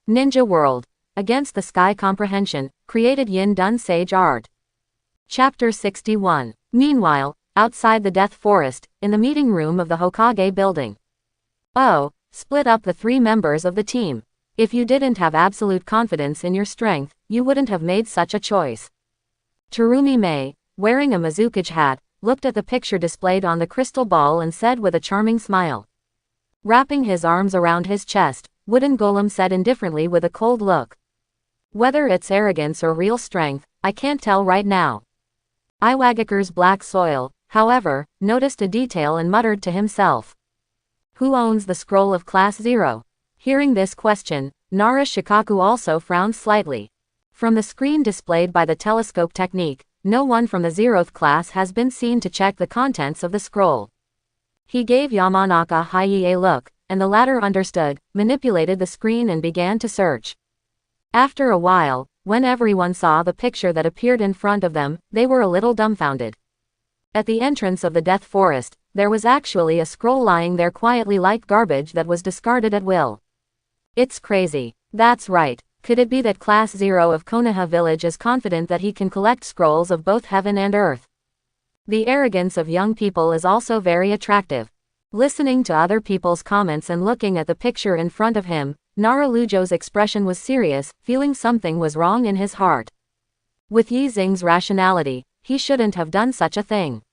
Ninja World. Against the Sky Comprehension, created Yin Dun Sage Art. Chapter 61. Meanwhile, outside the Death Forest, in the meeting room of the Hokage building. Oh, split up the 3 members of the team. If you didn't have absolute confidence in your strength, you wouldn't have made such a choice. Terumi Mei, wearing a Mizukage hat, looked at the picture displayed on the crystal ball and said with a charming smile. Wrapping his arms around his chest, Wooden Golem said indifferently with a cold look. Whether it's arrogance or real strength, I can't tell right now. Iwagaker's Black Soil, however, noticed a detail and muttered to himself. Who owns the scroll of Class 0? Hearing this question, Nara Shikaku also frowned slightly. From the screen displayed by the telescope technique, no one from the 0th class has been seen to check the contents of the scroll. He gave Yamanaka Haie a look, and the latter understood, manipulated the screen and began to search. After a while, when everyone saw the picture that appeared in front of them, they were a little dumbfounded. At the entrance of the Death Forest, there was actually a scroll lying there quietly like garbage that was discarded at will. It's crazy. That's right. Could it be that Class 0 of Konoha Village is confident that he can collect scrolls of both heaven and earth? The arrogance of young people is also very attractive. Listening to other people's comments and looking at the picture in front of him, Nara Lujo's expression was serious, feeling something was wrong in his heart. With Yi Xing's rationality, he shouldn't have done such a thing.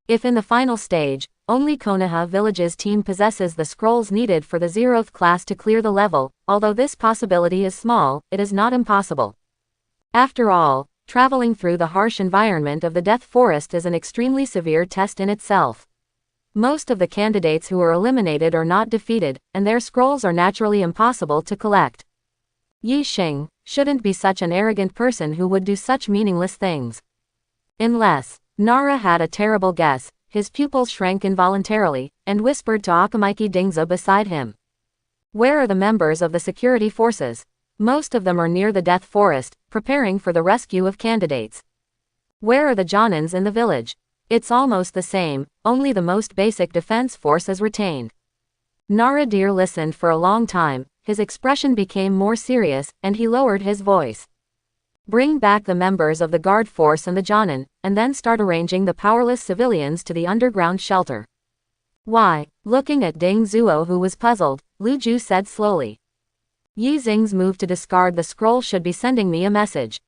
If in the final stage, only Konoha Village's team possesses the scrolls needed for the 0th class to clear the level, although this possibility is small, it is not impossible. After all, traveling through the harsh environment of the Death Forest is an extremely severe test in itself. Most of the candidates who are eliminated are not defeated, and their scrolls are naturally impossible to collect. Yi Xing shouldn't be such an arrogant person who would do such meaningless things. Unless, Nara had a terrible guess, his pupils shrank involuntarily, and whispered to Akamaiki Dingza beside him. Where are the members of the security forces? Most of them are near the Death Forest, preparing for the rescue of candidates. Where are the Jonins in the village? It's almost the same, only the most basic defense force is retained. Nara Deer listened for a long time, his expression became more serious, and he lowered his voice. Bring back the members of the guard force and the Jonin, and then start arranging the powerless civilians to the underground shelter. Why? Looking at Ding Zuo who was puzzled, Lu Ju said slowly. Yi Xing's move to discard the scroll should be sending me a message.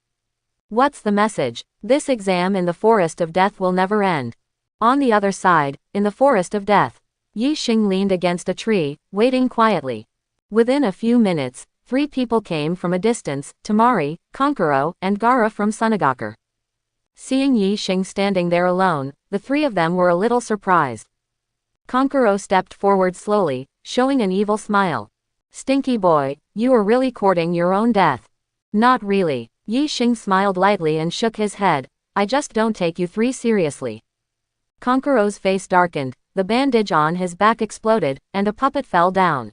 What's the message? This exam in the Forest of Death will never end. On the other side, in the Forest of Death, Yi Xing leaned against a tree, waiting quietly. Within a few minutes, 3 people came from a distance, Tamari, Konkuro, and Gaara from Sunagaku. Seeing Yi Xing standing there alone, the 3 of them were a little surprised. Konkuro stepped forward slowly, showing an evil smile. Stinky boy, you are really courting your own death. Not really. Yi Xing smiled lightly and shook his head. I just don't take you 3 seriously. Konkuro's face darkened, the bandage on his back exploded, and a puppet fell down.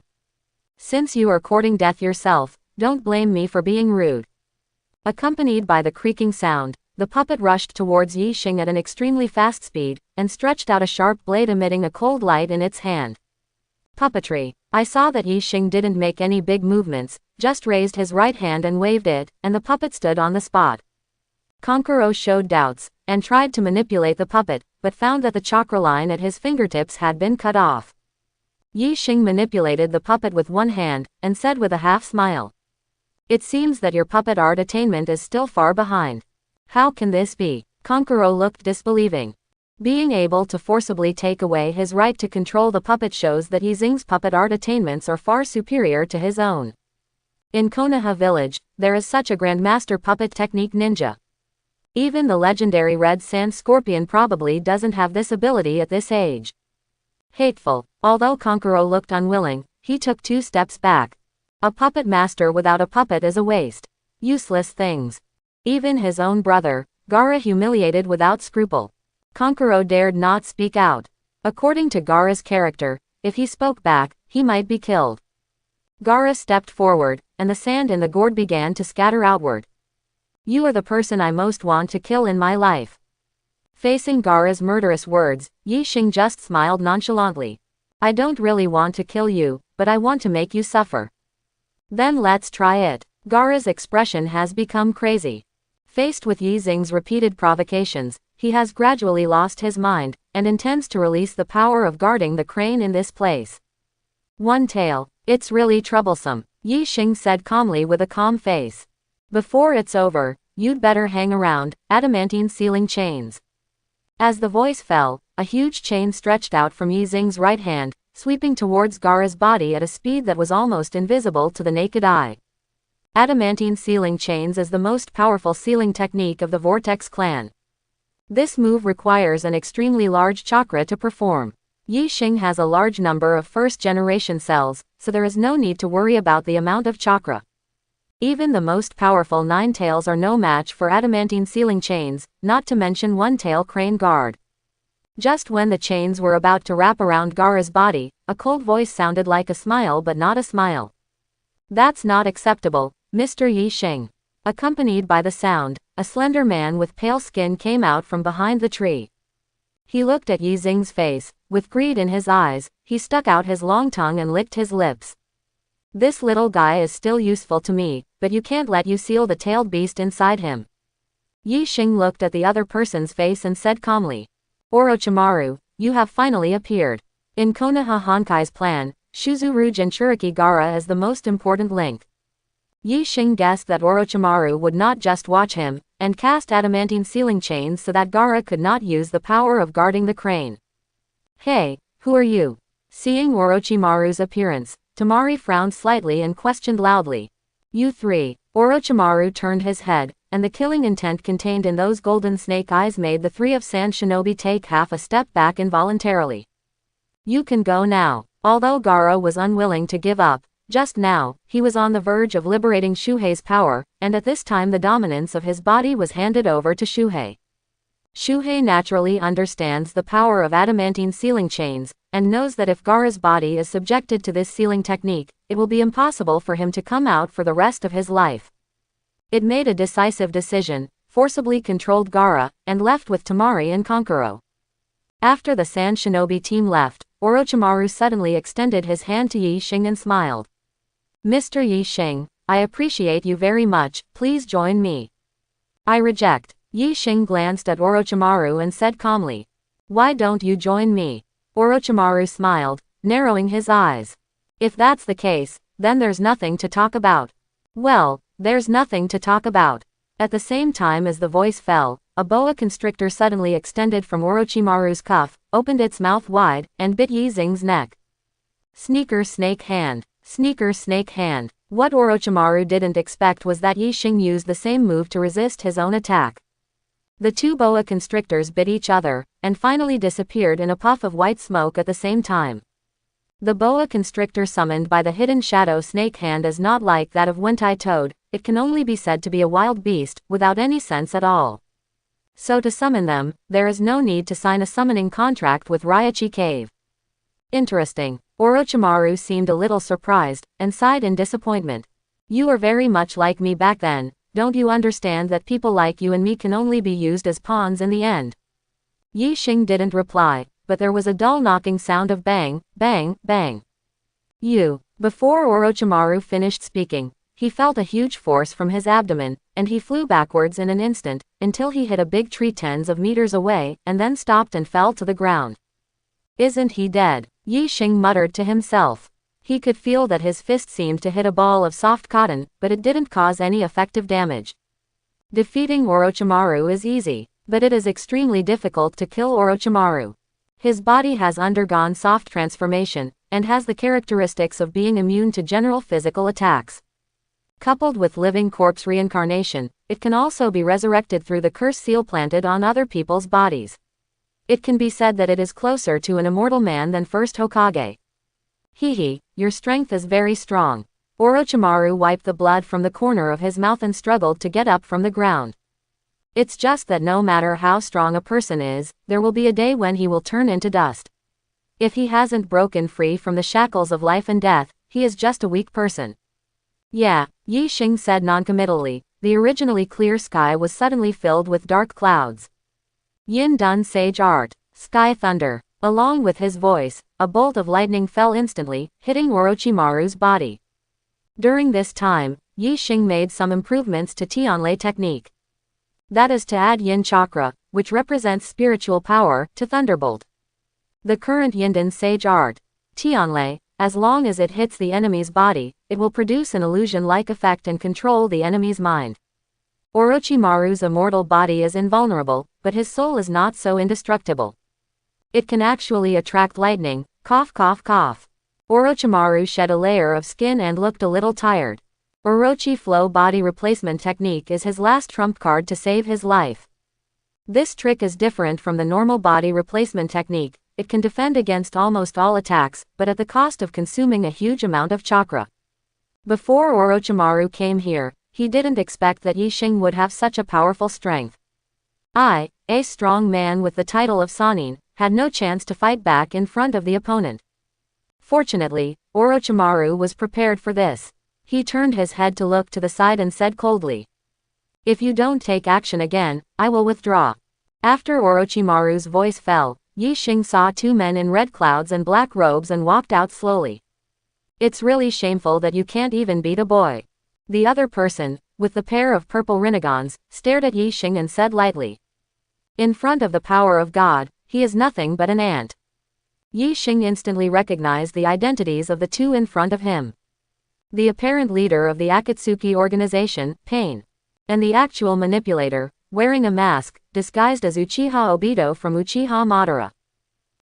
Since you are courting death yourself, don't blame me for being rude. Accompanied by the creaking sound, the puppet rushed towards Yi Xing at an extremely fast speed, and stretched out a sharp blade emitting a cold light in its hand. Puppetry. I saw that Yi Xing didn't make any big movements, just raised his right hand and waved it, and the puppet stood on the spot. Konkuro showed doubts, and tried to manipulate the puppet, but found that the chakra line at his fingertips had been cut off. Yi Xing manipulated the puppet with one hand, and said with a half-smile. It seems that your puppet art attainment is still far behind. How can this be? Konkuro looked disbelieving. Being able to forcibly take away his right to control the puppet shows that Yi Xing's puppet art attainments are far superior to his own. In Konoha Village, there is such a grandmaster puppet technique ninja. Even the legendary Red Sand Scorpion probably doesn't have this ability at this age. Hateful. Although Konkuro looked unwilling, he took 2 steps back. A puppet master without a puppet is a waste. Useless things. Even his own brother, Gaara humiliated without scruple. Konkuro dared not speak out. According to Gaara's character, if he spoke back, he might be killed. Gaara stepped forward, and the sand in the gourd began to scatter outward. You are the person I most want to kill in my life. Facing Gaara's murderous words, Yi Xing just smiled nonchalantly. I don't really want to kill you, but I want to make you suffer. Then let's try it. Gaara's expression has become crazy. Faced with Yi Xing's repeated provocations, he has gradually lost his mind, and intends to release the power of guarding the crane in this place. One tail. It's really troublesome, Yi Xing said calmly with a calm face. Before it's over, you'd better hang around, adamantine sealing chains. As the voice fell, a huge chain stretched out from Yi Xing's right hand, sweeping towards Gaara's body at a speed that was almost invisible to the naked eye. Adamantine sealing chains is the most powerful sealing technique of the Vortex clan. This move requires an extremely large chakra to perform. Yi Xing has a large number of first-generation cells, so there is no need to worry about the amount of chakra. Even the most powerful nine tails are no match for adamantine sealing chains, not to mention one-tail crane guard. Just when the chains were about to wrap around Gaara's body, a cold voice sounded like a smile but not a smile. That's not acceptable, Mr. Yi Xing. Accompanied by the sound, a slender man with pale skin came out from behind the tree. He looked at Yi Xing's face. With greed in his eyes, he stuck out his long tongue and licked his lips. This little guy is still useful to me, but you can't let you seal the tailed beast inside him. Yi Xing looked at the other person's face and said calmly. Orochimaru, you have finally appeared. In Konoha Honkai's plan, Shuzuru Jinchuriki Gaara is the most important link. Yi Xing guessed that Orochimaru would not just watch him, and cast adamantine sealing chains so that Gaara could not use the power of guarding the crane. Hey, who are you? Seeing Orochimaru's appearance, Temari frowned slightly and questioned loudly. You three. Orochimaru turned his head, and the killing intent contained in those golden snake eyes made the three of Sand Shinobi take half a step back involuntarily. You can go now. Although Gaara was unwilling to give up, just now, he was on the verge of liberating Shuhei's power, and at this time the dominance of his body was handed over to Shuhei. Shuhei naturally understands the power of adamantine sealing chains, and knows that if Gaara's body is subjected to this sealing technique, it will be impossible for him to come out for the rest of his life. It made a decisive decision, forcibly controlled Gaara, and left with Temari and Kankuro. After the Sand Shinobi team left, Orochimaru suddenly extended his hand to Yi Xing and smiled. Mr. Yi Xing, I appreciate you very much, please join me. I reject. Yi Xing glanced at Orochimaru and said calmly. Why don't you join me? Orochimaru smiled, narrowing his eyes. If that's the case, then there's nothing to talk about. Well, there's nothing to talk about. At the same time as the voice fell, a boa constrictor suddenly extended from Orochimaru's cuff, opened its mouth wide, and bit Yi Xing's neck. Sneaker snake hand. Sneaker snake hand. What Orochimaru didn't expect was that Yi Xing used the same move to resist his own attack. The two boa constrictors bit each other, and finally disappeared in a puff of white smoke at the same time. The boa constrictor summoned by the hidden shadow snake hand is not like that of Wentai Toad, it can only be said to be a wild beast, without any sense at all. So to summon them, there is no need to sign a summoning contract with Raichi Cave. Interesting. Orochimaru seemed a little surprised, and sighed in disappointment. You are very much like me back then. Don't you understand that people like you and me can only be used as pawns in the end? Yi Xing didn't reply, but there was a dull knocking sound of bang, bang, bang. Before Orochimaru finished speaking, he felt a huge force from his abdomen, and he flew backwards in an instant, until he hit a big tree tens of meters away, and then stopped and fell to the ground. Isn't he dead? Yi Xing muttered to himself. He could feel that his fist seemed to hit a ball of soft cotton, but it didn't cause any effective damage. Defeating Orochimaru is easy, but it is extremely difficult to kill Orochimaru. His body has undergone soft transformation, and has the characteristics of being immune to general physical attacks. Coupled with living corpse reincarnation, it can also be resurrected through the curse seal planted on other people's bodies. It can be said that it is closer to an immortal man than first Hokage. Hehe, your strength is very strong. Orochimaru wiped the blood from the corner of his mouth and struggled to get up from the ground. It's just that no matter how strong a person is, there will be a day when he will turn into dust. If he hasn't broken free from the shackles of life and death, he is just a weak person. Yeah, Yi Xing said noncommittally. The originally clear sky was suddenly filled with dark clouds. Yin Dun Sage Art. Sky Thunder. Along with his voice, a bolt of lightning fell instantly, hitting Orochimaru's body. During this time, Yi Xing made some improvements to Tianlei technique. That is to add Yin chakra, which represents spiritual power, to Thunderbolt. The current Yindan sage art, Tianlei, as long as it hits the enemy's body, it will produce an illusion-like effect and control the enemy's mind. Orochimaru's immortal body is invulnerable, but his soul is not so indestructible. It can actually attract lightning, cough cough cough. Orochimaru shed a layer of skin and looked a little tired. Orochi Flow Body Replacement Technique is his last trump card to save his life. This trick is different from the normal body replacement technique. It can defend against almost all attacks, but at the cost of consuming a huge amount of chakra. Before Orochimaru came here, he didn't expect that Yi Xing would have such a powerful strength. I, a strong man with the title of Sanin, had no chance to fight back in front of the opponent. Fortunately, Orochimaru was prepared for this. He turned his head to look to the side and said coldly, "If you don't take action again, I will withdraw." After Orochimaru's voice fell, Yi Xing saw two men in red clouds and black robes and walked out slowly. "It's really shameful that you can't even beat a boy." The other person, with the pair of purple Rinagons, stared at Yi Xing and said lightly, "In front of the power of God, he is nothing but an ant." Yi Xing instantly recognized the identities of the two in front of him. The apparent leader of the Akatsuki organization, Pain, and the actual manipulator, wearing a mask, disguised as Uchiha Obito from Uchiha Madara.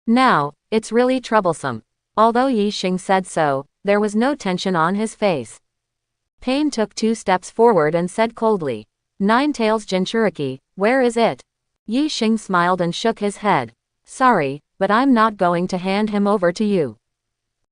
Now, it's really troublesome. Although Yi Xing said so, there was no tension on his face. Pain took 2 steps forward and said coldly, "Nine Tails Jinchuriki, where is it?" Yi Xing smiled and shook his head. "Sorry, but I'm not going to hand him over to you."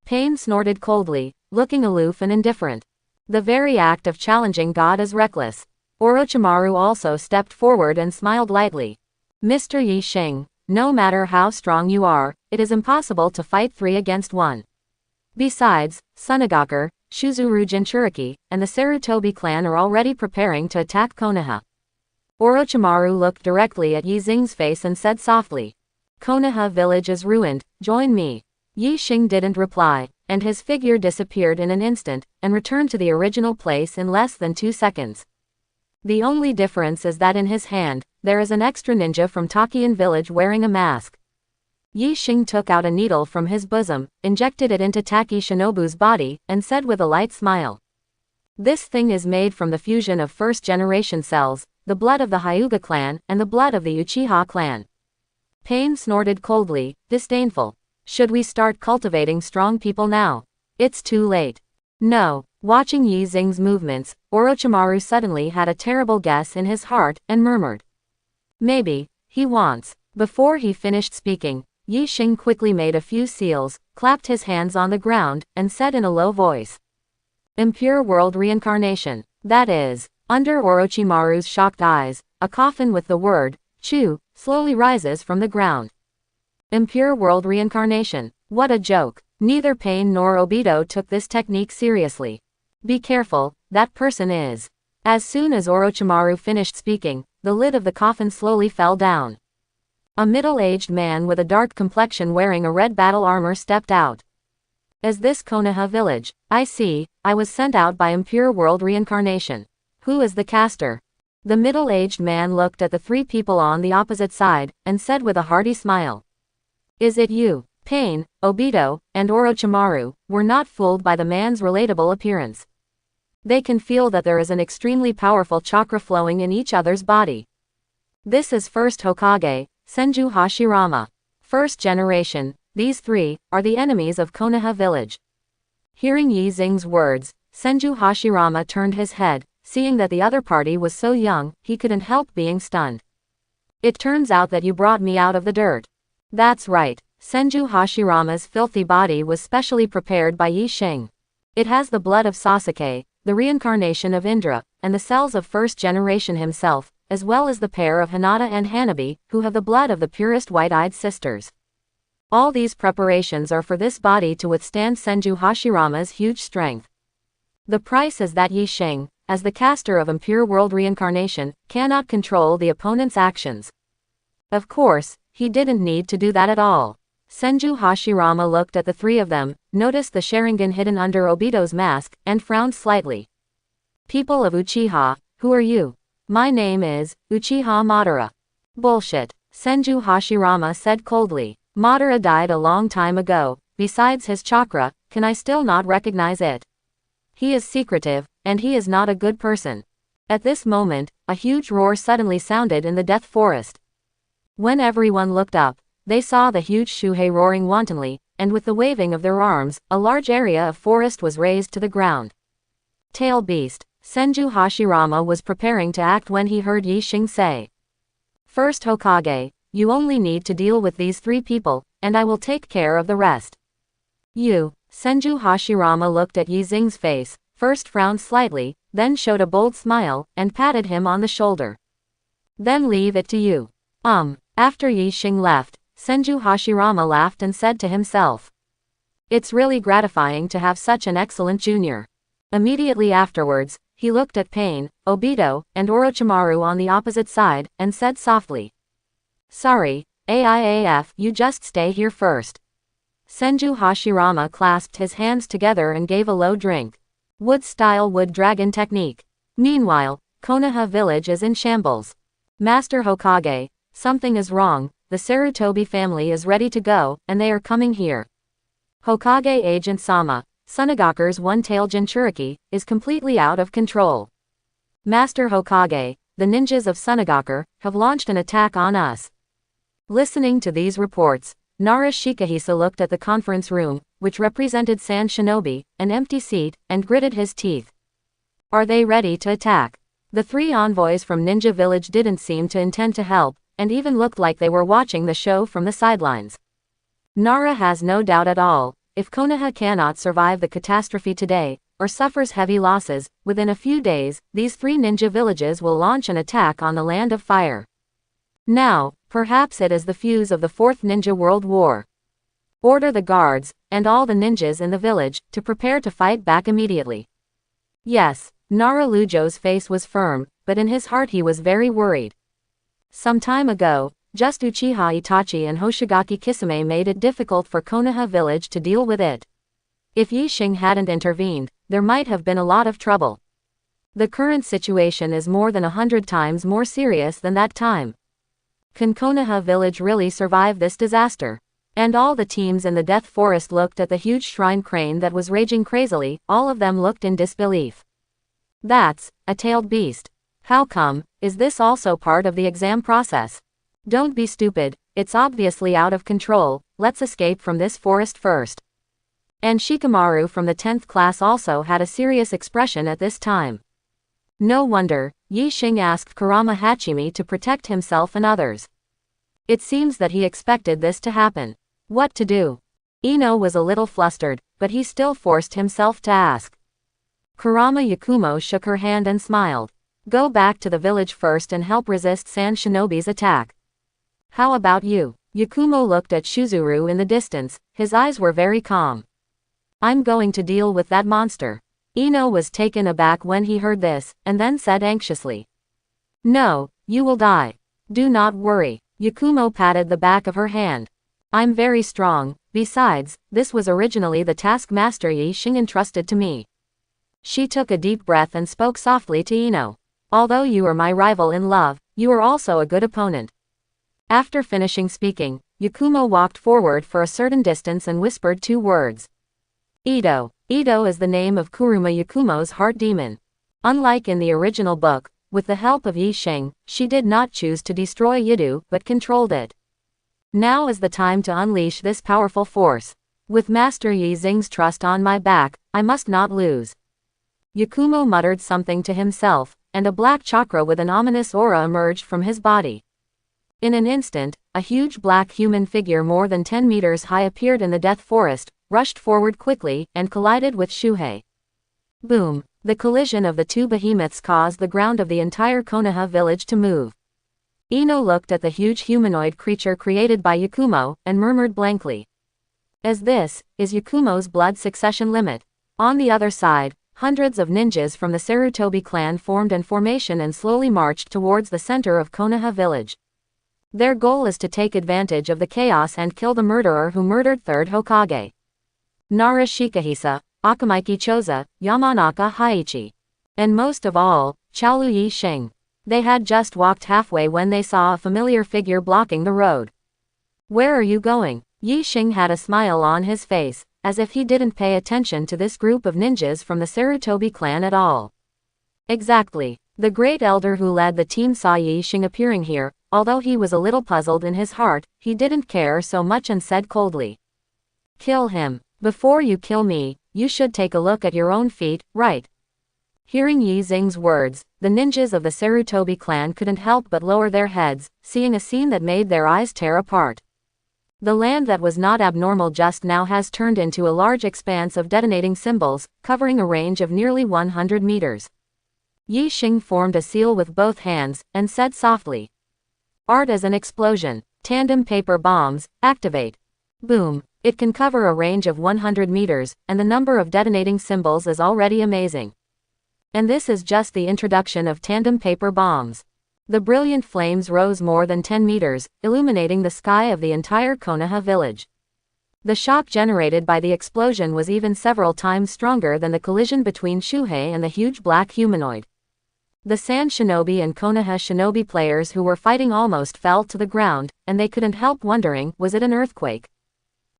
Pain snorted coldly, looking aloof and indifferent. The very act of challenging God is reckless. Orochimaru also stepped forward and smiled lightly. "Mr. Yi Xing, no matter how strong you are, it is impossible to fight 3 against 1. Besides, Sunagakur, Shuzuru Jinchuriki, and the Sarutobi clan are already preparing to attack Konoha." Orochimaru looked directly at Yi Xing's face and said softly, "Konoha village is ruined, join me." Yi Xing didn't reply, and his figure disappeared in an instant, and returned to the original place in less than 2 seconds. The only difference is that in his hand, there is an extra ninja from Takian village wearing a mask. Yi Xing took out a needle from his bosom, injected it into Taki Shinobu's body, and said with a light smile, "This thing is made from the fusion of first-generation cells, the blood of the Hyuga clan, and the blood of the Uchiha clan." Pain snorted coldly, disdainful. "Should we start cultivating strong people now? It's too late." No. Watching Yi Xing's movements, Orochimaru suddenly had a terrible guess in his heart, and murmured, "Maybe he wants." Before he finished speaking, Yi Xing quickly made a few seals, clapped his hands on the ground, and said in a low voice, "Impure world reincarnation." That is, under Orochimaru's shocked eyes, a coffin with the word, "Chu," slowly rises from the ground. Impure world reincarnation. What a joke. Neither Pain nor Obito took this technique seriously. Be careful, that person is. As soon as Orochimaru finished speaking, the lid of the coffin slowly fell down. A middle-aged man with a dark complexion wearing a red battle armor stepped out. "Is this Konoha village? I see, I was sent out by Impure World Reincarnation. Who is the caster?" The middle-aged man looked at the 3 people on the opposite side, and said with a hearty smile, "Is it you?" Pain, Obito, and Orochimaru were not fooled by the man's relatable appearance. They can feel that there is an extremely powerful chakra flowing in each other's body. This is first Hokage, Senju Hashirama. First generation, these 3 are the enemies of Konoha village. Hearing Yi Xing's words, Senju Hashirama turned his head, seeing that the other party was so young, he couldn't help being stunned. "It turns out that you brought me out of the dirt." That's right, Senju Hashirama's filthy body was specially prepared by Yi Xing. It has the blood of Sasuke, the reincarnation of Indra, and the cells of first generation himself, as well as the pair of Hinata and Hanabi, who have the blood of the purest white-eyed sisters. All these preparations are for this body to withstand Senju Hashirama's huge strength. The price is that Yi Xing, as the caster of Impure World Reincarnation, cannot control the opponent's actions. Of course, he didn't need to do that at all. Senju Hashirama looked at the three of them, noticed the Sharingan hidden under Obito's mask, and frowned slightly. People of Uchiha, who are you? My name is Uchiha Madara. Bullshit, Senju Hashirama said coldly. Madara died a long time ago. Besides his chakra, can I still not recognize it? He is secretive, and he is not a good person. At this moment, a huge roar suddenly sounded in the Death Forest. When everyone looked up, they saw the huge Shuhei roaring wantonly, and with the waving of their arms, a large area of forest was raised to the ground. Tail Beast. Senju Hashirama was preparing to act when he heard Yi Xing say. First Hokage, you only need to deal with these three people, and I will take care of the rest. You. Senju Hashirama looked at Yi Xing's face, first frowned slightly, then showed a bold smile, and patted him on the shoulder. Then leave it to you. After Yi Xing left, Senju Hashirama laughed and said to himself. It's really gratifying to have such an excellent junior. Immediately afterwards, he looked at Pain, Obito, and Orochimaru on the opposite side, and said softly. Sorry, AIAF, you just stay here first. Senju Hashirama clasped his hands together and gave a low drink. Wood-style wood dragon technique. Meanwhile, Konoha village is in shambles. Master Hokage, something is wrong, the Sarutobi family is ready to go, and they are coming here. Hokage Agent Sama, Sunagaku's one-tailed Jinchuriki, is completely out of control. Master Hokage, the ninjas of Sunagaku, have launched an attack on us. Listening to these reports, Nara Shikahisa looked at the conference room, which represented Sand Shinobi, an empty seat, and gritted his teeth. Are they ready to attack? The three envoys from Ninja Village didn't seem to intend to help, and even looked like they were watching the show from the sidelines. Nara has no doubt at all, if Konoha cannot survive the catastrophe today, or suffers heavy losses, within a few days, these three ninja villages will launch an attack on the Land of Fire. Now, perhaps it is the fuse of the Fourth Ninja World War. Order the guards, and all the ninjas in the village, to prepare to fight back immediately. Yes, Nara Lujo's face was firm, but in his heart he was very worried. Some time ago, just Uchiha Itachi and Hoshigaki Kisame made it difficult for Konoha village to deal with it. If Yi Xing hadn't intervened, there might have been a lot of trouble. The current situation is more than 100 times more serious than that time. Can Konoha village really survive this disaster? And all the teams in the Death Forest looked at the huge shrine crane that was raging crazily, all of them looked in disbelief. That's a tailed beast. How come? Is this also part of the exam process? Don't be stupid, it's obviously out of control, let's escape from this forest first. And Shikamaru from the 10th class also had a serious expression at this time. No wonder, Yi Xing asked Kurama Hachimi to protect himself and others. It seems that he expected this to happen. What to do? Ino was a little flustered, but he still forced himself to ask. Kurama Yakumo shook her hand and smiled. Go back to the village first and help resist Sand Shinobi's attack. How about you? Yakumo looked at Shuzuru in the distance, his eyes were very calm. I'm going to deal with that monster. Ino was taken aback when he heard this, and then said anxiously. No, you will die. Do not worry. Yakumo patted the back of her hand. I'm very strong, besides, this was originally the task Master Yi Xing entrusted to me. She took a deep breath and spoke softly to Ino. Although you are my rival in love, you are also a good opponent. After finishing speaking, Yakumo walked forward for a certain distance and whispered two words. Ito. Ito is the name of Kuruma Yakumo's heart demon. Unlike in the original book, with the help of Yi Xing, she did not choose to destroy Yidu but controlled it. Now is the time to unleash this powerful force. With Master Yi Xing's trust on my back, I must not lose. Yakumo muttered something to himself, and a black chakra with an ominous aura emerged from his body. In an instant, a huge black human figure more than 10 meters high appeared in the Death Forest, rushed forward quickly, and collided with Shuhei. Boom! The collision of the two behemoths caused the ground of the entire Konoha village to move. Ino looked at the huge humanoid creature created by Yakumo, and murmured blankly. As this is Yakumo's blood succession limit. On the other side, hundreds of ninjas from the Sarutobi clan formed in formation and slowly marched towards the center of Konoha village. Their goal is to take advantage of the chaos and kill the murderer who murdered 3rd Hokage. Nara Shikahisa, Akamaiki Choza, Yamanaka Haiichi. And most of all, Chaolu Yi Xing. They had just walked halfway when they saw a familiar figure blocking the road. Where are you going? Yi Xing had a smile on his face, as if he didn't pay attention to this group of ninjas from the Sarutobi clan at all. Exactly. The great elder who led the team saw Yi Xing appearing here. Although he was a little puzzled in his heart, he didn't care so much and said coldly. Kill him. Before you kill me, you should take a look at your own feet, right? Hearing Yi Xing's words, the ninjas of the Sarutobi clan couldn't help but lower their heads, seeing a scene that made their eyes tear apart. The land that was not abnormal just now has turned into a large expanse of detonating symbols, covering a range of nearly 100 meters. Yi Xing formed a seal with both hands, and said softly. Art as an explosion. Tandem paper bombs, activate. Boom. It can cover a range of 100 meters, and the number of detonating symbols is already amazing. And this is just the introduction of tandem paper bombs. The brilliant flames rose more than 10 meters, illuminating the sky of the entire Konoha village. The shock generated by the explosion was even several times stronger than the collision between Shuhei and the huge black humanoid. The Sand Shinobi and Konoha Shinobi players who were fighting almost fell to the ground, and they couldn't help wondering, was it an earthquake?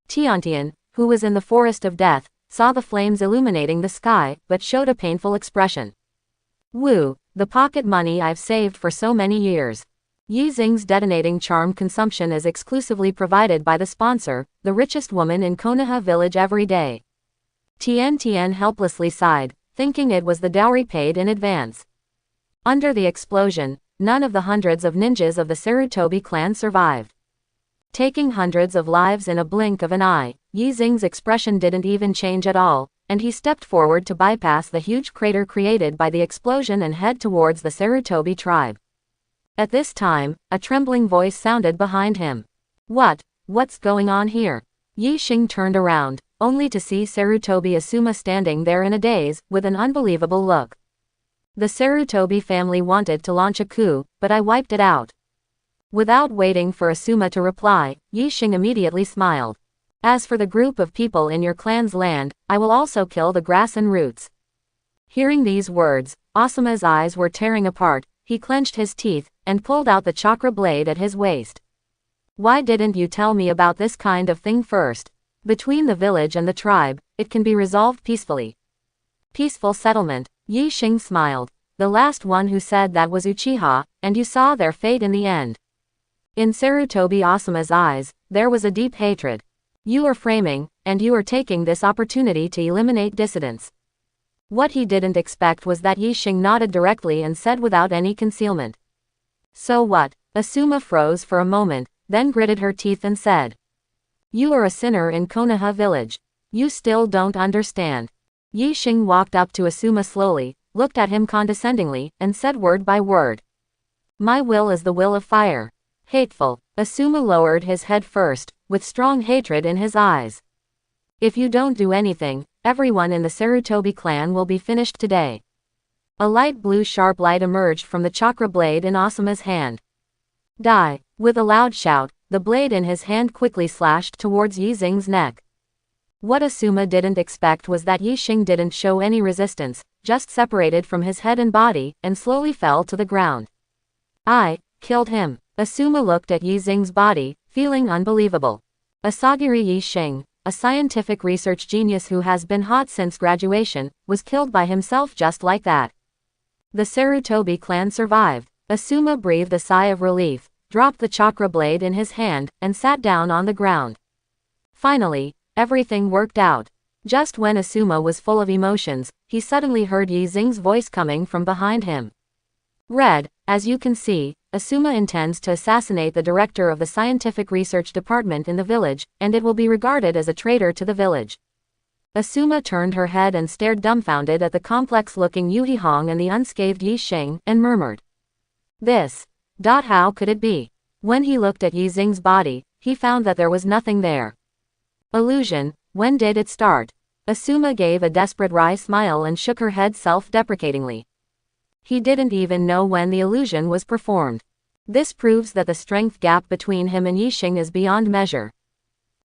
Tiantian, who was in the forest of death, saw the flames illuminating the sky, but showed a painful expression. Woo, the pocket money I've saved for so many years. Yi Xing's detonating charm consumption is exclusively provided by the sponsor, the richest woman in Konoha village every day. Tian helplessly sighed, thinking it was the dowry paid in advance. Under the explosion, none of the hundreds of ninjas of the Sarutobi clan survived. Taking hundreds of lives in a blink of an eye, Yi Xing's expression didn't even change at all, and he stepped forward to bypass the huge crater created by the explosion and head towards the Sarutobi tribe. At this time, a trembling voice sounded behind him. What's going on here? Yi Xing turned around, only to see Sarutobi Asuma standing there in a daze, with an unbelievable look. The Sarutobi family wanted to launch a coup, but I wiped it out. Without waiting for Asuma to reply, Yi Xing immediately smiled. As for the group of people in your clan's land, I will also kill the grass and roots. Hearing these words, Asuma's eyes were tearing apart, he clenched his teeth, and pulled out the chakra blade at his waist. Why didn't you tell me about this kind of thing first? Between the village and the tribe, it can be resolved peacefully. Peaceful settlement. Yi Xing smiled. The last one who said that was Uchiha, and you saw their fate in the end. In Sarutobi Asuma's eyes, there was a deep hatred. You are framing, and you are taking this opportunity to eliminate dissidents. What he didn't expect was that Yi Xing nodded directly and said without any concealment. So what? Asuma froze for a moment, then gritted her teeth and said. You are a sinner in Konoha village. You still don't understand. Yi Xing walked up to Asuma slowly, looked at him condescendingly, and said word by word. My will is the will of fire. Hateful. Asuma lowered his head first, with strong hatred in his eyes. If you don't do anything, everyone in the Sarutobi clan will be finished today. A light blue sharp light emerged from the chakra blade in Asuma's hand. Die. With a loud shout, the blade in his hand quickly slashed towards Yi Xing's neck. What Asuma didn't expect was that Yi Xing didn't show any resistance, just separated from his head and body, and slowly fell to the ground. I killed him. Asuma looked at Yi Xing's body, feeling unbelievable. Asagiri Yi Xing, a scientific research genius who has been hot since graduation, was killed by himself just like that. The Sarutobi clan survived. Asuma breathed a sigh of relief, dropped the chakra blade in his hand, and sat down on the ground. Finally, everything worked out. Just when Asuma was full of emotions, he suddenly heard Yi Xing's voice coming from behind him. Red, as you can see, Asuma intends to assassinate the director of the scientific research department in the village, and it will be regarded as a traitor to the village. Asuma turned her head and stared dumbfounded at the complex-looking Yuhi Hong and the unscathed Yi Xing, and murmured. This. How could it be? When he looked at Yi Xing's body, he found that there was nothing there. Illusion, when did it start? Asuma gave a desperate wry smile and shook her head self-deprecatingly. He didn't even know when the illusion was performed. This proves that the strength gap between him and Yixing is beyond measure.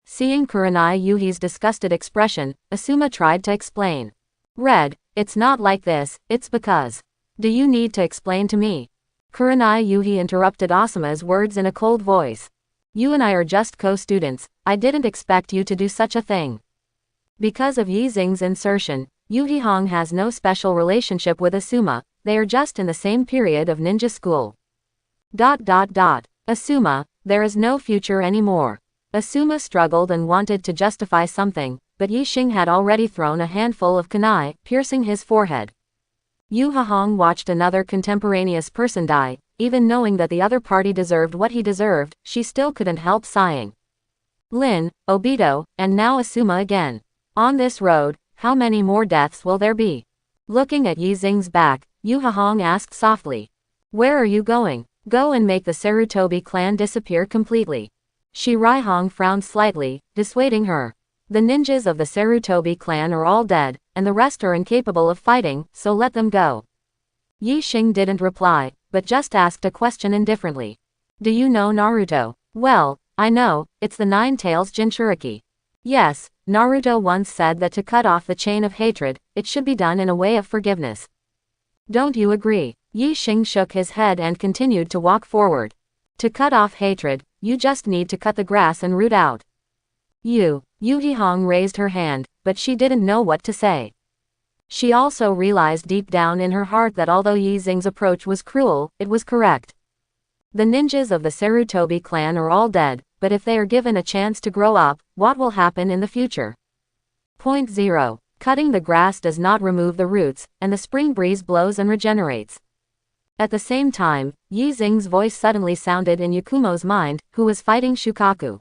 Seeing Kurenai Yuhi's disgusted expression, Asuma tried to explain. Red, it's not like this, it's because. Do you need to explain to me? Kurenai Yuhi interrupted Asuma's words in a cold voice. You and I are just co-students, I didn't expect you to do such a thing. Because of Yixing's insertion, Yuhi Hong has no special relationship with Asuma, they are just in the same period of ninja school. Asuma, there is no future anymore. Asuma struggled and wanted to justify something, but Yixing had already thrown a handful of kunai, piercing his forehead. Yu Hahong watched another contemporaneous person die, even knowing that the other party deserved what he deserved, she still couldn't help sighing. Lin, Obito, and now Asuma again. On this road, how many more deaths will there be? Looking at Yixing's back, Yu Hahong asked softly. Where are you going? Go and make the Sarutobi clan disappear completely. Shi Raihong frowned slightly, dissuading her. The ninjas of the Sarutobi clan are all dead, and the rest are incapable of fighting, so let them go. Yixing didn't reply, but just asked a question indifferently. Do you know Naruto? Well, I know, it's the Nine Tails Jinchuriki. Yes, Naruto once said that to cut off the chain of hatred, it should be done in a way of forgiveness. Don't you agree? Yixing shook his head and continued to walk forward. To cut off hatred, you just need to cut the grass and root out. Yu Hihong raised her hand, but she didn't know what to say. She also realized deep down in her heart that although Yixing's approach was cruel, it was correct. The ninjas of the Sarutobi clan are all dead, but if they are given a chance to grow up, what will happen in the future? Point 0. Cutting the grass does not remove the roots, and the spring breeze blows and regenerates. At the same time, Yixing's voice suddenly sounded in Yakumo's mind, who was fighting Shukaku.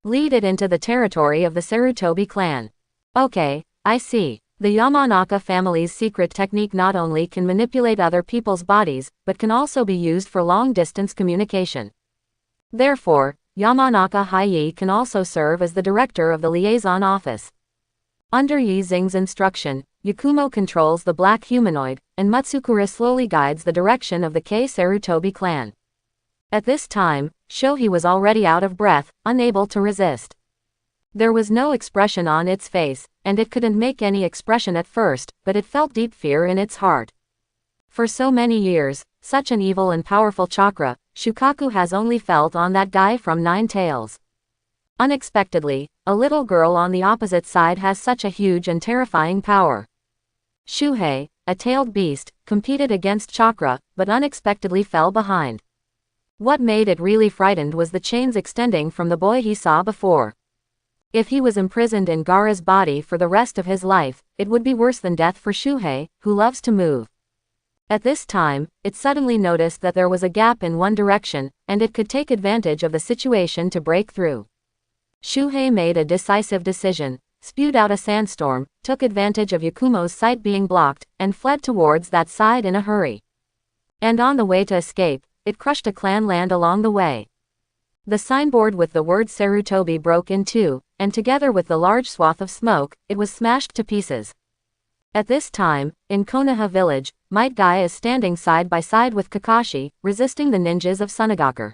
Lead it into the territory of the Sarutobi clan. Okay, I see. The Yamanaka family's secret technique not only can manipulate other people's bodies, but can also be used for long-distance communication. Therefore, Yamanaka Haiyi can also serve as the director of the liaison office. Under Yixing's instruction, Yakumo controls the black humanoid, and Matsukura slowly guides the direction of the Sarutobi clan. At this time, Shohei was already out of breath, unable to resist. There was no expression on its face, and it couldn't make any expression at first, but it felt deep fear in its heart. For so many years, such an evil and powerful chakra, Shukaku has only felt on that guy from Nine Tails. Unexpectedly, a little girl on the opposite side has such a huge and terrifying power. Shuhei, a tailed beast, competed against chakra, but unexpectedly fell behind. What made it really frightened was the chains extending from the boy he saw before. If he was imprisoned in Gaara's body for the rest of his life, it would be worse than death for Shuhei, who loves to move. At this time, it suddenly noticed that there was a gap in one direction, and it could take advantage of the situation to break through. Shuhei made a decisive decision, spewed out a sandstorm, took advantage of Yakumo's sight being blocked, and fled towards that side in a hurry. And on the way to escape, it crushed a clan land along the way. The signboard with the word Sarutobi broke in two, and together with the large swath of smoke, it was smashed to pieces. At this time, in Konoha village, Might Guy is standing side by side with Kakashi, resisting the ninjas of Sunagaku.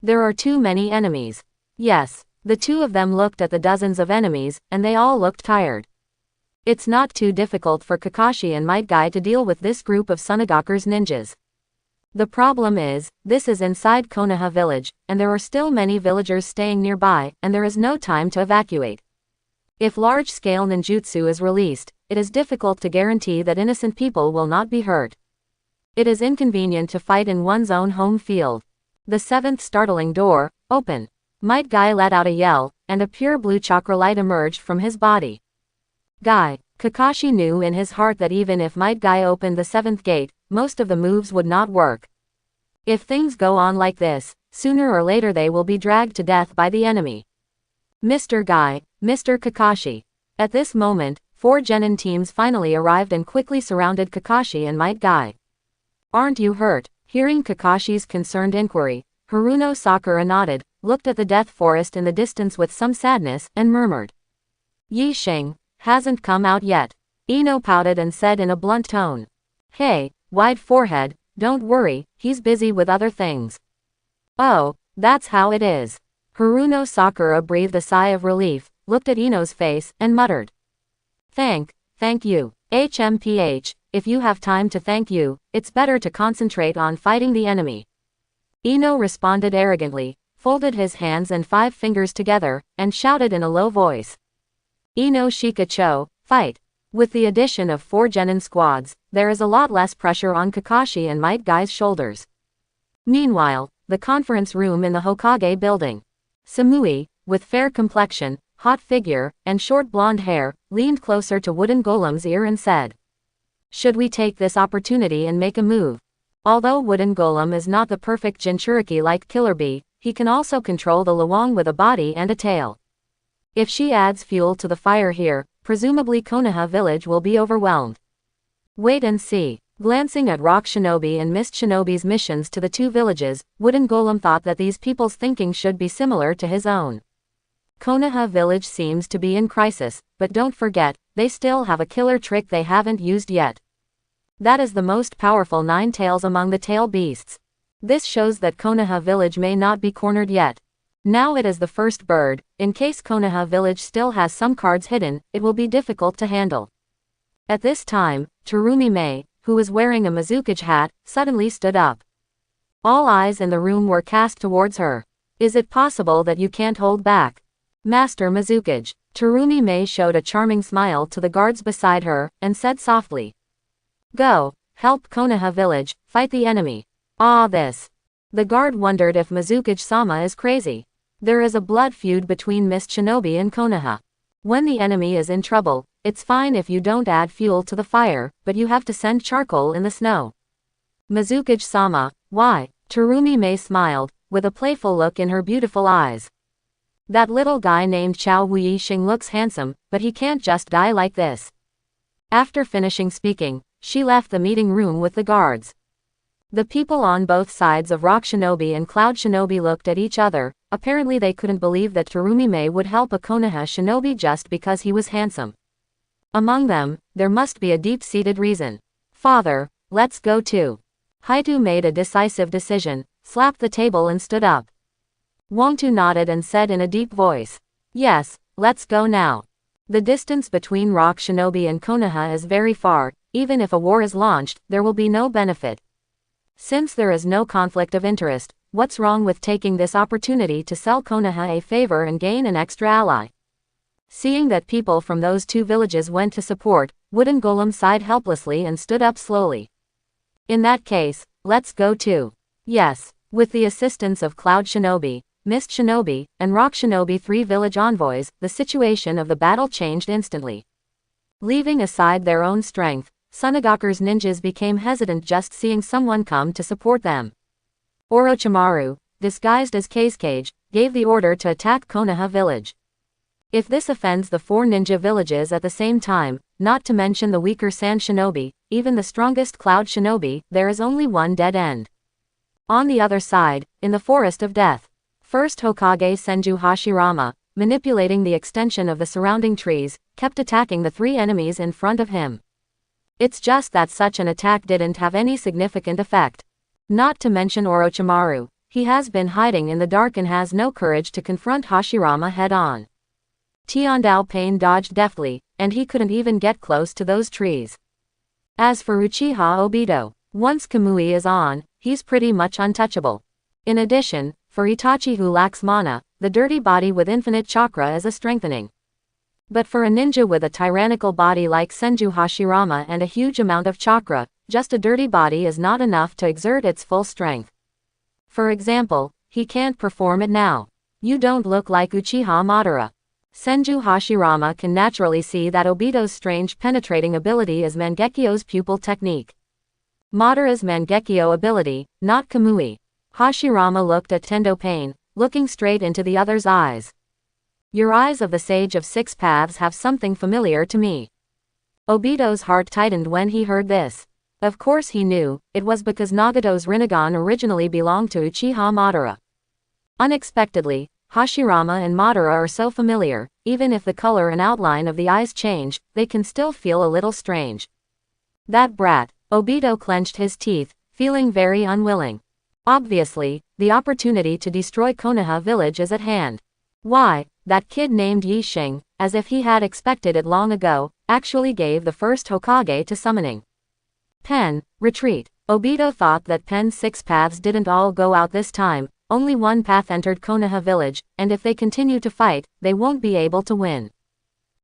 There are too many enemies. Yes, the two of them looked at the dozens of enemies, and they all looked tired. It's not too difficult for Kakashi and Might Guy to deal with this group of Sunagaku's ninjas. The problem is, this is inside Konoha village, and there are still many villagers staying nearby, and there is no time to evacuate. If large-scale ninjutsu is released, it is difficult to guarantee that innocent people will not be hurt. It is inconvenient to fight in one's own home field. The seventh startling door, open. Might Guy let out a yell, and a pure blue chakra light emerged from his body. Guy. Kakashi knew in his heart that even if Might Guy opened the seventh gate, most of the moves would not work. If things go on like this, sooner or later they will be dragged to death by the enemy. Mr. Guy, Mr. Kakashi. At this moment, 4 genin teams finally arrived and quickly surrounded Kakashi and Might Guy. Aren't you hurt? Hearing Kakashi's concerned inquiry, Haruno Sakura nodded, looked at the death forest in the distance with some sadness, and murmured. Yixing hasn't come out yet. Ino pouted and said in a blunt tone. Hey, wide forehead, Don't worry, he's busy with other things. Oh, that's how it is. Haruno Sakura breathed a sigh of relief, looked at Ino's face, and muttered. Thank you. HMPH, if you have time to thank you, it's better to concentrate on fighting the enemy. Ino responded arrogantly, folded his hands and 5 fingers together, and shouted in a low voice. Ino Shikacho, fight! With the addition of 4 genin squads, there is a lot less pressure on Kakashi and Might Guy's shoulders. Meanwhile, the conference room in the Hokage building. Samui, with fair complexion, hot figure, and short blonde hair, leaned closer to Wooden Golem's ear and said. Should we take this opportunity and make a move? Although Wooden Golem is not the perfect Jinchuriki like Killer Bee, he can also control the Luong with a body and a tail. If she adds fuel to the fire here, presumably Konoha village will be overwhelmed. Wait and see. Glancing at Rock Shinobi and Mist Shinobi's missions to the 2 villages, Wooden Golem thought that these people's thinking should be similar to his own. Konoha village seems to be in crisis, but don't forget, they still have a killer trick they haven't used yet. That is the most powerful 9 tails among the tail beasts. This shows that Konoha village may not be cornered yet. Now it is the first bird. In case Konoha village still has some cards hidden, it will be difficult to handle. At this time, Terumi Mei, who was wearing a Mizukage hat, suddenly stood up. All eyes in the room were cast towards her. Is it possible that you can't hold back? Master Mizukage. Terumi Mei showed a charming smile to the guards beside her, and said softly. Go, help Konoha village, fight the enemy. Ah this. The guard wondered if Mizukage-sama is crazy. There is a blood feud between Mist Shinobi and Konoha. When the enemy is in trouble, it's fine if you don't add fuel to the fire, but you have to send charcoal in the snow. Mizukage-sama, why? Terumi Mei smiled, with a playful look in her beautiful eyes. That little guy named Chao Wuyi-shing looks handsome, but he can't just die like this. After finishing speaking, she left the meeting room with the guards. The people on both sides of Rock Shinobi and Cloud Shinobi looked at each other. Apparently they couldn't believe that Terumi Mei would help a Konoha shinobi just because he was handsome. Among them, there must be a deep-seated reason. Father, let's go too. Haito made a decisive decision, slapped the table and stood up. Wangtu nodded and said in a deep voice. Yes, let's go now. The distance between Rock Shinobi and Konoha is very far. Even if a war is launched, there will be no benefit. Since there is no conflict of interest, what's wrong with taking this opportunity to sell Konoha a favor and gain an extra ally? Seeing that people from those 2 villages went to support, Wooden Golem sighed helplessly and stood up slowly. In that case, let's go too. Yes, with the assistance of Cloud Shinobi, Mist Shinobi, and Rock Shinobi 3 village envoys, the situation of the battle changed instantly. Leaving aside their own strength, Sunagaku's ninjas became hesitant just seeing someone come to support them. Orochimaru, disguised as Kazekage, gave the order to attack Konoha village. If this offends the 4 ninja villages at the same time, not to mention the weaker Sand Shinobi, even the strongest Cloud Shinobi, there is only one dead end. On the other side, in the Forest of Death, first Hokage Senju Hashirama, manipulating the extension of the surrounding trees, kept attacking the 3 enemies in front of him. It's just that such an attack didn't have any significant effect. Not to mention Orochimaru, he has been hiding in the dark and has no courage to confront Hashirama head-on. Tiandao Pain dodged deftly, and he couldn't even get close to those trees. As for Uchiha Obito, once Kamui is on, he's pretty much untouchable. In addition, for Itachi who lacks mana, the dirty body with infinite chakra is a strengthening. But for a ninja with a tyrannical body like Senju Hashirama and a huge amount of chakra, just a dirty body is not enough to exert its full strength. For example, he can't perform it now. You don't look like Uchiha Madara. Senju Hashirama can naturally see that Obito's strange penetrating ability is Mangekyo's pupil technique. Madara's Mangekyo ability, not Kamui. Hashirama looked at Tendo Pain, looking straight into the other's eyes. Your eyes of the Sage of 6 Paths have something familiar to me. Obito's heart tightened when he heard this. Of course he knew, it was because Nagato's Rinnegan originally belonged to Uchiha Madara. Unexpectedly, Hashirama and Madara are so familiar, even if the color and outline of the eyes change, they can still feel a little strange. That brat. Obito clenched his teeth, feeling very unwilling. Obviously, the opportunity to destroy Konoha village is at hand. Why, that kid named Yi Xing, as if he had expected it long ago, actually gave the first Hokage to summoning. Pen, retreat. Obito thought that Pen's 6 paths didn't all go out this time, only one path entered Konoha village, and if they continue to fight, they won't be able to win.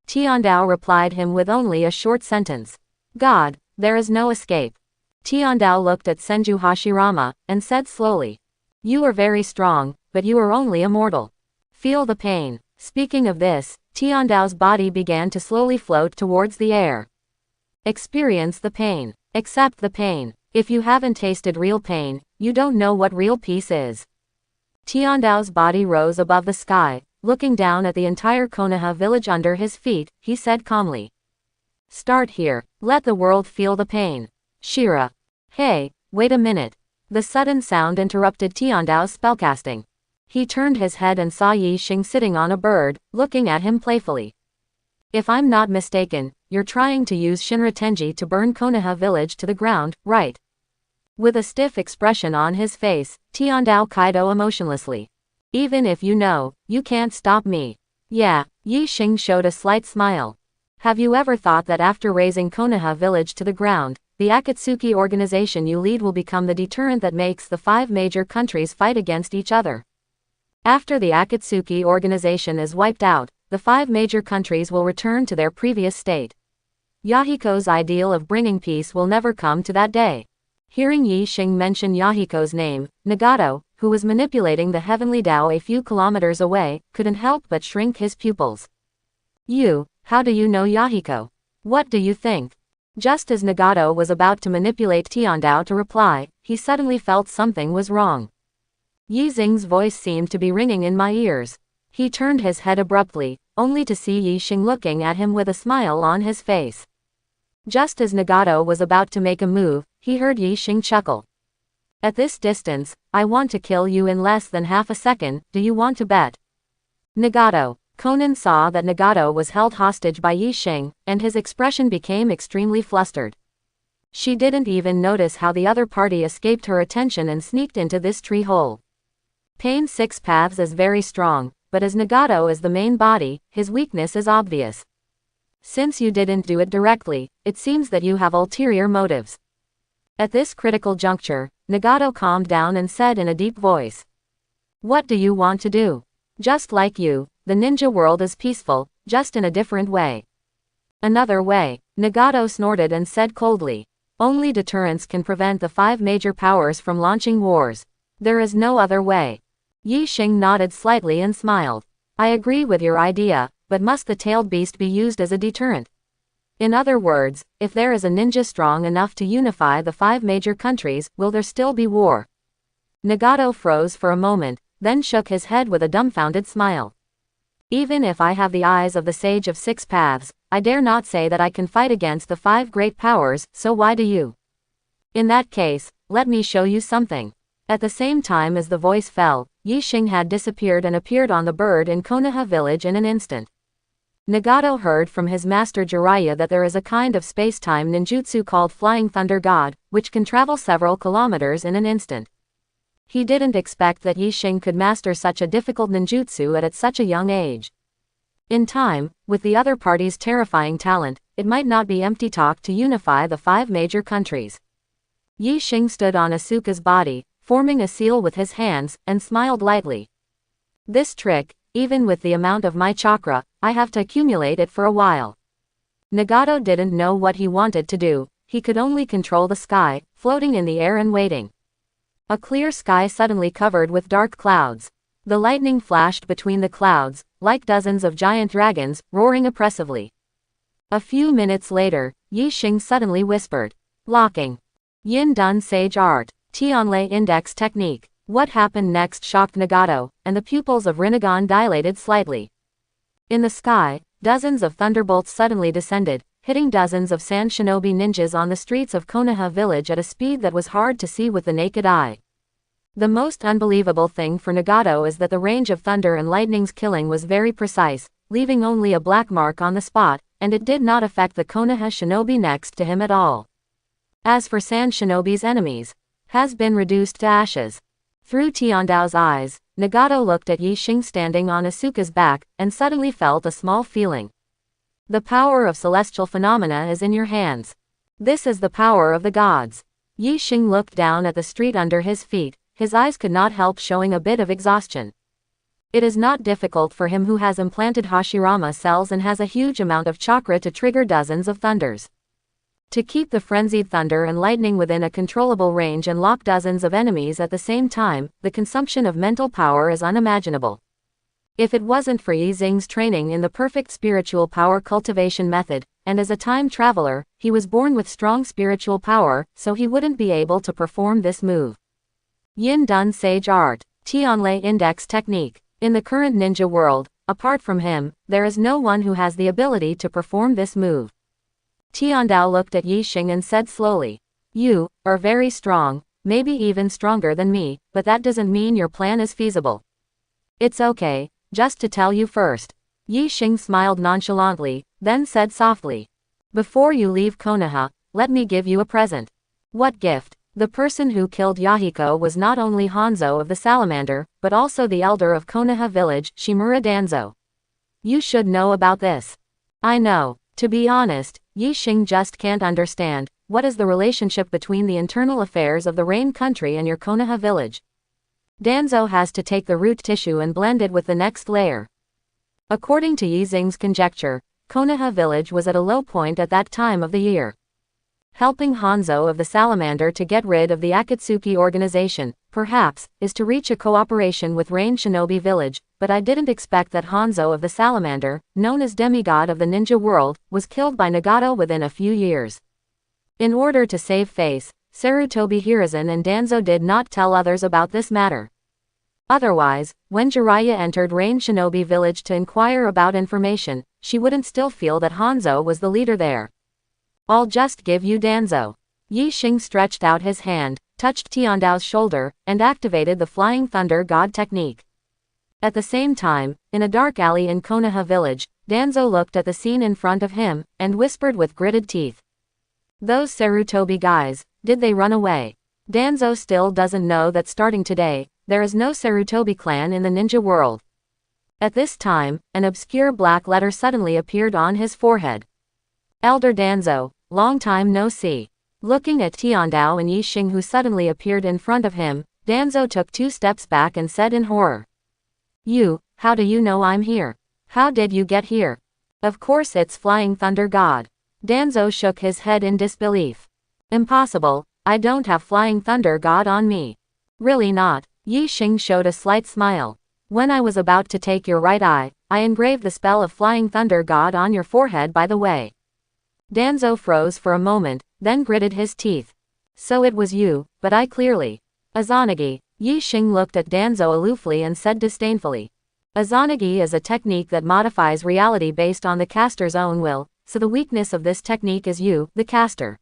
Tiandao replied him with only a short sentence. God, there is no escape. Tiandao looked at Senju Hashirama, and said slowly. You are very strong, but you are only a mortal. Feel the pain. Speaking of this, Tiandao's body began to slowly float towards the air. Experience the pain. Accept the pain. If you haven't tasted real pain, you don't know what real peace is. Tiandao's body rose above the sky, looking down at the entire Konoha village under his feet, he said calmly. Start here. Let the world feel the pain. Shira. Hey, wait a minute. The sudden sound interrupted Tiandao's spellcasting. He turned his head and saw Yi Xing sitting on a bird, looking at him playfully. If I'm not mistaken, you're trying to use Shinra Tenji to burn Konoha village to the ground, right? With a stiff expression on his face, Tiandao Kaido emotionlessly. Even if you know, you can't stop me. Yeah, Yi Xing showed a slight smile. Have you ever thought that after razing Konoha village to the ground, the Akatsuki organization you lead will become the deterrent that makes the 5 major countries fight against each other? After the Akatsuki organization is wiped out, the 5 major countries will return to their previous state. Yahiko's ideal of bringing peace will never come to that day. Hearing Yi Xing mention Yahiko's name, Nagato, who was manipulating the heavenly Tao a few kilometers away, couldn't help but shrink his pupils. How do you know Yahiko? What do you think? Just as Nagato was about to manipulate Tiandao to reply, he suddenly felt something was wrong. Yi Xing's voice seemed to be ringing in my ears. He turned his head abruptly, only to see Yi Xing looking at him with a smile on his face. Just as Nagato was about to make a move, he heard Yi Xing chuckle. At this distance, I want to kill you in less than half a second, do you want to bet? Nagato. Conan saw that Nagato was held hostage by Yi Xing, and his expression became extremely flustered. She didn't even notice how the other party escaped her attention and sneaked into this tree hole. Pain's 6 paths is very strong, but as Nagato is the main body, his weakness is obvious. Since you didn't do it directly, it seems that you have ulterior motives. At this critical juncture, Nagato calmed down and said in a deep voice. What do you want to do? Just like you, the ninja world is peaceful, just in a different way. Another way, Nagato snorted and said coldly. Only deterrence can prevent the 5 major powers from launching wars. There is no other way. Yi Xing nodded slightly and smiled. I agree with your idea, but must the tailed beast be used as a deterrent? In other words, if there is a ninja strong enough to unify the 5 major countries, will there still be war? Nagato froze for a moment, then shook his head with a dumbfounded smile. Even if I have the eyes of the Sage of 6 Paths, I dare not say that I can fight against the 5 great powers, so why do you? In that case, let me show you something. At the same time as the voice fell, Yi Xing had disappeared and appeared on the bird in Konoha village in an instant. Nagato heard from his master Jiraiya that there is a kind of space-time ninjutsu called Flying Thunder God, which can travel several kilometers in an instant. He didn't expect that Yi Xing could master such a difficult ninjutsu at such a young age. In time, with the other party's terrifying talent, it might not be empty talk to unify the 5 major countries. Yi Xing stood on Asuka's body, forming a seal with his hands, and smiled lightly. This trick, even with the amount of my chakra, I have to accumulate it for a while. Nagato didn't know what he wanted to do, he could only control the sky, floating in the air and waiting. A clear sky suddenly covered with dark clouds. The lightning flashed between the clouds, like dozens of giant dragons, roaring oppressively. A few minutes later, Yi Xing suddenly whispered. Locking. Yin Dun Sage Art. Tianlei Index Technique. What happened next shocked Nagato, and the pupils of Rinnegan dilated slightly. In the sky, dozens of thunderbolts suddenly descended, hitting dozens of sand shinobi ninjas on the streets of Konoha village at a speed that was hard to see with the naked eye. The most unbelievable thing for Nagato is that the range of thunder and lightning's killing was very precise, leaving only a black mark on the spot, and it did not affect the Konoha shinobi next to him at all. As for sand shinobi's enemies, has been reduced to ashes. Through Tiandao's eyes, Nagato looked at Yi Xing standing on Asuka's back, and suddenly felt a small feeling. The power of celestial phenomena is in your hands. This is the power of the gods. Yi Xing looked down at the street under his feet, his eyes could not help showing a bit of exhaustion. It is not difficult for him who has implanted Hashirama cells and has a huge amount of chakra to trigger dozens of thunders. To keep the frenzied thunder and lightning within a controllable range and lock dozens of enemies at the same time, the consumption of mental power is unimaginable. If it wasn't for Yi Xing's training in the perfect spiritual power cultivation method, and as a time traveler, he was born with strong spiritual power, so he wouldn't be able to perform this move. Yin Dun Sage Art, Tianlei Index Technique. In the current ninja world, apart from him, there is no one who has the ability to perform this move. Tiandao looked at Yi Xing and said slowly, "You are very strong, maybe even stronger than me, but that doesn't mean your plan is feasible. It's okay, just to tell you first." Yi Xing smiled nonchalantly, then said softly, "Before you leave Konoha, let me give you a present." What gift? The person who killed Yahiko was not only Hanzo of the Salamander, but also the elder of Konoha village, Shimura Danzo. You should know about this. I know. To be honest, Yi Xing just can't understand, what is the relationship between the internal affairs of the Rain country and your Konoha village? Danzo has to take the root tissue and blend it with the next layer. According to Yi Xing's conjecture, Konoha village was at a low point at that time of the year. Helping Hanzo of the Salamander to get rid of the Akatsuki organization, perhaps, is to reach a cooperation with Rain Shinobi village, but I didn't expect that Hanzo of the Salamander, known as demigod of the ninja world, was killed by Nagato within a few years. In order to save face, Sarutobi Hiruzen and Danzo did not tell others about this matter. Otherwise, when Jiraiya entered Rain Shinobi village to inquire about information, she wouldn't still feel that Hanzo was the leader there. I'll just give you Danzo. Yi Xing stretched out his hand, touched Tiandao's shoulder, and activated the Flying Thunder God technique. At the same time, in a dark alley in Konoha village, Danzo looked at the scene in front of him, and whispered with gritted teeth. Those Sarutobi guys, did they run away? Danzo still doesn't know that starting today, there is no Sarutobi clan in the ninja world. At this time, an obscure black letter suddenly appeared on his forehead. Elder Danzo, long time no see. Looking at Tiandao and Yi Xing who suddenly appeared in front of him, Danzo took 2 steps back and said in horror. You, how do you know I'm here? How did you get here? Of course it's Flying Thunder God. Danzo shook his head in disbelief. Impossible, I don't have Flying Thunder God on me. Really not. Yi Xing showed a slight smile. When I was about to take your right eye, I engraved the spell of Flying Thunder God on your forehead by the way. Danzo froze for a moment, then gritted his teeth. So it was you, but I clearly. Izanagi. Yi Xing looked at Danzo aloofly and said disdainfully. Izanagi is a technique that modifies reality based on the caster's own will, so the weakness of this technique is you, the caster.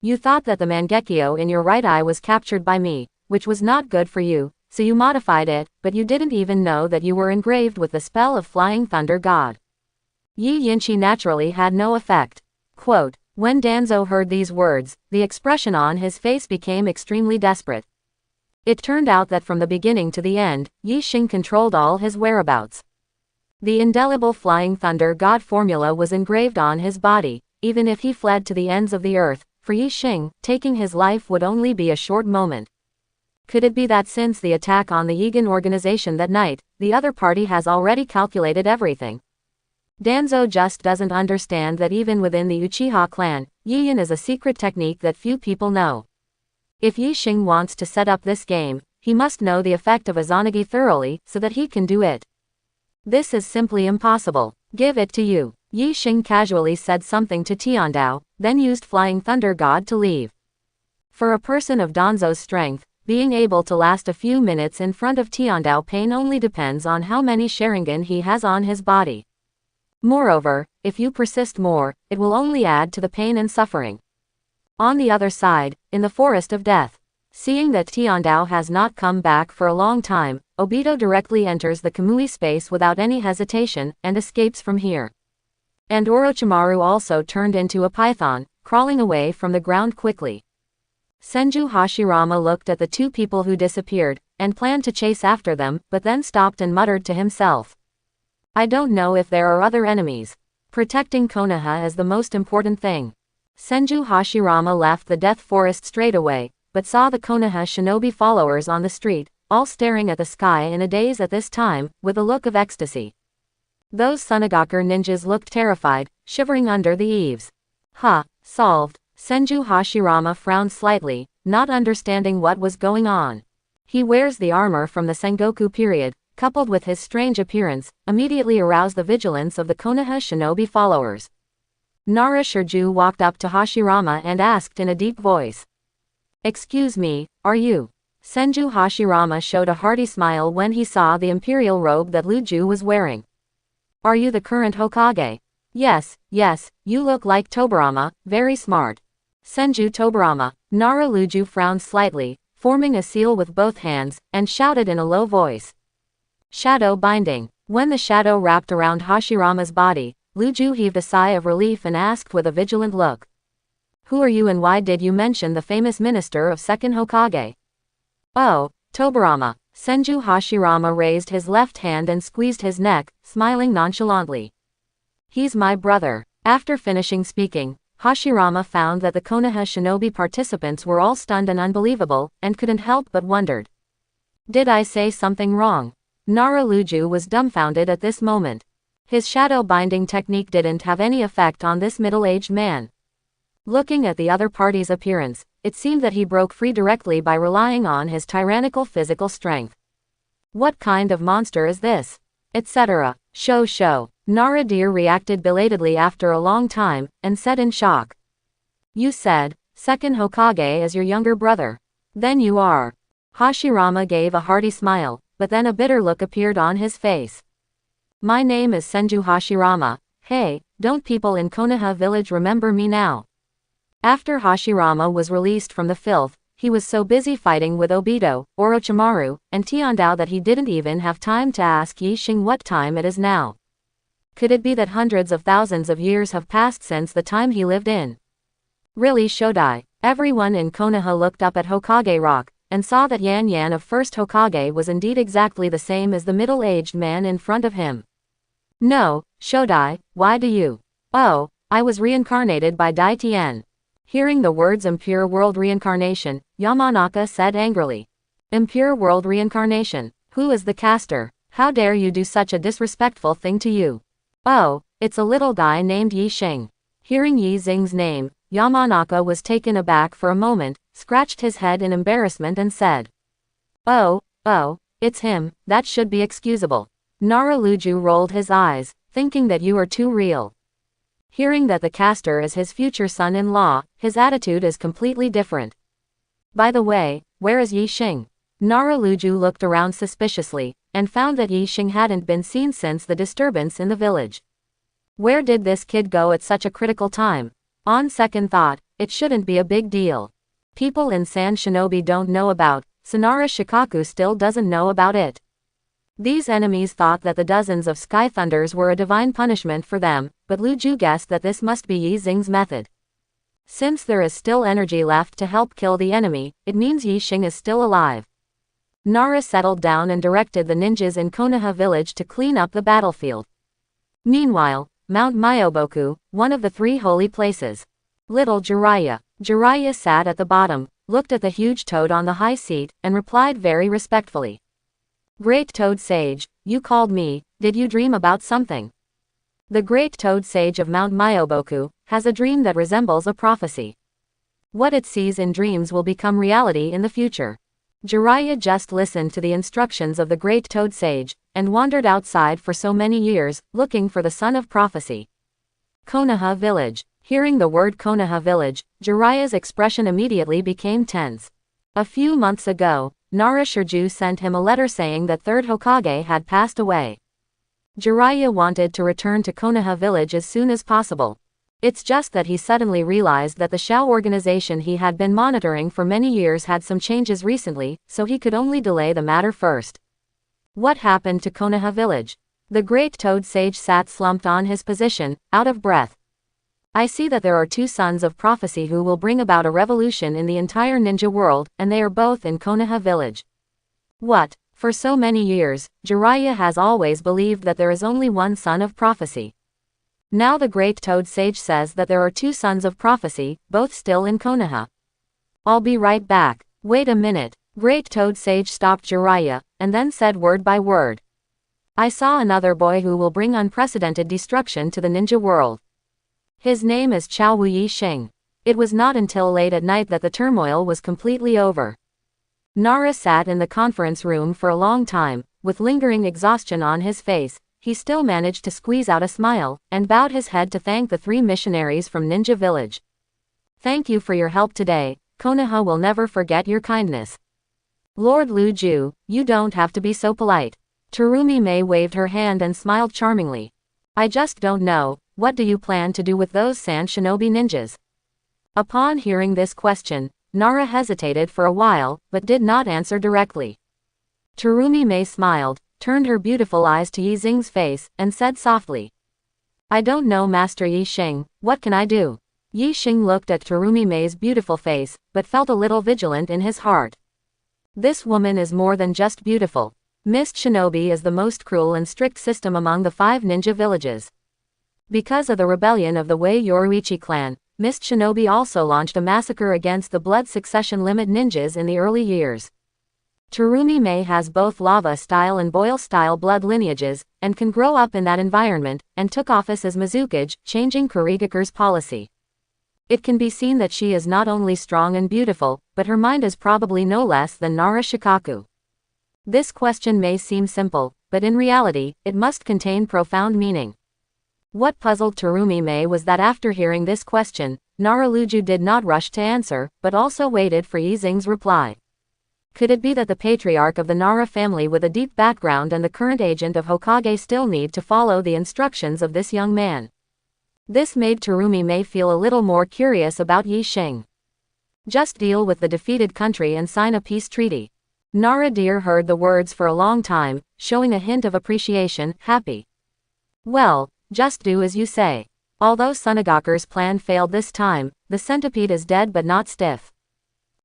You thought that the Mangekyo in your right eye was captured by me, which was not good for you, so you modified it, but you didn't even know that you were engraved with the spell of Flying Thunder God. Yi Yinchi naturally had no effect. Quote, when Danzo heard these words, the expression on his face became extremely desperate. It turned out that from the beginning to the end, Yi Xing controlled all his whereabouts. The indelible Flying Thunder God formula was engraved on his body, even if he fled to the ends of the earth, for Yi Xing, taking his life would only be a short moment. Could it be that since the attack on the Egan organization that night, the other party has already calculated everything? Danzo just doesn't understand that even within the Uchiha clan, Yiyin is a secret technique that few people know. If Yi Xing wants to set up this game, he must know the effect of Izanagi thoroughly, so that he can do it. This is simply impossible. Give it to you. Yi Xing casually said something to Tiandao, then used Flying Thunder God to leave. For a person of Danzo's strength, being able to last a few minutes in front of Tiandao pain only depends on how many Sharingan he has on his body. Moreover, if you persist more, it will only add to the pain and suffering. On the other side, in the Forest of Death, seeing that Tiandao has not come back for a long time, Obito directly enters the Kamui space without any hesitation, and escapes from here. And Orochimaru also turned into a python, crawling away from the ground quickly. Senju Hashirama looked at the two people who disappeared, and planned to chase after them, but then stopped and muttered to himself. I don't know if there are other enemies. Protecting Konoha is the most important thing. Senju Hashirama left the Death Forest straight away, but saw the Konoha shinobi followers on the street, all staring at the sky in a daze at this time, with a look of ecstasy. Those Sunagakur ninjas looked terrified, shivering under the eaves. Solved. Senju Hashirama frowned slightly, not understanding what was going on. He wears the armor from the Sengoku period, coupled with his strange appearance, immediately aroused the vigilance of the Konoha shinobi followers. Nara Shirju walked up to Hashirama and asked in a deep voice. Excuse me, are you? Senju Hashirama showed a hearty smile when he saw the imperial robe that Luju was wearing. Are you the current Hokage? Yes, you look like Tobarama, very smart. Senju Tobarama. Nara Luju frowned slightly, forming a seal with both hands, and shouted in a low voice. Shadow binding. When the shadow wrapped around Hashirama's body, Luju heaved a sigh of relief and asked with a vigilant look. Who are you and why did you mention the famous minister of second Hokage? Oh, Tobarama. Senju Hashirama raised his left hand and squeezed his neck, smiling nonchalantly. He's my brother. After finishing speaking, Hashirama found that the Konoha shinobi participants were all stunned and unbelievable, and couldn't help but wondered. Did I say something wrong? Nara Luju was dumbfounded at this moment. His shadow binding technique didn't have any effect on this middle-aged man. Looking at the other party's appearance, it seemed that he broke free directly by relying on his tyrannical physical strength. What kind of monster is this? Etc. Show. Nara dear reacted belatedly after a long time, and said in shock. You said, second Hokage is your younger brother. Then you are. Hashirama gave a hearty smile, but then a bitter look appeared on his face. My name is Senju Hashirama. Hey, don't people in Konoha village remember me now? After Hashirama was released from the filth, he was so busy fighting with Obito, Orochimaru, and Tiandao that he didn't even have time to ask Yi Xing what time it is now. Could it be that hundreds of thousands of years have passed since the time he lived in? Really Shodai. Everyone in Konoha looked up at Hokage Rock, and saw that Yan of first Hokage was indeed exactly the same as the middle-aged man in front of him. No, Shodai, why do you? Oh, I was reincarnated by Dai Tian. Hearing the words impure world reincarnation, Yamanaka said angrily. Impure world reincarnation? Who is the caster? How dare you do such a disrespectful thing to you? Oh, it's a little guy named Yi Xing. Hearing Yi Xing's name, Yamanaka was taken aback for a moment, scratched his head in embarrassment and said. Oh, it's him, that should be excusable. Nara Luju rolled his eyes, thinking that you are too real. Hearing that the caster is his future son-in-law, his attitude is completely different. By the way, where is Yi Xing? Nara Luju looked around suspiciously, and found that Yi Xing hadn't been seen since the disturbance in the village. Where did this kid go at such a critical time? On second thought, it shouldn't be a big deal. People in Sand Shinobi don't know about, Sonara Shikaku still doesn't know about it. These enemies thought that the dozens of Sky Thunders were a divine punishment for them, but Luju guessed that this must be Yi Xing's method. Since there is still energy left to help kill the enemy, it means Yi Xing is still alive. Nara settled down and directed the ninjas in Konoha village to clean up the battlefield. Meanwhile, Mount Myoboku, one of the three holy places. Little Jiraiya. Jiraiya sat at the bottom, looked at the huge toad on the high seat, and replied very respectfully. Great Toad Sage, you called me, did you dream about something? The Great Toad Sage of Mount Myoboku has a dream that resembles a prophecy. What it sees in dreams will become reality in the future. Jiraiya just listened to the instructions of the Great Toad Sage, and wandered outside for so many years, looking for the son of prophecy. Konoha Village. Hearing the word Konoha Village, Jiraiya's expression immediately became tense. A few months ago, Nara Shirju sent him a letter saying that third Hokage had passed away. Jiraiya wanted to return to Konoha village as soon as possible. It's just that he suddenly realized that the Shao organization he had been monitoring for many years had some changes recently, so he could only delay the matter first. What happened to Konoha village? The Great Toad Sage sat slumped on his position, out of breath. I see that there are two sons of prophecy who will bring about a revolution in the entire ninja world, and they are both in Konoha village. What? For so many years, Jiraiya has always believed that there is only one son of prophecy. Now the great Toad Sage says that there are two sons of prophecy, both still in Konoha. I'll be right back. Wait a minute. Great Toad Sage stopped Jiraiya, and then said word by word. I saw another boy who will bring unprecedented destruction to the ninja world. His name is Chao Wu Yixing. It was not until late at night that the turmoil was completely over. Nara sat in the conference room for a long time, with lingering exhaustion on his face. He still managed to squeeze out a smile, and bowed his head to thank the three missionaries from Ninja Village. Thank you for your help today. Konoha will never forget your kindness. Lord Lu Ju, you don't have to be so polite. Terumi Mei waved her hand and smiled charmingly. I just don't know, what do you plan to do with those sand shinobi ninjas? Upon hearing this question, Nara hesitated for a while, but did not answer directly. Terumi Mei smiled, turned her beautiful eyes to Yi Xing's face, and said softly. I don't know, Master Yi Xing, what can I do? Yi Xing looked at Terumi Mei's beautiful face, but felt a little vigilant in his heart. This woman is more than just beautiful. Mist Shinobi is the most cruel and strict system among the 5 ninja villages. Because of the rebellion of the Wei Yoruichi clan, Mist Shinobi also launched a massacre against the blood succession limit ninjas in the early years. Terumi Mei has both lava-style and boil-style blood lineages, and can grow up in that environment, and took office as Mizukage, changing Kurigakure's policy. It can be seen that she is not only strong and beautiful, but her mind is probably no less than Nara Shikaku. This question may seem simple, but in reality, it must contain profound meaning. What puzzled Terumi Mei was that after hearing this question, Nara Luju did not rush to answer, but also waited for Yi Xing's reply. Could it be that the patriarch of the Nara family with a deep background and the current agent of Hokage still need to follow the instructions of this young man? This made Terumi Mei feel a little more curious about Yi Xing. Just deal with the defeated country and sign a peace treaty. Nara dear heard the words for a long time, showing a hint of appreciation, happy. Well, just do as you say. Although Sunagakure's plan failed this time, the centipede is dead but not stiff.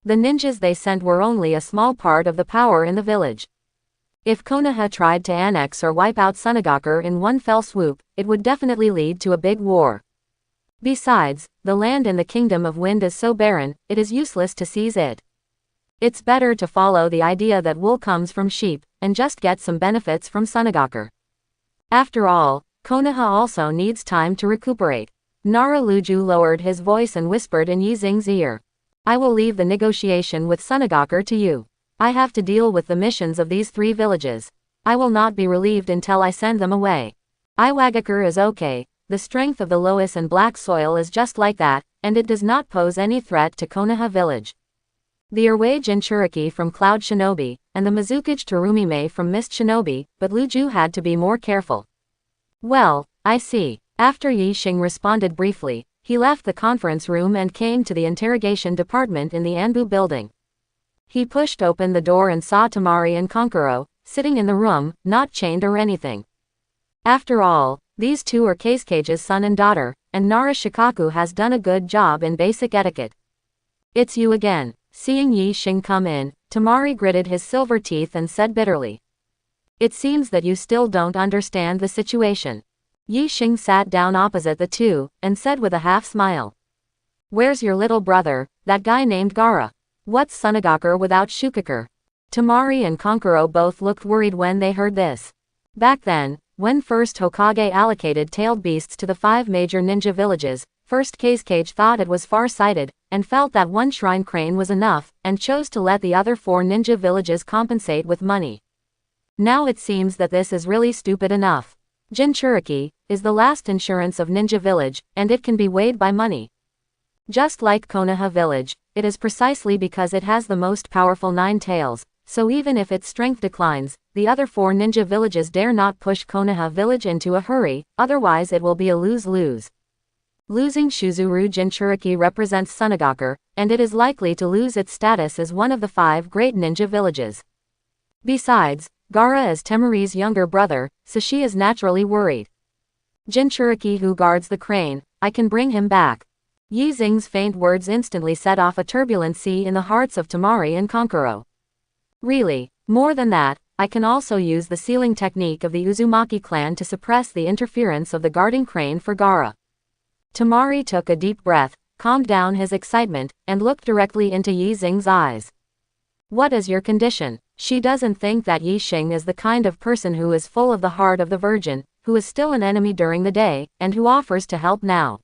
The ninjas they sent were only a small part of the power in the village. If Konoha tried to annex or wipe out Sunagakure in one fell swoop, it would definitely lead to a big war. Besides, the land in the Kingdom of Wind is so barren, it is useless to seize it. It's better to follow the idea that wool comes from sheep, and just get some benefits from Sunagakure. After all, Konoha also needs time to recuperate. Nara Luju lowered his voice and whispered in Yi Xing's ear. I will leave the negotiation with Sunagakure to you. I have to deal with the missions of these 3 villages. I will not be relieved until I send them away. Iwagakure is okay, the strength of the loess and black soil is just like that, and it does not pose any threat to Konoha village. The Irway Jinchuriki from Cloud Shinobi, and the Mizukage Terumi Mei from Mist Shinobi, but Luju had to be more careful. Well, I see. After Yi Xing responded briefly, he left the conference room and came to the interrogation department in the Anbu building. He pushed open the door and saw Tamari and Konkuro, sitting in the room, not chained or anything. After all, these two are Kasuke's son and daughter, and Nara Shikaku has done a good job in basic etiquette. It's you again. Seeing Yi Xing come in, Tamari gritted his silver teeth and said bitterly. It seems that you still don't understand the situation. Yi Xing sat down opposite the two, and said with a half-smile. Where's your little brother, that guy named Gaara? What's Sunagakure without Shukakure? Tamari and Konkuro both looked worried when they heard this. Back then, when first Hokage allocated tailed beasts to the 5 major ninja villages, first Kasuke thought it was far-sighted, and felt that one shrine crane was enough, and chose to let the other 4 ninja villages compensate with money. Now it seems that this is really stupid enough. Jinchuriki is the last insurance of Ninja Village, and it can be weighed by money. Just like Konoha Village, it is precisely because it has the most powerful 9 tails, so even if its strength declines, the other 4 ninja villages dare not push Konoha Village into a hurry, otherwise it will be a lose-lose. Losing Shuzuru Jinchuriki represents Sunagakure, and it is likely to lose its status as one of the 5 great ninja villages. Besides, Gaara is Temari's younger brother, so she is naturally worried. Jinchuriki, who guards the crane, I can bring him back. Yi Xing's faint words instantly set off a turbulent sea in the hearts of Tamari and Kankuro. Really, more than that, I can also use the sealing technique of the Uzumaki clan to suppress the interference of the guarding crane for Gaara. Tamari took a deep breath, calmed down his excitement, and looked directly into Yi Xing's eyes. What is your condition? She doesn't think that Yi Xing is the kind of person who is full of the heart of the virgin, who is still an enemy during the day, and who offers to help now.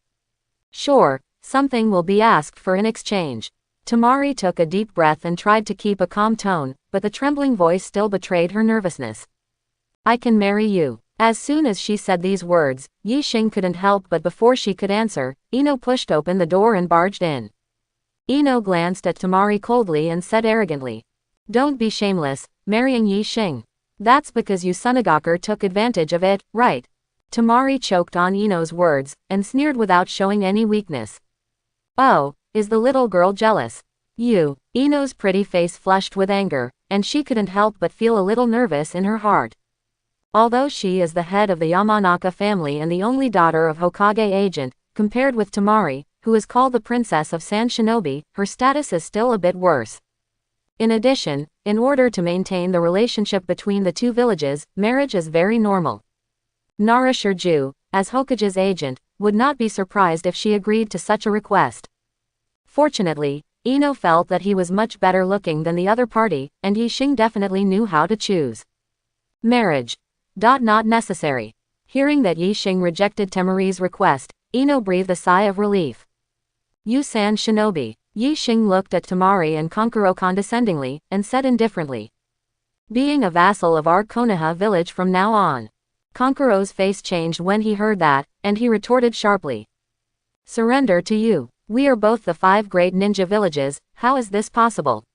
Sure, something will be asked for in exchange. Tamari took a deep breath and tried to keep a calm tone, but the trembling voice still betrayed her nervousness. I can marry you. As soon as she said these words, Yi Xing couldn't help but before she could answer, Ino pushed open the door and barged in. Ino glanced at Tamari coldly and said arrogantly, "Don't be shameless, marrying Yi Xing. That's because you Sunagaker took advantage of it, right?" Tamari choked on Ino's words, and sneered without showing any weakness. Oh, is the little girl jealous? You. Ino's pretty face flushed with anger, and she couldn't help but feel a little nervous in her heart. Although she is the head of the Yamanaka family and the only daughter of Hokage agent, compared with Tamari, who is called the Princess of Sand Shinobi, her status is still a bit worse. In addition, in order to maintain the relationship between the two villages, marriage is very normal. Nara Shirju, as Hokage's agent, would not be surprised if she agreed to such a request. Fortunately, Ino felt that he was much better looking than the other party, and Yi Xing definitely knew how to choose. Marriage. Not necessary. Hearing that Yi Xing rejected Tamari's request, Ino breathed a sigh of relief. You Sand Shinobi. Yi Xing looked at Tamari and Kankuro condescendingly, and said indifferently. Being a vassal of our Konoha village from now on. Kankuro's face changed when he heard that, and he retorted sharply. Surrender to you. We are both the 5 great ninja villages, how is this possible?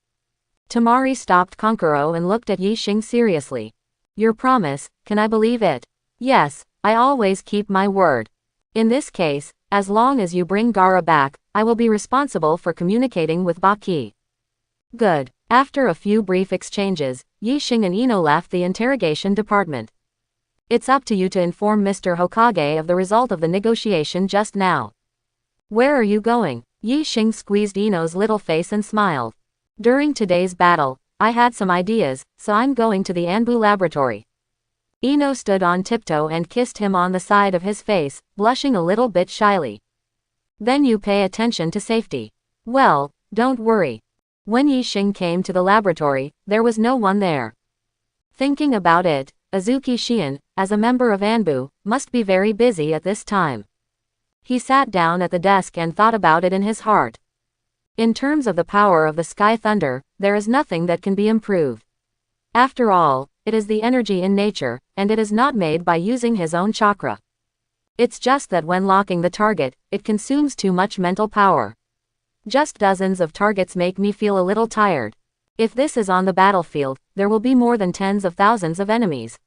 Tamari stopped Kankuro and looked at Yi Xing seriously. Your promise, can I believe it? Yes, I always keep my word. In this case, as long as you bring Gaara back, I will be responsible for communicating with Baki. Good. After a few brief exchanges, Yi Xing and Ino left the interrogation department. It's up to you to inform Mr. Hokage of the result of the negotiation just now. Where are you going? Yi Xing squeezed Ino's little face and smiled. During today's battle, I had some ideas, so I'm going to the Anbu laboratory. Ino stood on tiptoe and kissed him on the side of his face, blushing a little bit shyly. Then you pay attention to safety. Well, don't worry. When Yi Xing came to the laboratory, there was no one there. Thinking about it, Azuki Shion, as a member of Anbu, must be very busy at this time. He sat down at the desk and thought about it in his heart. In terms of the power of the Sky Thunder, there is nothing that can be improved. After all, it is the energy in nature, and it is not made by using his own chakra. It's just that when locking the target, it consumes too much mental power. Just dozens of targets make me feel a little tired. If this is on the battlefield, there will be more than tens of thousands of enemies.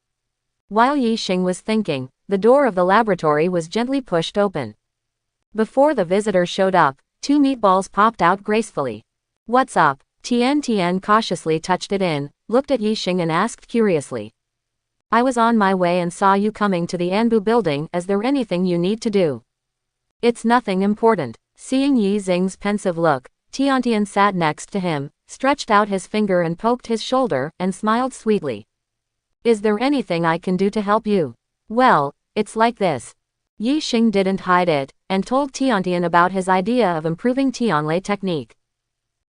While Yi Xing was thinking, the door of the laboratory was gently pushed open. Before the visitor showed up, 2 meatballs popped out gracefully. What's up? Tian cautiously touched it in, looked at Yi Xing and asked curiously. I was on my way and saw you coming to the Anbu building. Is there anything you need to do? It's nothing important. Seeing Yi Xing's pensive look, Tian sat next to him, stretched out his finger and poked his shoulder, and smiled sweetly. Is there anything I can do to help you? Well, it's like this. Yi Xing didn't hide it, and told Tian about his idea of improving Tianlei technique.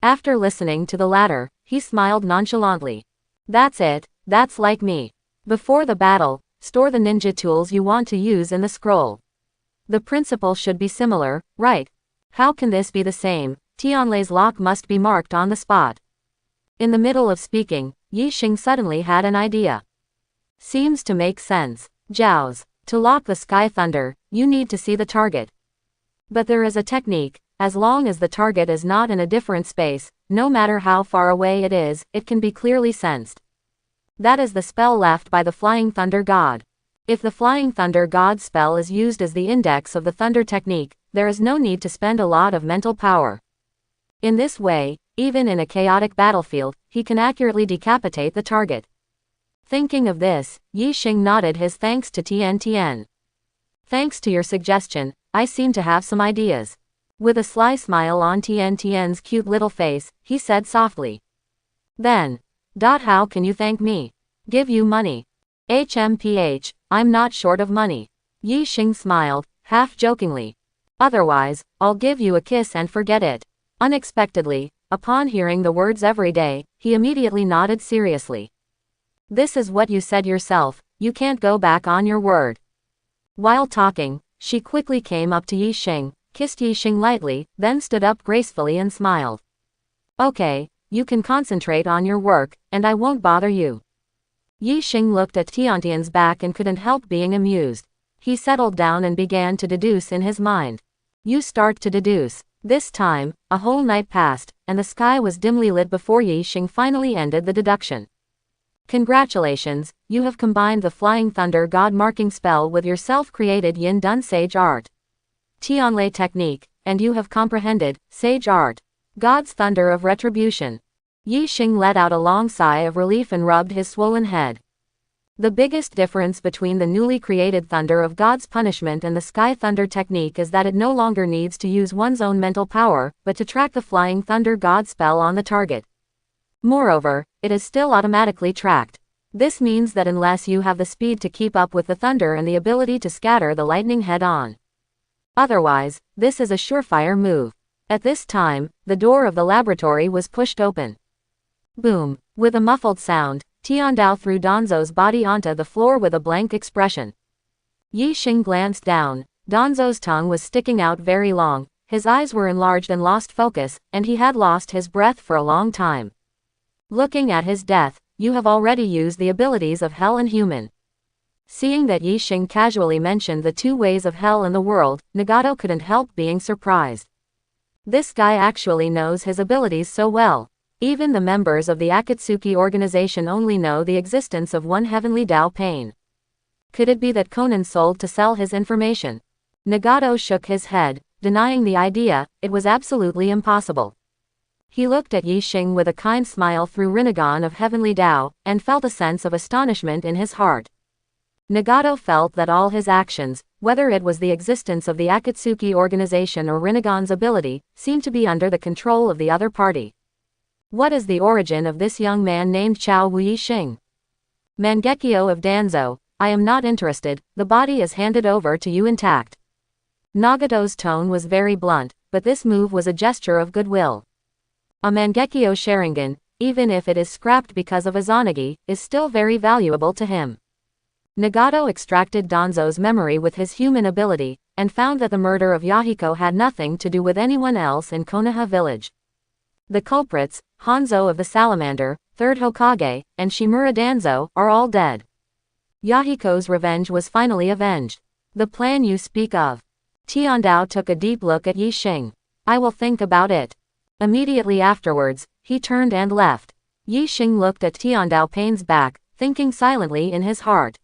After listening to the latter, he smiled nonchalantly. That's it, that's like me. Before the battle, store the ninja tools you want to use in the scroll. The principle should be similar, right? How can this be the same? Tianlei's lock must be marked on the spot. In the middle of speaking, Yi Xing suddenly had an idea. Seems to make sense. Zhao's. To lock the Sky Thunder, you need to see the target. But there is a technique. As long as the target is not in a different space, no matter how far away it is, it can be clearly sensed. That is the spell left by the Flying Thunder God. If the Flying Thunder God's spell is used as the index of the Thunder technique, there is no need to spend a lot of mental power. In this way, even in a chaotic battlefield, he can accurately decapitate the target. Thinking of this, Yi Xing nodded his thanks to Tian. Thanks to your suggestion, I seem to have some ideas. With a sly smile on Tien's cute little face, he said softly. Then. How can you thank me? Give you money. HMPH, I'm not short of money. Yi Xing smiled, half jokingly. Otherwise, I'll give you a kiss and forget it. Unexpectedly, upon hearing the words every day, he immediately nodded seriously. This is what you said yourself, you can't go back on your word. While talking, she quickly came up to Yi Xing, kissed Yi Xing lightly, then stood up gracefully and smiled. Okay, you can concentrate on your work, and I won't bother you. Yi Xing looked at Tiantian's back and couldn't help being amused. He settled down and began to deduce in his mind. You start to deduce. This time, a whole night passed, and the sky was dimly lit before Yi Xing finally ended the deduction. Congratulations, you have combined the Flying Thunder God marking spell with your self-created Yin Dun Sage art. Tianlei technique, and you have comprehended, Sage art. God's Thunder of Retribution. Yi Xing let out a long sigh of relief and rubbed his swollen head. The biggest difference between the newly created Thunder of God's Punishment and the Sky Thunder technique is that it no longer needs to use one's own mental power, but to track the Flying Thunder God spell on the target. Moreover, it is still automatically tracked. This means that unless you have the speed to keep up with the thunder and the ability to scatter the lightning head-on. Otherwise, this is a surefire move. At this time, the door of the laboratory was pushed open. Boom! With a muffled sound, Tiandao threw Danzo's body onto the floor with a blank expression. Yi Xing glanced down. Danzo's tongue was sticking out very long, his eyes were enlarged and lost focus, and he had lost his breath for a long time. Looking at his death, you have already used the abilities of hell and human. Seeing that Yi Xing casually mentioned the two ways of hell in the world, Nagato couldn't help being surprised. This guy actually knows his abilities so well. Even the members of the Akatsuki organization only know the existence of one heavenly Dao pain. Could it be that Conan sold to sell his information? Nagato shook his head, denying the idea. It was absolutely impossible. He looked at Yi Xing with a kind smile through Rinnegan of heavenly Dao, and felt a sense of astonishment in his heart. Nagato felt that all his actions, whether it was the existence of the Akatsuki organization or Rinnegan's ability, seemed to be under the control of the other party. What is the origin of this young man named Chao Wu Yi Xing? Mangekyo of Danzo, I am not interested, the body is handed over to you intact. Nagato's tone was very blunt, but this move was a gesture of goodwill. A Mangekyo Sharingan, even if it is scrapped because of Izanagi, is still very valuable to him. Nagato extracted Danzo's memory with his human ability, and found that the murder of Yahiko had nothing to do with anyone else in Konoha village. The culprits, Hanzo of the Salamander, Third Hokage, and Shimura Danzo, are all dead. Yahiko's revenge was finally avenged. The plan you speak of. Tiandao took a deep look at Yi Xing. I will think about it. Immediately afterwards, he turned and left. Yi Xing looked at Tiandao Pain's back, thinking silently in his heart.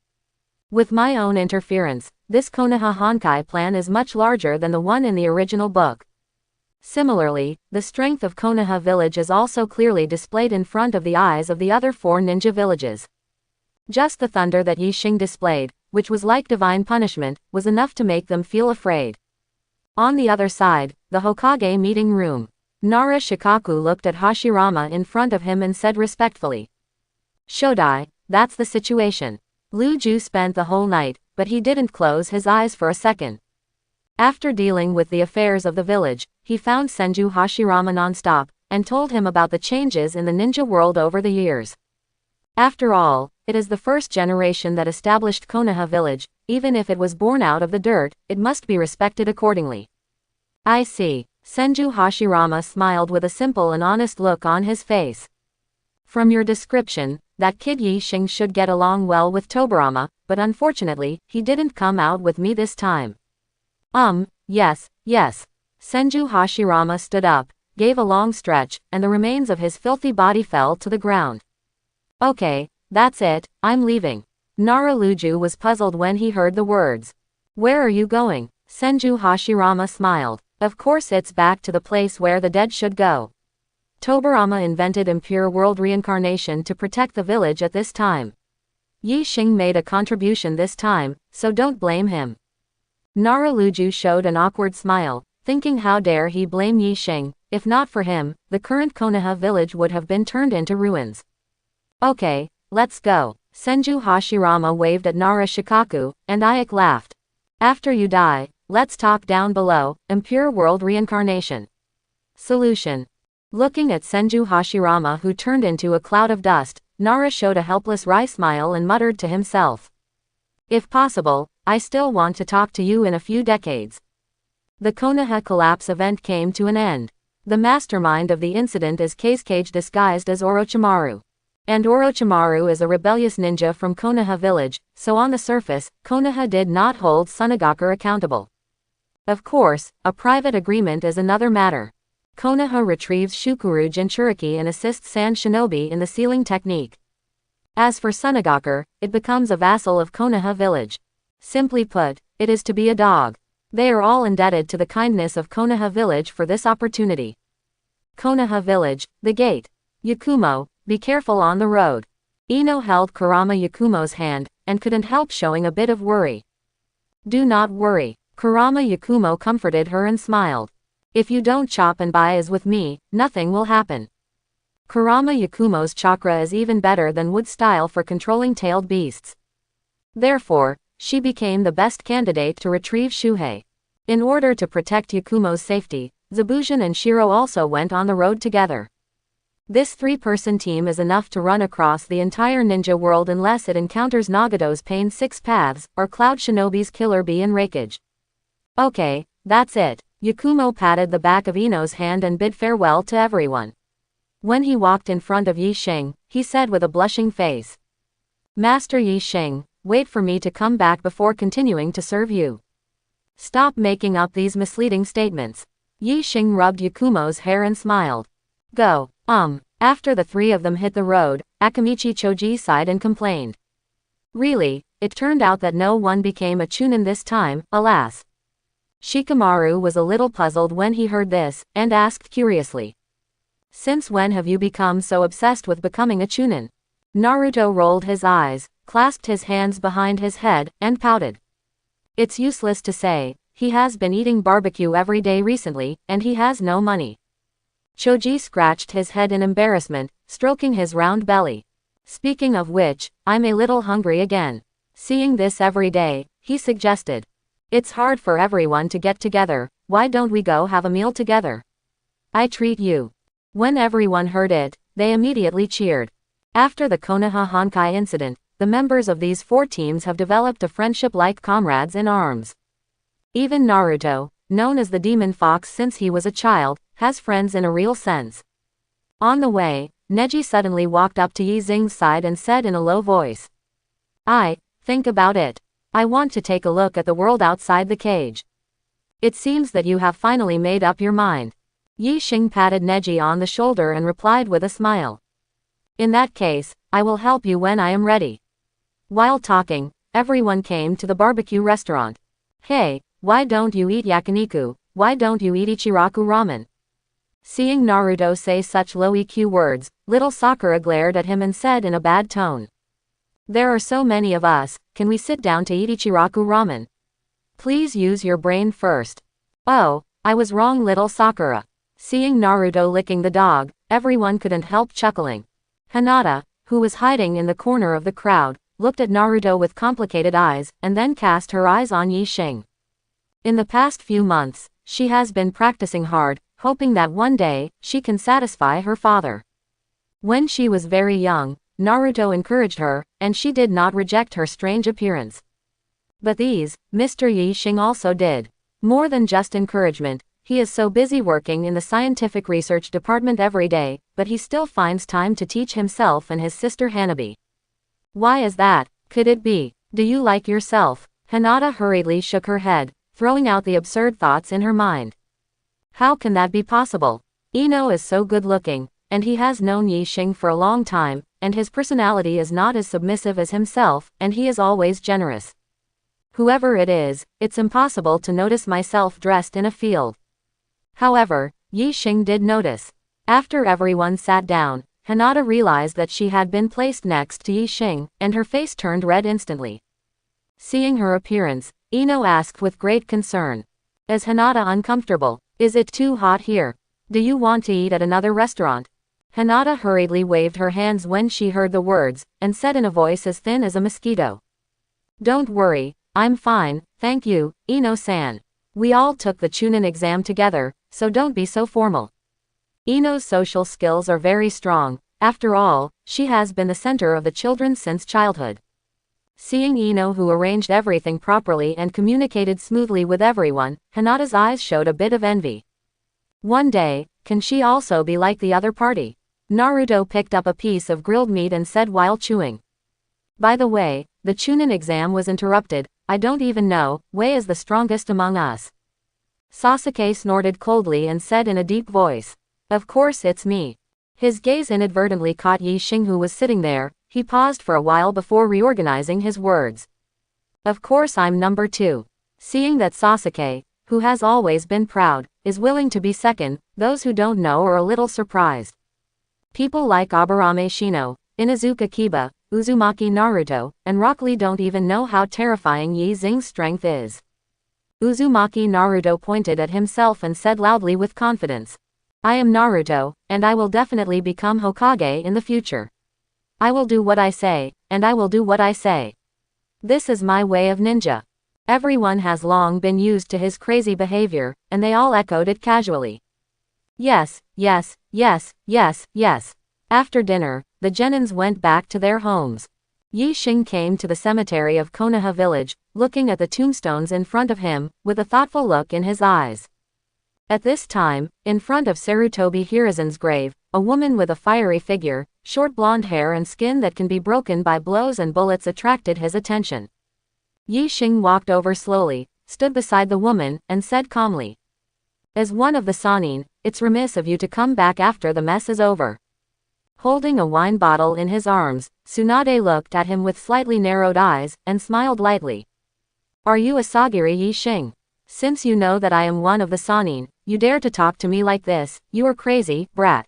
With my own interference, this Konoha Honkai plan is much larger than the one in the original book. Similarly, the strength of Konoha village is also clearly displayed in front of the eyes of the other four ninja villages. Just the thunder that Yi Xing displayed, which was like divine punishment, was enough to make them feel afraid. On the other side, the Hokage meeting room. Nara Shikaku looked at Hashirama in front of him and said respectfully. Shodai, that's the situation. Lu Ju spent the whole night, but he didn't close his eyes for a second. After dealing with the affairs of the village, he found Senju Hashirama non-stop, and told him about the changes in the ninja world over the years. After all, it is the first generation that established Konoha village, even if it was born out of the dirt, it must be respected accordingly. I see. Senju Hashirama smiled with a simple and honest look on his face. From your description, that kid Yi Xing should get along well with Tobarama, but unfortunately, he didn't come out with me this time. Yes. Senju Hashirama stood up, gave a long stretch, and the remains of his filthy body fell to the ground. Okay, that's it, I'm leaving. Nara Luju was puzzled when he heard the words. Where are you going? Senju Hashirama smiled. Of course it's back to the place where the dead should go. Tobarama invented impure world reincarnation to protect the village at this time. Yi Xing made a contribution this time, so don't blame him. Naraluju showed an awkward smile, thinking how dare he blame Yi Xing. If not for him, the current Konoha village would have been turned into ruins. Okay, let's go. Senju Hashirama waved at Nara Shikaku, and Ayek laughed. After you die, let's talk down below, impure world reincarnation. Solution. Looking at Senju Hashirama, who turned into a cloud of dust, Nara showed a helpless wry smile and muttered to himself. If possible, I still want to talk to you in a few decades. The Konoha collapse event came to an end. The mastermind of the incident is Kazekage disguised as Orochimaru. And Orochimaru is a rebellious ninja from Konoha village, so on the surface, Konoha did not hold Tsunagakure accountable. Of course, a private agreement is another matter. Konoha retrieves Shukuru Jinchuriki and assists Sand Shinobi in the sealing technique. As for Tsunagakure, it becomes a vassal of Konoha village. Simply put, it is to be a dog. They are all indebted to the kindness of Konoha village for this opportunity. Konoha village, the gate. Yakumo, be careful on the road. Ino held Kurama Yakumo's hand, and couldn't help showing a bit of worry. Do not worry. Kurama Yakumo comforted her and smiled. If you don't chop and buys with me, nothing will happen. Kurama Yakumo's chakra is even better than wood style for controlling tailed beasts. Therefore, she became the best candidate to retrieve Shuhei. In order to protect Yakumo's safety, Zabuzan and Shiro also went on the road together. This three-person team is enough to run across the entire ninja world unless it encounters Nagato's Pain Six Paths, or Cloud Shinobi's Killer Bee and Raikage. Okay, that's it. Yakumo patted the back of Ino's hand and bid farewell to everyone. When he walked in front of Yi Xing, he said with a blushing face. Master Yi Xing, wait for me to come back before continuing to serve you. Stop making up these misleading statements. Yi Xing rubbed Yakumo's hair and smiled. Go. After the three of them hit the road, Akamichi Choji sighed and complained. Really, it turned out that no one became a chunin this time, alas. Shikamaru was a little puzzled when he heard this, and asked curiously. Since when have you become so obsessed with becoming a chunin? Naruto rolled his eyes, clasped his hands behind his head, and pouted. It's useless to say, he has been eating barbecue every day recently, and he has no money. Choji scratched his head in embarrassment, stroking his round belly. Speaking of which, I'm a little hungry again. Seeing this every day, he suggested. It's hard for everyone to get together, why don't we go have a meal together? I treat you. When everyone heard it, they immediately cheered. After the Konoha Honkai incident, the members of these four teams have developed a friendship like comrades in arms. Even Naruto, known as the Demon Fox since he was a child, has friends in a real sense. On the way, Neji suddenly walked up to Yi Xing's side and said in a low voice. Think about it. I want to take a look at the world outside the cage. It seems that you have finally made up your mind. Yi Xing patted Neji on the shoulder and replied with a smile. In that case, I will help you when I am ready. While talking, everyone came to the barbecue restaurant. Hey, why don't you eat yakiniku? Why don't you eat Ichiraku ramen? Seeing Naruto say such low EQ words, little Sakura glared at him and said in a bad tone. There are so many of us, can we sit down to eat Ichiraku ramen? Please use your brain first. Oh, I was wrong, little Sakura. Seeing Naruto licking the dog, everyone couldn't help chuckling. Hinata, who was hiding in the corner of the crowd, looked at Naruto with complicated eyes, and then cast her eyes on Yi Xing. In the past few months, she has been practicing hard, hoping that one day, she can satisfy her father. When she was very young, Naruto encouraged her, and she did not reject her strange appearance. But Mr. Yi Xing also did. More than just encouragement, he is so busy working in the scientific research department every day, but he still finds time to teach himself and his sister Hanabi. Why is that? Could it be? Do you like yourself? Hinata hurriedly shook her head, throwing out the absurd thoughts in her mind. How can that be possible? Ino is so good-looking, and he has known Yi Xing for a long time, and his personality is not as submissive as himself, and he is always generous. Whoever it is, it's impossible to notice myself dressed in a field. However, Yi Xing did notice. After everyone sat down, Hinata realized that she had been placed next to Yi Xing, and her face turned red instantly. Seeing her appearance, Ino asked with great concern. Is Hinata uncomfortable? Is it too hot here? Do you want to eat at another restaurant? Hinata hurriedly waved her hands when she heard the words, and said in a voice as thin as a mosquito. Don't worry, I'm fine, thank you, Ino-san. We all took the Chunin exam together, so don't be so formal. Ino's social skills are very strong. After all, she has been the center of the children since childhood. Seeing Ino, who arranged everything properly and communicated smoothly with everyone, Hinata's eyes showed a bit of envy. One day, can she also be like the other party? Naruto picked up a piece of grilled meat and said while chewing. By the way, the Chunin exam was interrupted. I don't even know, Wei is the strongest among us. Sasuke snorted coldly and said in a deep voice. Of course it's me. His gaze inadvertently caught Yi Xing, who was sitting there. He paused for a while before reorganizing his words. Of course I'm number 2. Seeing that Sasuke, who has always been proud, is willing to be second, those who don't know are a little surprised. People like Aburame Shino, Inuzuka Kiba, Uzumaki Naruto, and Rock Lee don't even know how terrifying Yi Xing's strength is. Uzumaki Naruto pointed at himself and said loudly with confidence. I am Naruto, and I will definitely become Hokage in the future. I will do what I say, and I will do what I say. This is my way of ninja. Everyone has long been used to his crazy behavior, and they all echoed it casually. Yes, yes, yes, yes, yes. After dinner, the Genins went back to their homes. Yi Xing came to the cemetery of Konoha village, looking at the tombstones in front of him, with a thoughtful look in his eyes. At this time, in front of Sarutobi Hiruzen's grave, a woman with a fiery figure, short blonde hair and skin that can be broken by blows and bullets attracted his attention. Yi Xing walked over slowly, stood beside the woman, and said calmly. As one of the Sannin, it's remiss of you to come back after the mess is over. Holding a wine bottle in his arms, Tsunade looked at him with slightly narrowed eyes, and smiled lightly. Are you Asagiri Yi Xing? Since you know that I am one of the Sannin, you dare to talk to me like this, you are crazy, brat.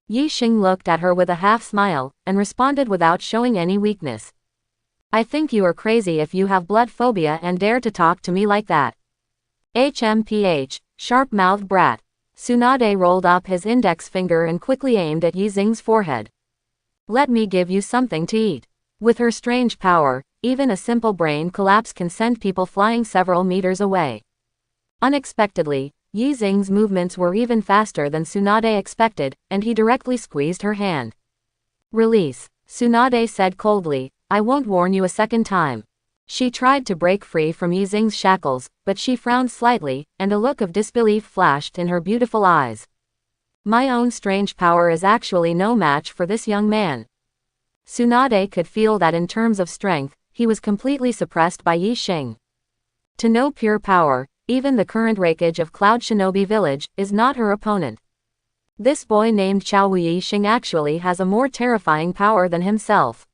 Yi Xing looked at her with a half smile, and responded without showing any weakness. I think you are crazy if you have blood phobia and dare to talk to me like that. HMPH, sharp-mouthed brat. Tsunade rolled up his index finger and quickly aimed at Yi Xing's forehead. Let me give you something to eat. With her strange power, even a simple brain collapse can send people flying several meters away. Unexpectedly, Yi Xing's movements were even faster than Tsunade expected, and he directly squeezed her hand. Release, Tsunade said coldly, I won't warn you a second time. She tried to break free from Yi Xing's shackles, but she frowned slightly, and a look of disbelief flashed in her beautiful eyes. My own strange power is actually no match for this young man. Tsunade could feel that in terms of strength, he was completely suppressed by Yi Xing. To know pure power, even the current Raikage of Cloud Shinobi Village is not her opponent. This boy named Xiaowu Yi Xing actually has a more terrifying power than himself.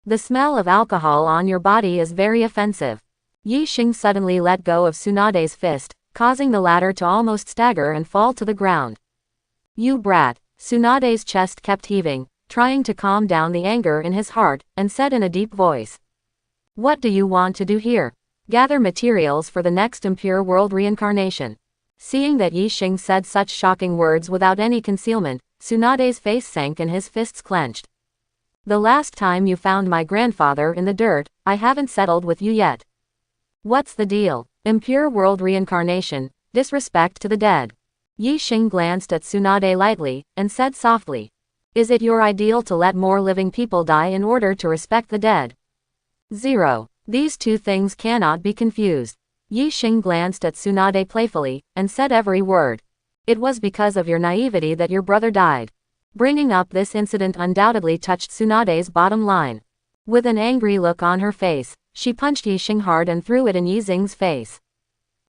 The smell of alcohol on your body is very offensive. Yi Xing suddenly let go of Tsunade's fist, causing the latter to almost stagger and fall to the ground. You brat, Tsunade's chest kept heaving, trying to calm down the anger in his heart, and said in a deep voice. What do you want to do here? Gather materials for the next impure world reincarnation. Seeing that Yi Xing said such shocking words without any concealment, Tsunade's face sank and his fists clenched. The last time you found my grandfather in the dirt, I haven't settled with you yet. What's the deal? Impure world reincarnation, disrespect to the dead. Yi Xing glanced at Tsunade lightly, and said softly. Is it your ideal to let more living people die in order to respect the dead? 0. These two things cannot be confused. Yi Xing glanced at Tsunade playfully, and said every word. It was because of your naivety that your brother died. Bringing up this incident undoubtedly touched Tsunade's bottom line. With an angry look on her face, she punched Yi Xing hard and threw it in Yi Xing's face.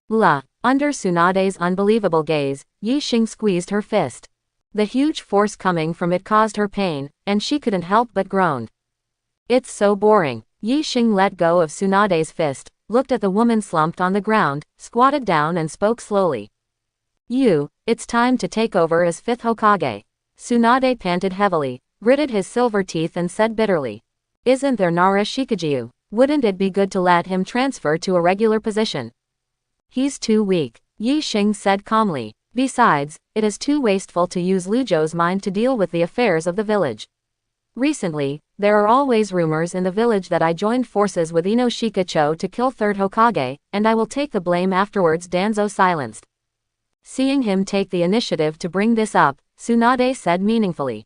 La! Under Tsunade's unbelievable gaze, Yi Xing squeezed her fist. The huge force coming from it caused her pain, and she couldn't help but groan. It's so boring. Yi Xing let go of Tsunade's fist, looked at the woman slumped on the ground, squatted down and spoke slowly. It's time to take over as 5th Hokage. Tsunade panted heavily, gritted his silver teeth and said bitterly. Isn't there Nara Shikajiju? Wouldn't it be good to let him transfer to a regular position? He's too weak, Yi Xing said calmly. Besides, it is too wasteful to use Luzhou's mind to deal with the affairs of the village. Recently, there are always rumors in the village that I joined forces with Ino Shikacho to kill third Hokage, and I will take the blame afterwards. Danzo silenced. Seeing him take the initiative to bring this up, Tsunade said meaningfully.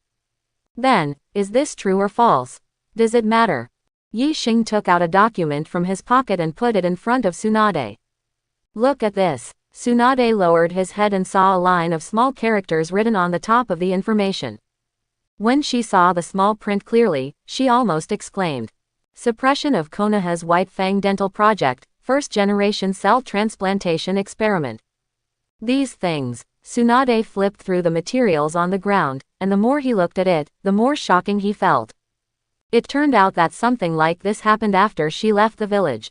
Then, is this true or false? Does it matter? Yi Xing took out a document from his pocket and put it in front of Tsunade. Look at this. Tsunade lowered his head and saw a line of small characters written on the top of the information. When she saw the small print clearly, she almost exclaimed. Suppression of Konoha's White Fang Dental Project, First Generation Cell Transplantation Experiment. These things. Tsunade flipped through the materials on the ground, and the more he looked at it, the more shocking he felt. It turned out that something like this happened after she left the village.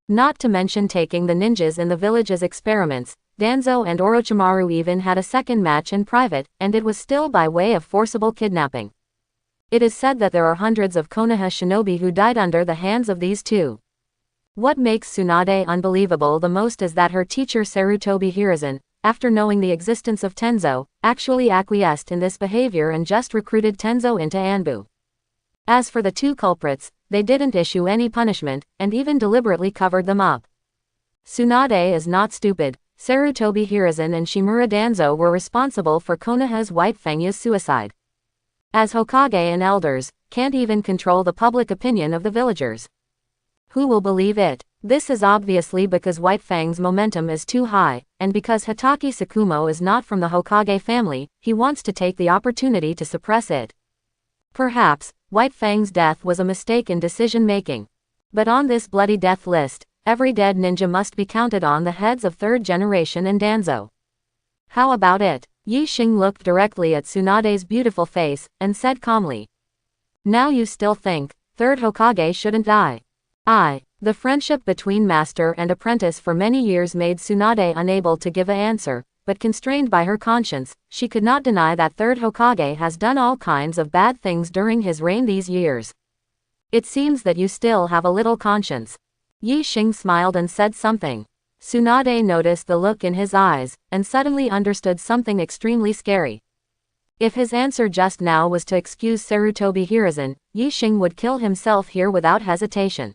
Not to mention taking the ninjas in the village as experiments, Danzo and Orochimaru even had a second match in private, and it was still by way of forcible kidnapping. It is said that there are hundreds of Konoha shinobi who died under the hands of these two. What makes Tsunade unbelievable the most is that her teacher Sarutobi Hiruzen, after knowing the existence of Tenzo, actually acquiesced in this behavior and just recruited Tenzo into Anbu. As for the two culprits, they didn't issue any punishment, and even deliberately covered them up. Tsunade is not stupid. Sarutobi Hiruzen and Shimura Danzo were responsible for Konoha's White Fang's suicide. As Hokage and elders, can't even control the public opinion of the villagers. Who will believe it? This is obviously because White Fang's momentum is too high, and because Hatake Tsukumo is not from the Hokage family, he wants to take the opportunity to suppress it. Perhaps, White Fang's death was a mistake in decision-making. But on this bloody death list, every dead ninja must be counted on the heads of third generation and Danzo. How about it? Yi Xing looked directly at Tsunade's beautiful face, and said calmly. Now you still think, third Hokage shouldn't die? The friendship between master and apprentice for many years made Tsunade unable to give an answer, but constrained by her conscience, she could not deny that third Hokage has done all kinds of bad things during his reign these years. It seems that you still have a little conscience. Yi Xing smiled and said something. Tsunade noticed the look in his eyes, and suddenly understood something extremely scary. If his answer just now was to excuse Sarutobi Hiruzen, Yi Xing would kill himself here without hesitation.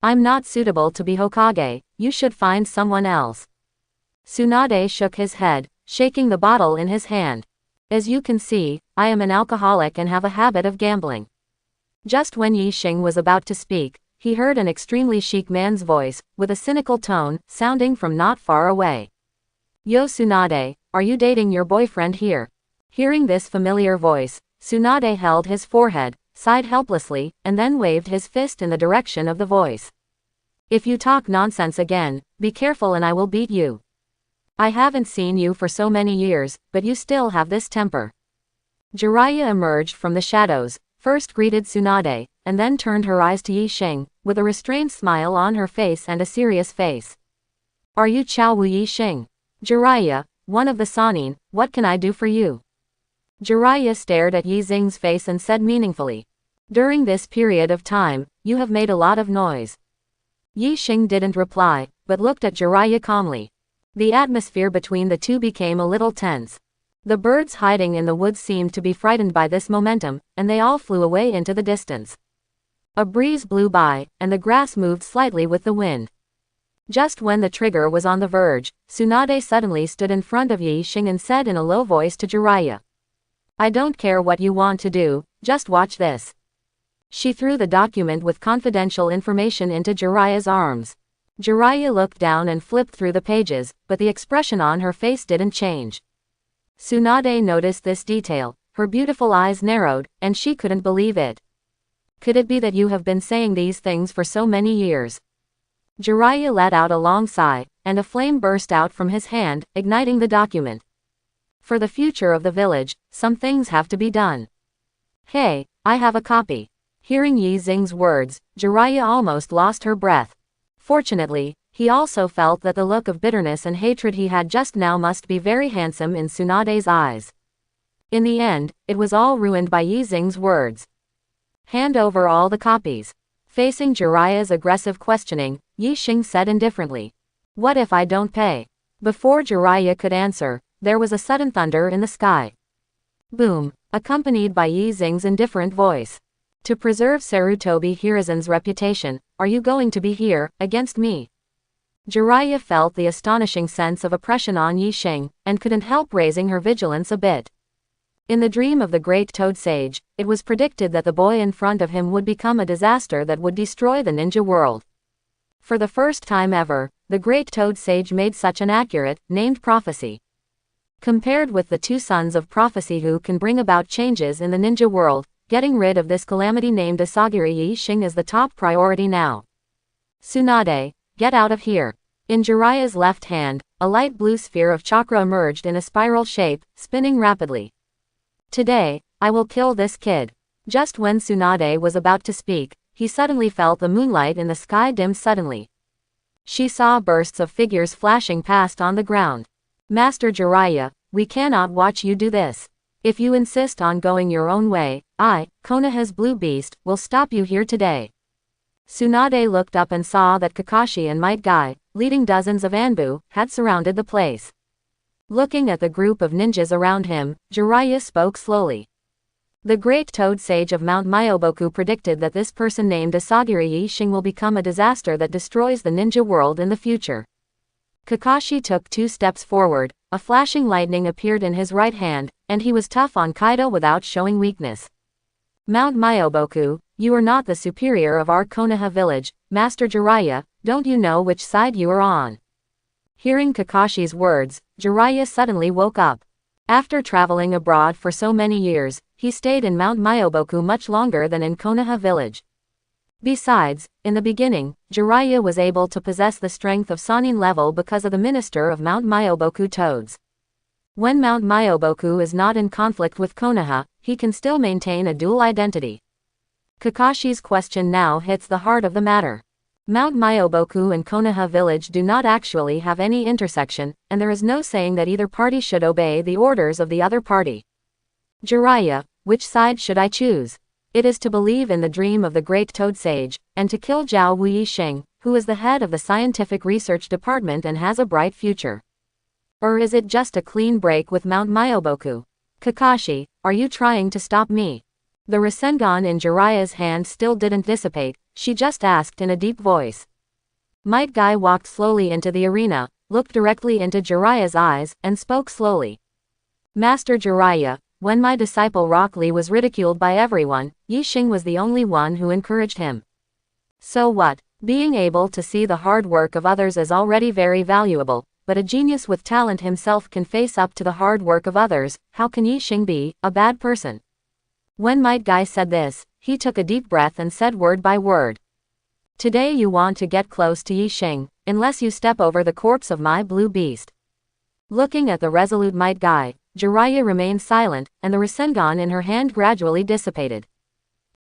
I'm not suitable to be Hokage, you should find someone else. Tsunade shook his head, shaking the bottle in his hand. As you can see, I am an alcoholic and have a habit of gambling. Just when Yi Xing was about to speak, he heard an extremely chic man's voice, with a cynical tone, sounding from not far away. Yo Tsunade, are you dating your boyfriend here? Hearing this familiar voice, Tsunade held his forehead, sighed helplessly, and then waved his fist in the direction of the voice. If you talk nonsense again, be careful and I will beat you. I haven't seen you for so many years, but you still have this temper. Jiraiya emerged from the shadows, first greeted Tsunade, and then turned her eyes to Yi Xing, with a restrained smile on her face and a serious face. Are you Chao Wu Yi Xing? Jiraiya, one of the Sannin, what can I do for you? Jiraiya stared at Yi Xing's face and said meaningfully. During this period of time, you have made a lot of noise. Yi Xing didn't reply, but looked at Jiraiya calmly. The atmosphere between the two became a little tense. The birds hiding in the woods seemed to be frightened by this momentum, and they all flew away into the distance. A breeze blew by, and the grass moved slightly with the wind. Just when the trigger was on the verge, Tsunade suddenly stood in front of Yi Xing and said in a low voice to Jiraiya. I don't care what you want to do, just watch this. She threw the document with confidential information into Jiraiya's arms. Jiraiya looked down and flipped through the pages, but the expression on her face didn't change. Tsunade noticed this detail, her beautiful eyes narrowed, and she couldn't believe it. Could it be that you have been saying these things for so many years? Jiraiya let out a long sigh, and a flame burst out from his hand, igniting the document. For the future of the village, some things have to be done. Hey, I have a copy. Hearing Yi Xing's words, Jiraiya almost lost her breath. Fortunately, he also felt that the look of bitterness and hatred he had just now must be very handsome in Tsunade's eyes. In the end, it was all ruined by Yi Xing's words. Hand over all the copies. Facing Jiraiya's aggressive questioning, Yi Xing said indifferently. What if I don't pay? Before Jiraiya could answer, there was a sudden thunder in the sky. Boom, accompanied by Yi Xing's indifferent voice. To preserve Sarutobi Hiruzen's reputation, are you going to be here, against me? Jiraiya felt the astonishing sense of oppression on Yi Xing, and couldn't help raising her vigilance a bit. In the dream of the great Toad Sage, it was predicted that the boy in front of him would become a disaster that would destroy the ninja world. For the first time ever, the great Toad Sage made such an accurate, named prophecy. Compared with the two sons of prophecy who can bring about changes in the ninja world, getting rid of this calamity named Asagiri Yi Xing is the top priority now. Tsunade, get out of here. In Jiraiya's left hand, a light blue sphere of chakra emerged in a spiral shape, spinning rapidly. Today, I will kill this kid. Just when Tsunade was about to speak, he suddenly felt the moonlight in the sky dim suddenly. She saw bursts of figures flashing past on the ground. Master Jiraiya, we cannot watch you do this. If you insist on going your own way, I, Konoha's Blue Beast, will stop you here today. Tsunade looked up and saw that Kakashi and Might Guy, leading dozens of Anbu, had surrounded the place. Looking at the group of ninjas around him, Jiraiya spoke slowly. The great Toad Sage of Mount Myoboku predicted that this person named Asagiri Yi Xing will become a disaster that destroys the ninja world in the future. Kakashi took 2 steps forward, a flashing lightning appeared in his right hand, and he was tough on Kaido without showing weakness. Mount Myoboku, you are not the superior of our Konoha village, Master Jiraiya, don't you know which side you are on? Hearing Kakashi's words, Jiraiya suddenly woke up. After traveling abroad for so many years, he stayed in Mount Myoboku much longer than in Konoha village. Besides, in the beginning, Jiraiya was able to possess the strength of Sannin level because of the minister of Mount Myoboku Toads. When Mount Myoboku is not in conflict with Konoha, he can still maintain a dual identity. Kakashi's question now hits the heart of the matter. Mount Myoboku and Konoha village do not actually have any intersection, and there is no saying that either party should obey the orders of the other party. Jiraiya, which side should I choose? It is to believe in the dream of the great Toad Sage, and to kill Zhao Wu Yixing, who is the head of the scientific research department and has a bright future. Or is it just a clean break with Mount Myoboku? Kakashi, are you trying to stop me? The Rasengan in Jiraiya's hand still didn't dissipate, she just asked in a deep voice. Might Guy walked slowly into the arena, looked directly into Jiraiya's eyes, and spoke slowly. Master Jiraiya, when my disciple Rock Lee was ridiculed by everyone, Yi Xing was the only one who encouraged him. So what? Being able to see the hard work of others is already very valuable, but a genius with talent himself can face up to the hard work of others. How can Yi Xing be a bad person? When Might Guy said this, he took a deep breath and said word by word. Today you want to get close to Yi Xing, unless you step over the corpse of my blue beast. Looking at the resolute Might Guy, Jiraiya remained silent, and the Rasengan in her hand gradually dissipated.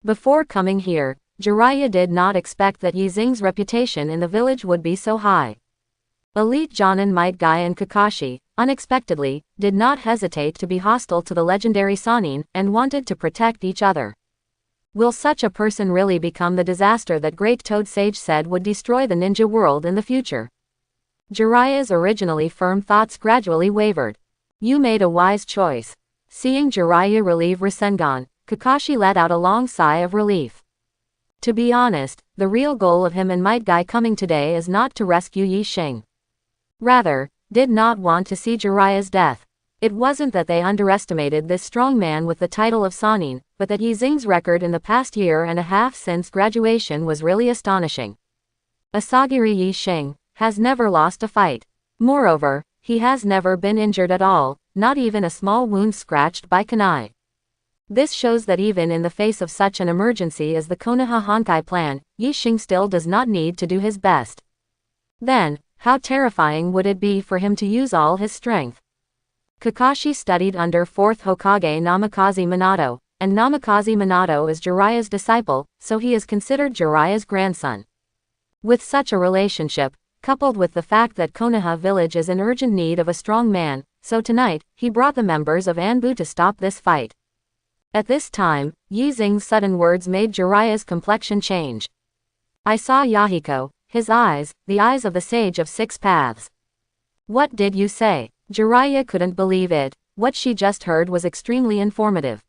Before coming here, Jiraiya did not expect that Yi Xing's reputation in the village would be so high. Elite Jonin Might Guy and Kakashi, unexpectedly, did not hesitate to be hostile to the legendary Sannin, and wanted to protect each other. Will such a person really become the disaster that Great Toad Sage said would destroy the ninja world in the future? Jiraiya's originally firm thoughts gradually wavered. You made a wise choice. Seeing Jiraiya relieve Rasengan, Kakashi let out a long sigh of relief. To be honest, the real goal of him and Might Guy coming today is not to rescue Yi Xing. Rather, did not want to see Jiraiya's death. It wasn't that they underestimated this strong man with the title of Sannin, but that Yi Xing's record in the past year and a half since graduation was really astonishing. Asagiri Yi Xing has never lost a fight. Moreover, he has never been injured at all, not even a small wound scratched by kunai. This shows that even in the face of such an emergency as the Konoha Honkai plan, Yi Xing still does not need to do his best. Then, how terrifying would it be for him to use all his strength? Kakashi studied under 4th Hokage Namikaze Minato, and Namikaze Minato is Jiraiya's disciple, so he is considered Jiraiya's grandson. With such a relationship, coupled with the fact that Konoha village is in urgent need of a strong man, so tonight, he brought the members of Anbu to stop this fight. At this time, Yi Xing's sudden words made Jiraiya's complexion change. I saw Yahiko, his eyes, the eyes of the Sage of Six Paths. What did you say? Jiraiya couldn't believe it. What she just heard was extremely informative.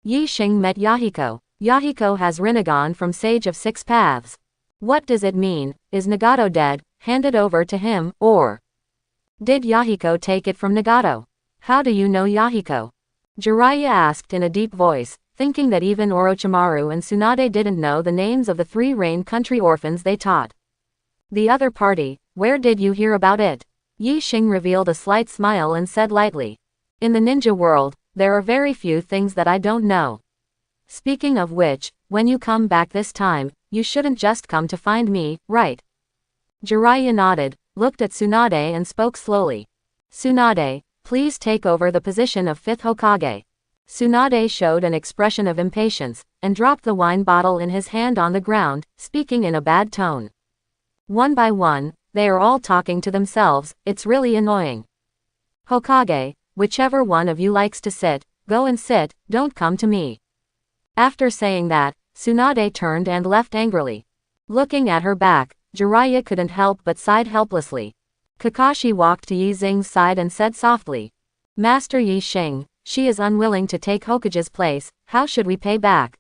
Yi Xing met Yahiko. Yahiko has Rinnegan from Sage of Six Paths. What does it mean? Is Nagato dead, handed over to him, or did Yahiko take it from Nagato? How do you know Yahiko? Jiraiya asked in a deep voice, thinking that even Orochimaru and Tsunade didn't know the names of the 3 Rain Country orphans they taught. The other party, where did you hear about it? Yi Xing revealed a slight smile and said lightly. In the ninja world, there are very few things that I don't know. Speaking of which, when you come back this time, you shouldn't just come to find me, right? Jiraiya nodded, looked at Tsunade and spoke slowly. Tsunade, please take over the position of 5th Hokage. Tsunade showed an expression of impatience, and dropped the wine bottle in his hand on the ground, speaking in a bad tone. One by one, they are all talking to themselves, it's really annoying. Hokage, whichever one of you likes to sit, go and sit, don't come to me. After saying that, Tsunade turned and left angrily. Looking at her back, Jiraiya couldn't help but sighed helplessly. Kakashi walked to Yi Xing's side and said softly. Master Yi Xing, she is unwilling to take Hokage's place, how should we pay back?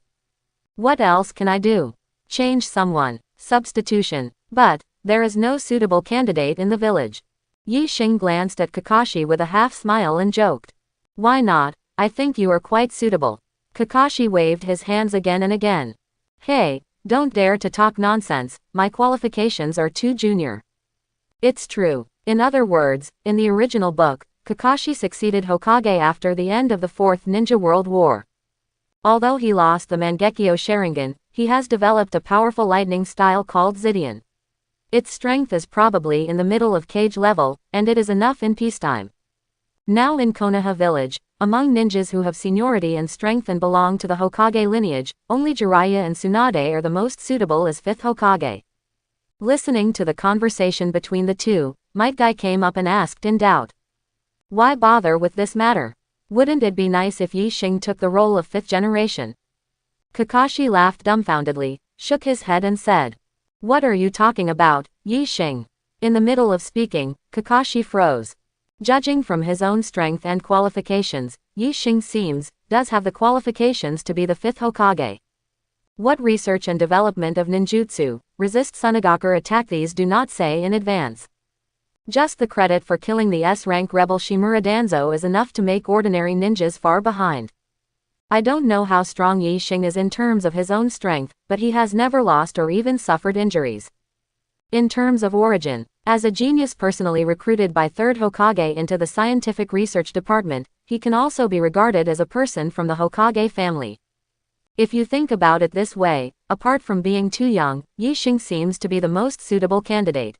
What else can I do? Change someone. Substitution. But there is no suitable candidate in the village. Yi Xing glanced at Kakashi with a half-smile and joked. Why not? I think you are quite suitable. Kakashi waved his hands again and again. Hey, don't dare to talk nonsense, my qualifications are too junior. It's true. In other words, in the original book, Kakashi succeeded Hokage after the end of the 4th Ninja World War. Although he lost the Mangekyo Sharingan, he has developed a powerful lightning style called Zidian. Its strength is probably in the middle of Kage level, and it is enough in peacetime. Now in Konoha village, among ninjas who have seniority and strength and belong to the Hokage lineage, only Jiraiya and Tsunade are the most suitable as 5th Hokage. Listening to the conversation between the two, Might Guy came up and asked in doubt. Why bother with this matter? Wouldn't it be nice if Yi Xing took the role of 5th generation? Kakashi laughed dumbfoundedly, shook his head and said. What are you talking about, Yi Xing? In the middle of speaking, Kakashi froze. Judging from his own strength and qualifications, Yi Xing does have the qualifications to be the 5th Hokage. What research and development of ninjutsu, resist Sunagaku attack these do not say in advance. Just the credit for killing the S-rank rebel Shimura Danzo is enough to make ordinary ninjas far behind. I don't know how strong Yi Xing is in terms of his own strength, but he has never lost or even suffered injuries. In terms of origin, as a genius personally recruited by 3rd Hokage into the scientific research department, he can also be regarded as a person from the Hokage family. If you think about it this way, apart from being too young, Yi Xing seems to be the most suitable candidate.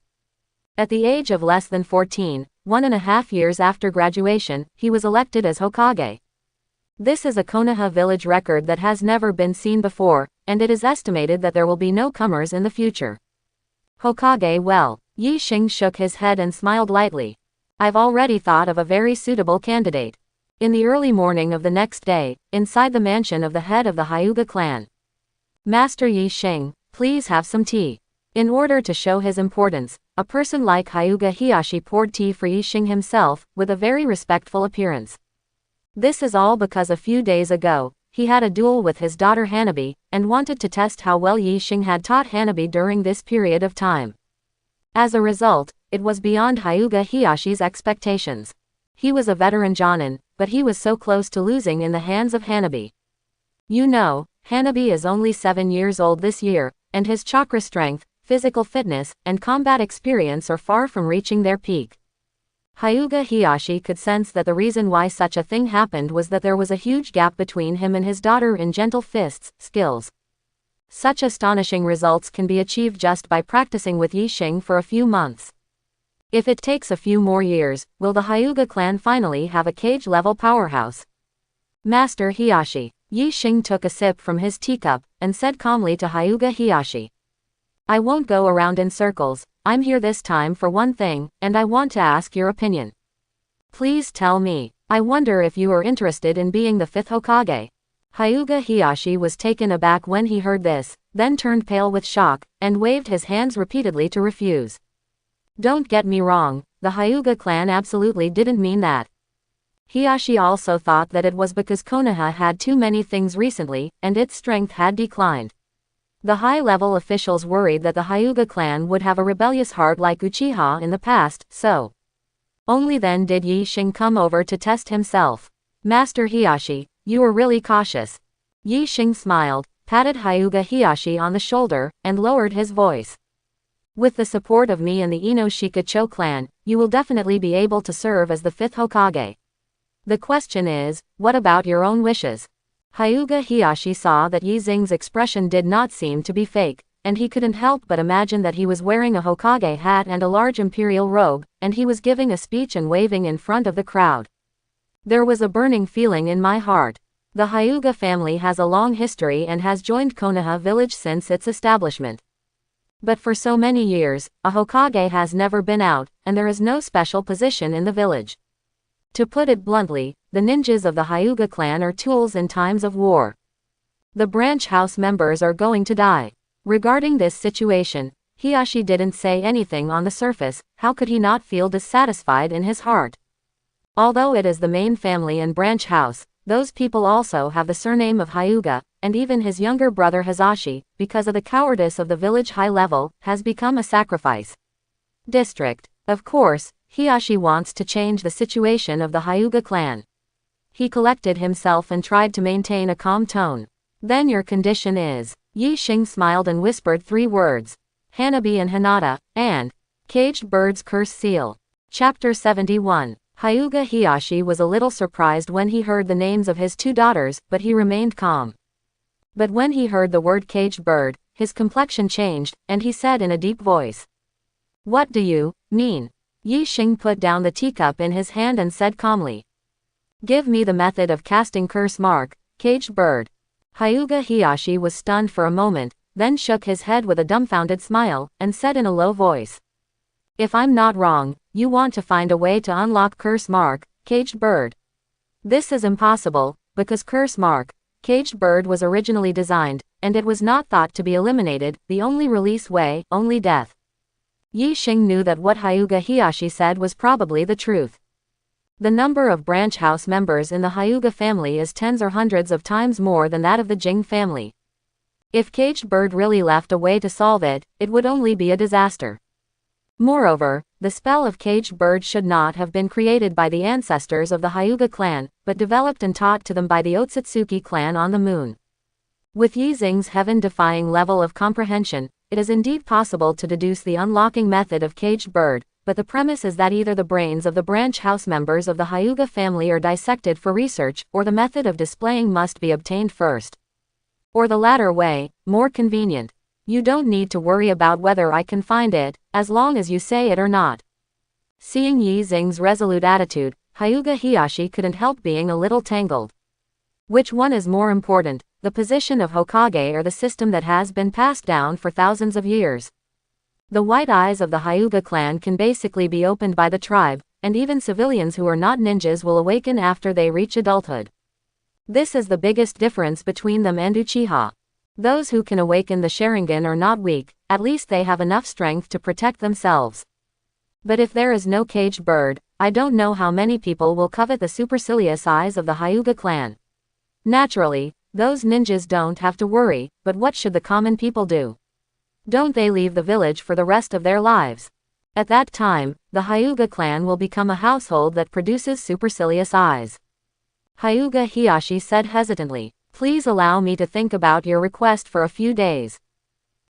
At the age of less than 14, 1.5 years after graduation, he was elected as Hokage. This is a Konoha village record that has never been seen before, and it is estimated that there will be no comers in the future. Hokage well. Yi Xing shook his head and smiled lightly. I've already thought of a very suitable candidate. In the early morning of the next day, inside the mansion of the head of the Hyuga clan. Master Yi Xing, please have some tea. In order to show his importance, a person like Hyuga Hiyashi poured tea for Yi Xing himself, with a very respectful appearance. This is all because a few days ago, he had a duel with his daughter Hanabi, and wanted to test how well Yi Xing had taught Hanabi during this period of time. As a result, it was beyond Hyuga Hiyashi's expectations. He was a veteran Jonin, but he was so close to losing in the hands of Hanabi. You know, Hanabi is only 7 years old this year, and his chakra strength, physical fitness, and combat experience are far from reaching their peak. Hyuga Hiyashi could sense that the reason why such a thing happened was that there was a huge gap between him and his daughter in gentle fists, skills. Such astonishing results can be achieved just by practicing with Yi Xing for a few months. If it takes a few more years, will the Hyuga clan finally have a Kage-level powerhouse? Master Hiyashi. Yi Xing took a sip from his teacup, and said calmly to Hyuga Hiyashi. I won't go around in circles, I'm here this time for one thing, and I want to ask your opinion. Please tell me. I wonder if you are interested in being the 5th Hokage. Hyuga Hiyashi was taken aback when he heard this, then turned pale with shock, and waved his hands repeatedly to refuse. Don't get me wrong, the Hyuga clan absolutely didn't mean that. Hiyashi also thought that it was because Konoha had too many things recently, and its strength had declined. The high-level officials worried that the Hyuga clan would have a rebellious heart like Uchiha in the past, so only then did Yi Xing come over to test himself. Master Hiyashi, you were really cautious. Yi Xing smiled, patted Hyuga Hiyashi on the shoulder, and lowered his voice. With the support of me and the Inoshika-cho clan, you will definitely be able to serve as the 5th Hokage. The question is, what about your own wishes? Hyuga Hiyashi saw that Yi Xing's expression did not seem to be fake, and he couldn't help but imagine that he was wearing a Hokage hat and a large imperial robe, and he was giving a speech and waving in front of the crowd. There was a burning feeling in my heart. The Hyuga family has a long history and has joined Konoha village since its establishment. But for so many years, a Hokage has never been out, and there is no special position in the village. To put it bluntly, the ninjas of the Hyuga clan are tools in times of war. The branch house members are going to die. Regarding this situation, Hiyashi didn't say anything on the surface. How could he not feel dissatisfied in his heart? Although it is the main family and branch house, those people also have the surname of Hyuga, and even his younger brother Hazashi, because of the cowardice of the village high level, has become a sacrifice. District. Of course, Hiyashi wants to change the situation of the Hyuga clan. He collected himself and tried to maintain a calm tone. Then your condition is. Yi Xing smiled and whispered 3 words. Hanabi and Hinata, and Caged Bird's Curse Seal. Chapter 71. Hyuga Hiyashi was a little surprised when he heard the names of his 2 daughters, but he remained calm. But when he heard the word caged bird, his complexion changed, and he said in a deep voice. What do you mean? Yi Xing put down the teacup in his hand and said calmly. Give me the method of casting curse mark, caged bird. Hyuga Hiyashi was stunned for a moment, then shook his head with a dumbfounded smile, and said in a low voice. If I'm not wrong, you want to find a way to unlock curse mark, caged bird. This is impossible, because curse mark, caged bird was originally designed, and it was not thought to be eliminated, the only release way, only death. Yi Xing knew that what Hyuga Hiyashi said was probably the truth. The number of branch house members in the Hyuga family is tens or hundreds of times more than that of the Jing family. If caged bird really left a way to solve it, it would only be a disaster. Moreover, the spell of caged bird should not have been created by the ancestors of the Hyuga clan, but developed and taught to them by the Otsutsuki clan on the moon. With Yi Xing's heaven-defying level of comprehension, it is indeed possible to deduce the unlocking method of caged bird, but the premise is that either the brains of the branch house members of the Hyuga family are dissected for research, or the method of displaying must be obtained first. Or the latter way, more convenient. You don't need to worry about whether I can find it, as long as you say it or not. Seeing Yi Xing's resolute attitude, Hyuga Hiyashi couldn't help being a little tangled. Which one is more important, the position of Hokage or the system that has been passed down for thousands of years? The white eyes of the Hyuga clan can basically be opened by the tribe, and even civilians who are not ninjas will awaken after they reach adulthood. This is the biggest difference between them and Uchiha. Those who can awaken the Sharingan are not weak, at least they have enough strength to protect themselves. But if there is no caged bird, I don't know how many people will covet the supercilious eyes of the Hyuga clan. Naturally, those ninjas don't have to worry, but what should the common people do? Don't they leave the village for the rest of their lives? At that time, the Hyuga clan will become a household that produces supercilious eyes. Hyuga Hiyashi said hesitantly, please allow me to think about your request for a few days.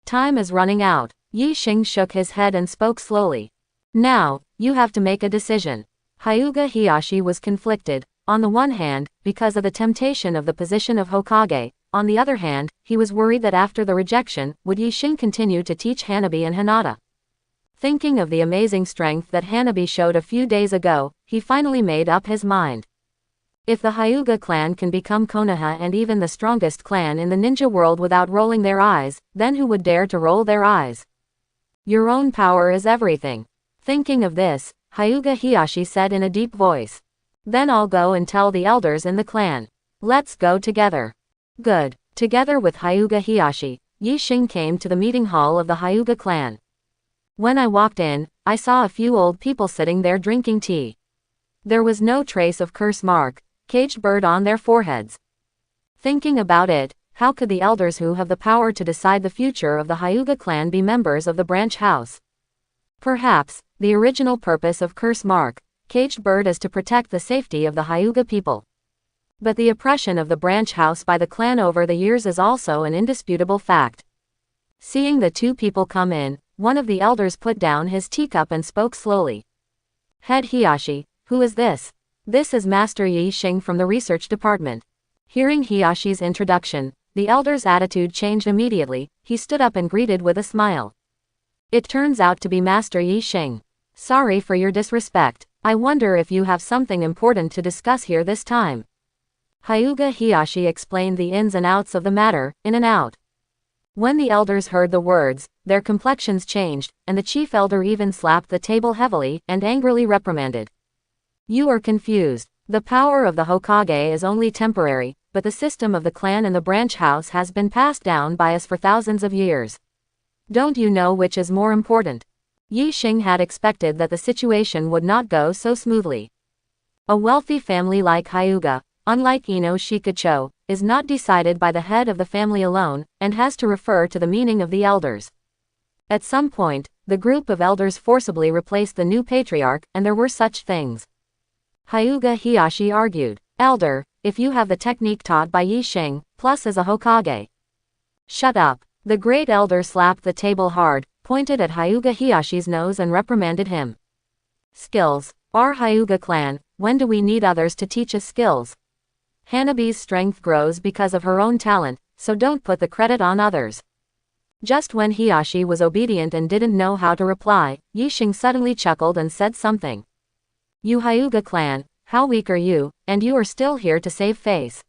Time is running out. Yi Xing shook his head and spoke slowly. Now, you have to make a decision. Hyuga Hiyashi was conflicted, on the one hand, because of the temptation of the position of Hokage. On the other hand, he was worried that after the rejection, would Yi Xing continue to teach Hanabi and Hinata? Thinking of the amazing strength that Hanabi showed a few days ago, he finally made up his mind. If the Hyuga clan can become Konoha and even the strongest clan in the ninja world without rolling their eyes, then who would dare to roll their eyes? Your own power is everything. Thinking of this, Hyuga Hiyashi said in a deep voice. Then I'll go and tell the elders in the clan. Let's go together. Good. Together with Hyuga Hiyashi, Yi Xing came to the meeting hall of the Hyuga clan. When I walked in, I saw a few old people sitting there drinking tea. There was no trace of curse mark, caged bird on their foreheads. Thinking about it, how could the elders who have the power to decide the future of the Hyuga clan be members of the branch house? Perhaps, the original purpose of curse mark, caged bird is to protect the safety of the Hyuga people. But the oppression of the branch house by the clan over the years is also an indisputable fact. Seeing the two people come in, one of the elders put down his teacup and spoke slowly. Head Hiyashi, who is this? This is Master Yi Xing from the research department. Hearing Hiyashi's introduction, the elder's attitude changed immediately. He stood up and greeted with a smile. It turns out to be Master Yi Xing. Sorry for your disrespect. I wonder if you have something important to discuss here this time. Hyuga Hiyashi explained the ins and outs of the matter, in and out. When the elders heard the words, their complexions changed, and the chief elder even slapped the table heavily and angrily reprimanded. You are confused. The power of the Hokage is only temporary, but the system of the clan and the branch house has been passed down by us for thousands of years. Don't you know which is more important? Yi Xing had expected that the situation would not go so smoothly. A wealthy family like Hyuga, unlike Ino Shikacho, is not decided by the head of the family alone, and has to refer to the meaning of the elders. At some point, the group of elders forcibly replaced the new patriarch, and there were such things. Hyuga Hiyashi argued, Elder, if you have the technique taught by Yi Xing, plus as a Hokage. Shut up. The great elder slapped the table hard, pointed at Hyuga Hiyashi's nose and reprimanded him. Skills. Our Hyuga clan, when do we need others to teach us skills? Hanabi's strength grows because of her own talent, so don't put the credit on others. Just when Hiyashi was obedient and didn't know how to reply, Yi Xing suddenly chuckled and said something. You Hyuga clan, how weak are you, and you are still here to save face.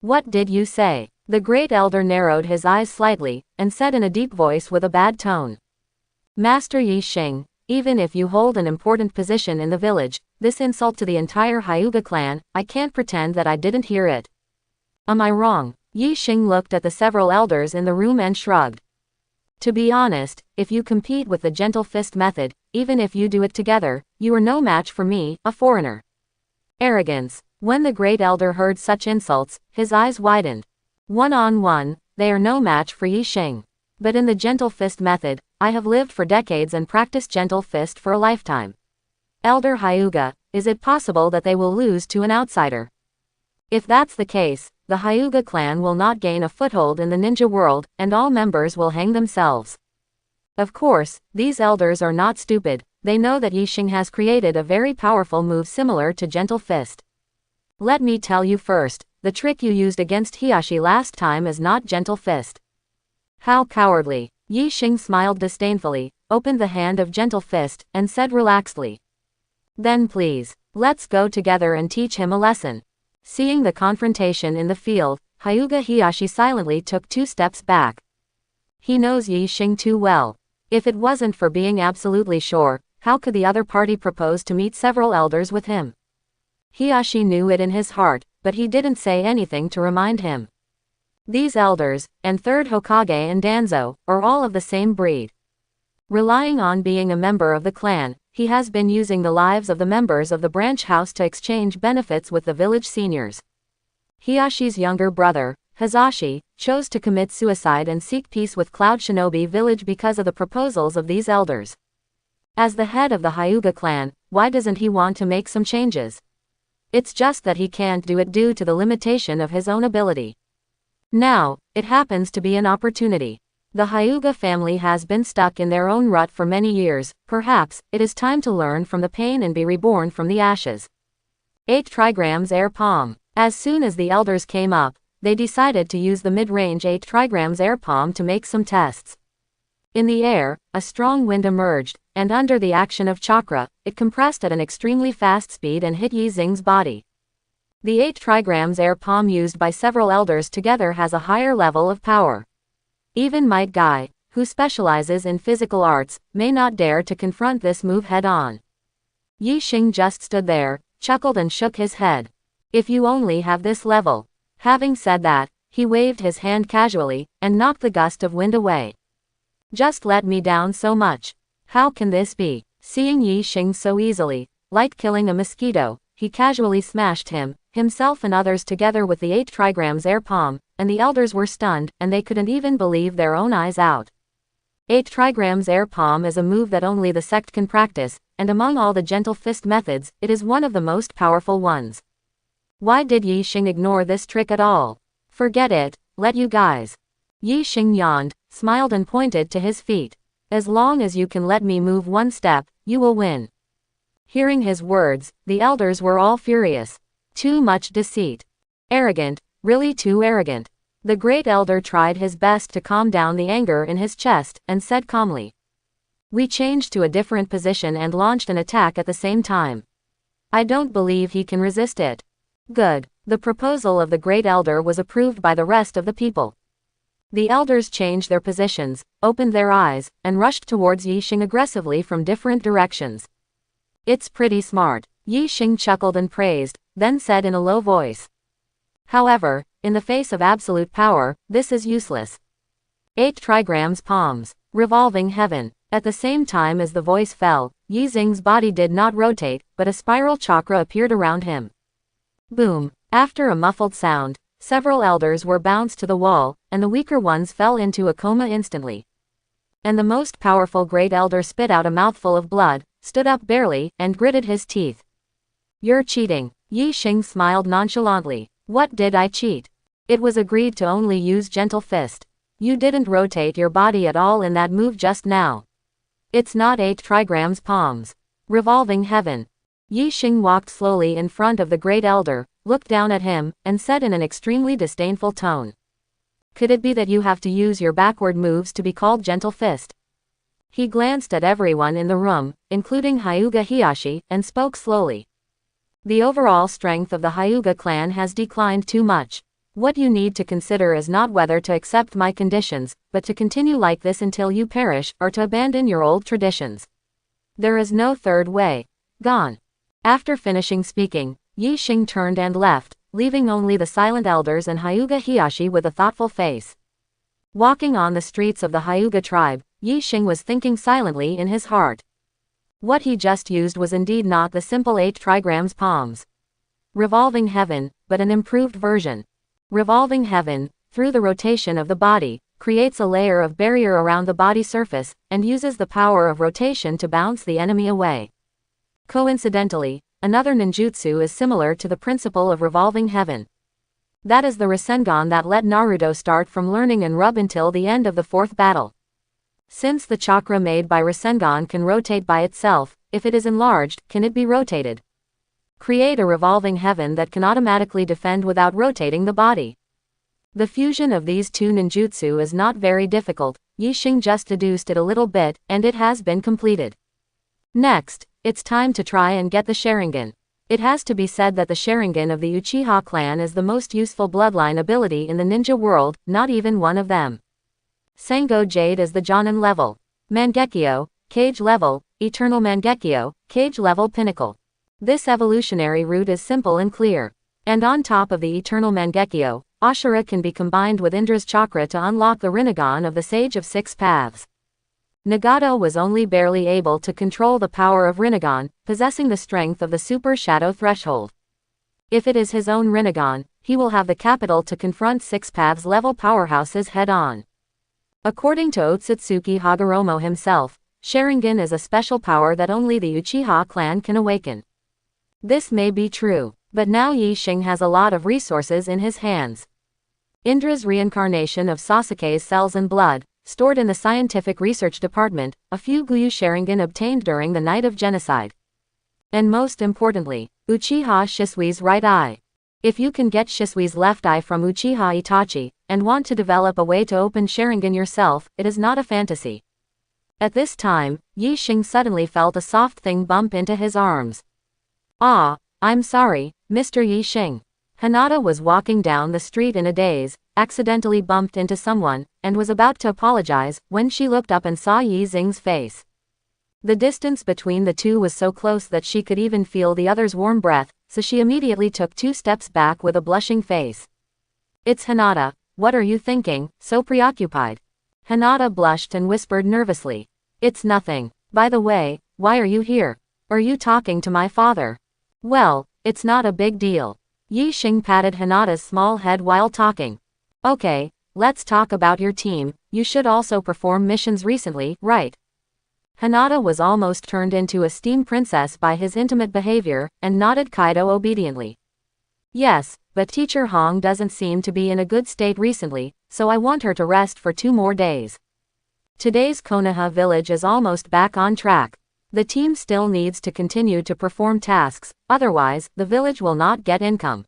What did you say? The great elder narrowed his eyes slightly, and said in a deep voice with a bad tone. Master Yi Xing, even if you hold an important position in the village, this insult to the entire Hyuga clan, I can't pretend that I didn't hear it. Am I wrong? Yi Xing looked at the several elders in the room and shrugged. To be honest, if you compete with the gentle fist method, even if you do it together, you are no match for me, a foreigner. Arrogance. When the great elder heard such insults, his eyes widened. One-on-one, they are no match for Yi Xing. But in the gentle fist method, I have lived for decades and practiced gentle fist for a lifetime. Elder Hyuga, is it possible that they will lose to an outsider? If that's the case, the Hyuga clan will not gain a foothold in the ninja world, and all members will hang themselves. Of course, these elders are not stupid. They know that Yi Xing has created a very powerful move similar to gentle fist. Let me tell you first, the trick you used against Hiyashi last time is not gentle fist. How cowardly. Yi Xing smiled disdainfully, opened the hand of gentle fist, and said relaxedly. Then please, let's go together and teach him a lesson. Seeing the confrontation in the field, Hyuga Hiyashi silently took 2 steps back. He knows Yi Xing too well. If it wasn't for being absolutely sure, how could the other party propose to meet several elders with him? Hiyashi knew it in his heart, but he didn't say anything to remind him. These elders, and third Hokage and Danzo, are all of the same breed. Relying on being a member of the clan, he has been using the lives of the members of the branch house to exchange benefits with the village seniors. Hiyashi's younger brother, Hazashi, chose to commit suicide and seek peace with Cloud Shinobi Village because of the proposals of these elders. As the head of the Hyuga clan, why doesn't he want to make some changes? It's just that he can't do it due to the limitation of his own ability. Now, it happens to be an opportunity. The Hyuga family has been stuck in their own rut for many years. Perhaps, it is time to learn from the pain and be reborn from the ashes. 8 trigrams air palm. As soon as the elders came up, they decided to use the mid-range 8 trigrams air palm to make some tests. In the air, a strong wind emerged, and under the action of chakra, it compressed at an extremely fast speed and hit Yi Xing's body. The 8 trigrams air palm used by several elders together has a higher level of power. Even Might Guy, who specializes in physical arts, may not dare to confront this move head-on. Yi Xing just stood there, chuckled and shook his head. If you only have this level. Having said that, He waved his hand casually, and knocked the gust of wind away. Just let me down so much. How can this be? Seeing Yi Xing so easily, like killing a mosquito, he casually smashed himself and others together with the 8 trigrams air palm, and the elders were stunned, and they couldn't even believe their own eyes out. 8 trigrams air palm is a move that only the sect can practice, and among all the gentle fist methods, it is one of the most powerful ones. Why did Yi Xing ignore this trick at all? Forget it, let you guys. Yi Xing yawned, smiled and pointed to his feet. As long as you can let me move one step, you will win. Hearing his words, the elders were all furious. Too much deceit. Arrogant, really too arrogant. The great elder tried his best to calm down the anger in his chest, and said calmly. We changed to a different position and launched an attack at the same time. I don't believe he can resist it. Good. The proposal of the great elder was approved by the rest of the people. The elders changed their positions, opened their eyes, and rushed towards Yi Xing aggressively from different directions. It's pretty smart. Yi Xing chuckled and praised, then said in a low voice. However, in the face of absolute power, this is useless. 8 trigrams palms. Revolving heaven. At the same time as the voice fell, Yi Xing's body did not rotate, but a spiral chakra appeared around him. Boom. After a muffled sound, several elders were bounced to the wall, and the weaker ones fell into a coma instantly. And the most powerful great elder spit out a mouthful of blood, stood up barely, and gritted his teeth. You're cheating. Yi Xing smiled nonchalantly. What did I cheat? It was agreed to only use gentle fist. You didn't rotate your body at all in that move just now. It's not 8 trigrams palms. Revolving heaven. Yi Xing walked slowly in front of the great elder, looked down at him, and said in an extremely disdainful tone. Could it be that you have to use your backward moves to be called gentle fist? He glanced at everyone in the room, including Hyuga Hiyashi, and spoke slowly. The overall strength of the Hyuga clan has declined too much. What you need to consider is not whether to accept my conditions, but to continue like this until you perish, or to abandon your old traditions. There is no third way. Gone. After finishing speaking, Yi Xing turned and left, leaving only the silent elders and Hyuga Hiyashi with a thoughtful face. Walking on the streets of the Hyuga tribe, Yi Xing was thinking silently in his heart. What he just used was indeed not the simple 8 trigrams palms. Revolving heaven, but an improved version. Revolving heaven, through the rotation of the body, creates a layer of barrier around the body surface, and uses the power of rotation to bounce the enemy away. Coincidentally, another ninjutsu is similar to the principle of revolving heaven. That is the Rasengan that let Naruto start from learning and rub until the end of the 4th battle. Since the chakra made by Rasengan can rotate by itself, if it is enlarged, can it be rotated? Create a revolving heaven that can automatically defend without rotating the body. The fusion of these two ninjutsu is not very difficult. Yi Xing just deduced it a little bit, and it has been completed. Next, it's time to try and get the Sharingan. It has to be said that the Sharingan of the Uchiha clan is the most useful bloodline ability in the ninja world, not even one of them. Sengo Jade is the Jonin level. Mangekyo, Cage level, Eternal Mangekyo, Cage level pinnacle. This evolutionary route is simple and clear. And on top of the Eternal Mangekyo, Ashura can be combined with Indra's chakra to unlock the Rinnegan of the Sage of Six Paths. Nagato was only barely able to control the power of Rinnegan, possessing the strength of the Super Shadow Threshold. If it is his own Rinnegan, he will have the capital to confront Six Paths level powerhouses head-on. According to Otsutsuki Hagoromo himself, Sharingan is a special power that only the Uchiha clan can awaken. This may be true, but now Yi Xing has a lot of resources in his hands. Indra's reincarnation of Sasuke's cells and blood, stored in the Scientific Research Department, a few Guyu Sharingan obtained during the Night of Genocide. And most importantly, Uchiha Shisui's right eye. If you can get Shisui's left eye from Uchiha Itachi, and want to develop a way to open Sharingan yourself, it is not a fantasy. At this time, Yi Xing suddenly felt a soft thing bump into his arms. Ah, I'm sorry, Mr. Yi Xing. Hinata was walking down the street in a daze, accidentally bumped into someone, and was about to apologize, when she looked up and saw Yi Xing's face. The distance between the two was so close that she could even feel the other's warm breath, so she immediately took 2 steps back with a blushing face. It's Hinata, what are you thinking, so preoccupied? Hinata blushed and whispered nervously. It's nothing. By the way, why are you here? Are you talking to my father? Well, it's not a big deal. Yi Xing patted Hinata's small head while talking. Okay, let's talk about your team. You should also perform missions recently, right? Hinata was almost turned into a steam princess by his intimate behavior, and nodded Kaido obediently. Yes, but Teacher Hong doesn't seem to be in a good state recently, so I want her to rest for 2 more days. Today's Konoha village is almost back on track. The team still needs to continue to perform tasks, otherwise, the village will not get income.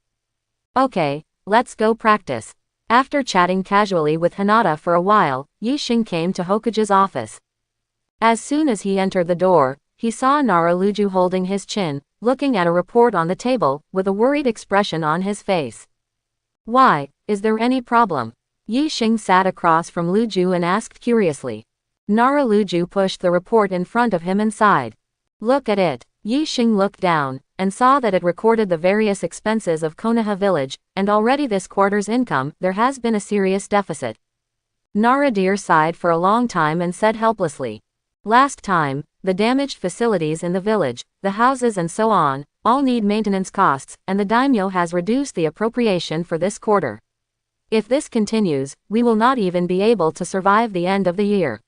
Okay, let's go practice. After chatting casually with Hinata for a while, Yi Xing came to Hokage's office. As soon as he entered the door, he saw Naraluju holding his chin, looking at a report on the table, with a worried expression on his face. Why, is there any problem? Yi Xing sat across from Luju and asked curiously. Naraluju pushed the report in front of him and sighed. Look at it. Yi Xing looked down, and saw that it recorded the various expenses of Konoha village, and already this quarter's income, there has been a serious deficit. Naradir sighed for a long time and said helplessly. Last time, the damaged facilities in the village, the houses and so on, all need maintenance costs, and the daimyo has reduced the appropriation for this quarter. If this continues, we will not even be able to survive the end of the year.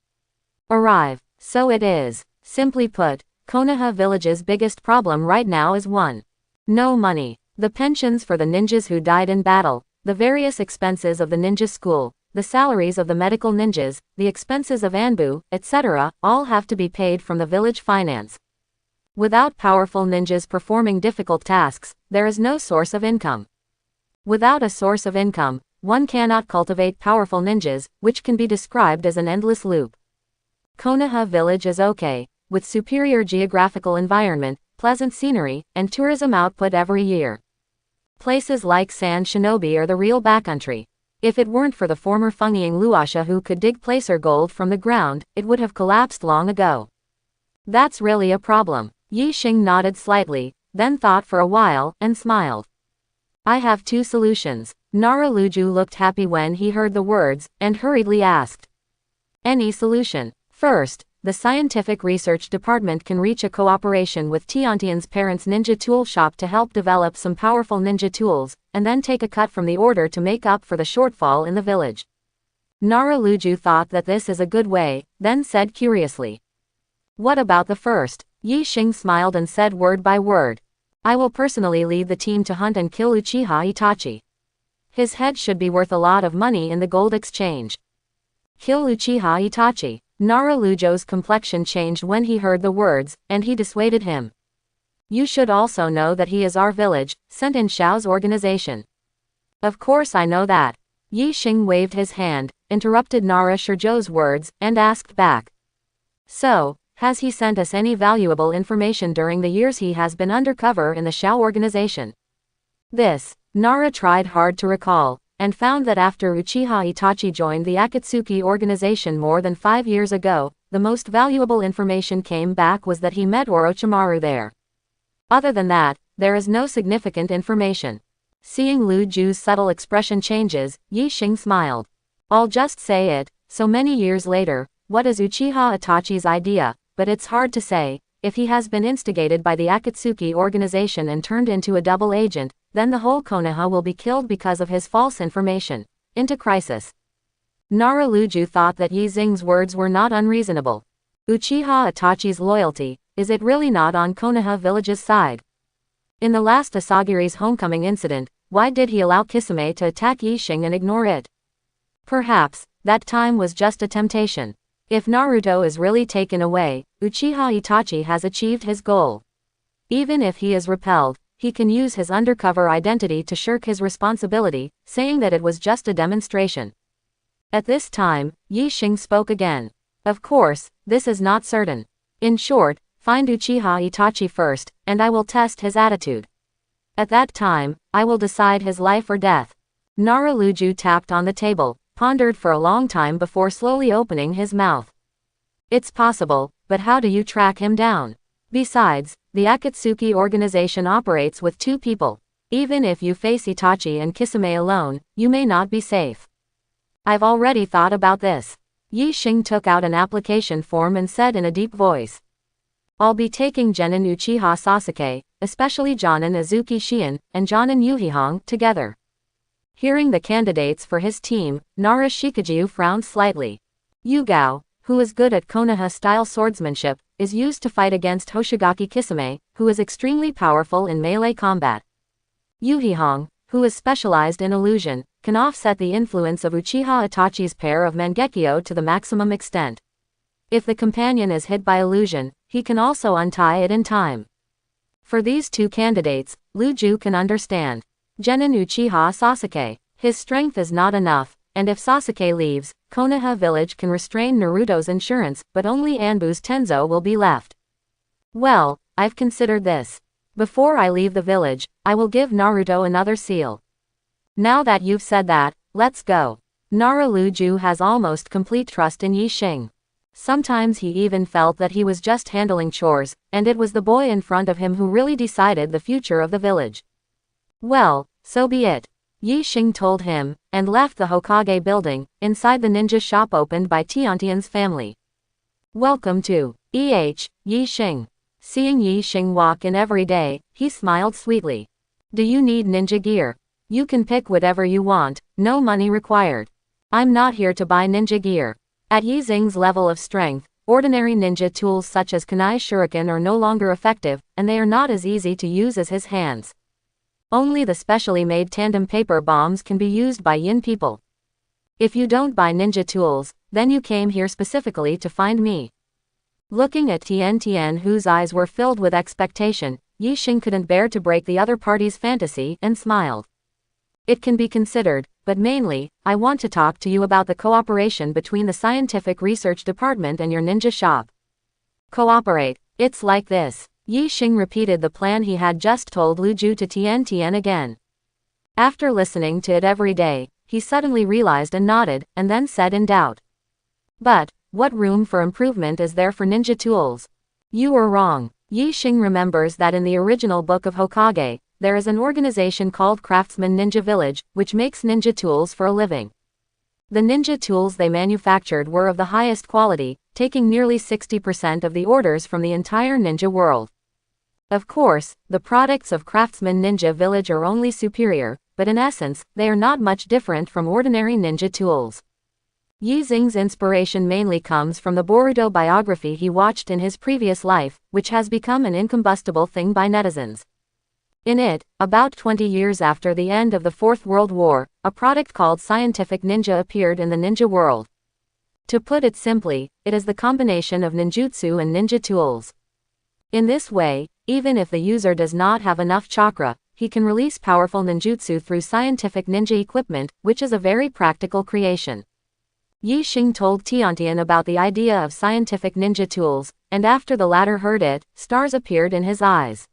Arrive. So it is. Simply put, Konoha village's biggest problem right now is 1. No money. The pensions for the ninjas who died in battle, the various expenses of the ninja school, the salaries of the medical ninjas, the expenses of Anbu, etc., all have to be paid from the village finance. Without powerful ninjas performing difficult tasks, there is no source of income. Without a source of income, one cannot cultivate powerful ninjas, which can be described as an endless loop. Konoha village is okay, with superior geographical environment, pleasant scenery, and tourism output every year. Places like San Shinobi are the real backcountry. If it weren't for the former Fengyiang Luasha who could dig placer gold from the ground, it would have collapsed long ago. That's really a problem. Yi Xing nodded slightly, then thought for a while, and smiled. I have 2 solutions. Naraluju looked happy when he heard the words, and hurriedly asked. Any solution? First, the scientific research department can reach a cooperation with Tiantian's parents' ninja tool shop to help develop some powerful ninja tools, and then take a cut from the order to make up for the shortfall in the village. Naraluju thought that this is a good way, then said curiously. What about the first? Yi Xing smiled and said word by word. I will personally lead the team to hunt and kill Uchiha Itachi. His head should be worth a lot of money in the gold exchange. Kill Uchiha Itachi. Naraluju's complexion changed when he heard the words, and he dissuaded him. You should also know that he is our village, sent in Xiao's organization. Of course I know that. Yi Xing waved his hand, interrupted Nara Shurjo's words, and asked back. So, has he sent us any valuable information during the years he has been undercover in the Xiao organization? This, Nara tried hard to recall, and found that after Uchiha Itachi joined the Akatsuki organization more than 5 years ago, the most valuable information came back was that he met Orochimaru there. Other than that, there is no significant information. Seeing Lu Ju's subtle expression changes, Yi Xing smiled. I'll just say it, so many years later, what is Uchiha Itachi's idea, but it's hard to say. If he has been instigated by the Akatsuki organization and turned into a double agent, then the whole Konoha will be killed because of his false information. Into crisis. Naraluju thought that Yi Xing's words were not unreasonable. Uchiha Itachi's loyalty, is it really not on Konoha village's side? In the last Asagiri's homecoming incident, why did he allow Kisame to attack Yi Xing and ignore it? Perhaps, that time was just a temptation. If Naruto is really taken away, Uchiha Itachi has achieved his goal. Even if he is repelled, he can use his undercover identity to shirk his responsibility, saying that it was just a demonstration. At this time, Yi Xing spoke again. Of course, this is not certain. In short, find Uchiha Itachi first, and I will test his attitude. At that time, I will decide his life or death. Naraluju tapped on the table, pondered for a long time before slowly opening his mouth. It's possible, but how do you track him down? Besides, the Akatsuki organization operates with 2 people. Even if you face Itachi and Kisame alone, you may not be safe. I've already thought about this. Yi Xing took out an application form and said in a deep voice. I'll be taking Genin Uchiha Sasuke, especially Jonin Azuki Shion, and Jonin Yuhihong, together. Hearing the candidates for his team, Nara Shikajiu frowned slightly. Yugao, who is good at Konoha-style swordsmanship, is used to fight against Hoshigaki Kisame, who is extremely powerful in melee combat. Yuhihong, who is specialized in illusion, can offset the influence of Uchiha Itachi's pair of Mangekyo to the maximum extent. If the companion is hit by illusion, he can also untie it in time. For these two candidates, Lu Ju can understand. Genin Uchiha Sasuke. His strength is not enough, and if Sasuke leaves, Konoha village can restrain Naruto's insurance, but only Anbu's Tenzo will be left. Well, I've considered this. Before I leave the village, I will give Naruto another seal. Now that you've said that, let's go. Nara Lu Ju has almost complete trust in Yi Xing. Sometimes he even felt that he was just handling chores, and it was the boy in front of him who really decided the future of the village. Well, so be it. Yi Xing told him, and left the Hokage building, inside the ninja shop opened by Tiantian's family. Welcome to Yi Xing. Seeing Yi Xing walk in every day, he smiled sweetly. Do you need ninja gear? You can pick whatever you want, no money required. I'm not here to buy ninja gear. At Yi Xing's level of strength, ordinary ninja tools such as kunai shuriken are no longer effective, and they are not as easy to use as his hands. Only the specially made tandem paper bombs can be used by Yin people. If you don't buy ninja tools, then you came here specifically to find me. Looking at Tian, whose eyes were filled with expectation, Yi Xing couldn't bear to break the other party's fantasy, and smiled. It can be considered, but mainly, I want to talk to you about the cooperation between the scientific research department and your ninja shop. Cooperate. It's like this. Yi Xing repeated the plan he had just told Lu Ju to Tian again. After listening to it every day, he suddenly realized and nodded, and then said in doubt. But, what room for improvement is there for ninja tools? You are wrong. Yi Xing remembers that in the original book of Hokage, there is an organization called Craftsman Ninja Village, which makes ninja tools for a living. The ninja tools they manufactured were of the highest quality, taking nearly 60% of the orders from the entire ninja world. Of course, the products of Craftsman Ninja Village are only superior, but in essence, they are not much different from ordinary ninja tools. Yi Xing's inspiration mainly comes from the Boruto biography he watched in his previous life, which has become an incombustible thing by netizens. In it, about 20 years after the end of the Fourth World War, a product called Scientific Ninja appeared in the ninja world. To put it simply, it is the combination of ninjutsu and ninja tools. In this way, even if the user does not have enough chakra, he can release powerful ninjutsu through scientific ninja equipment, which is a very practical creation. Yi Xing told Tiantian about the idea of scientific ninja tools, and after the latter heard it, stars appeared in his eyes.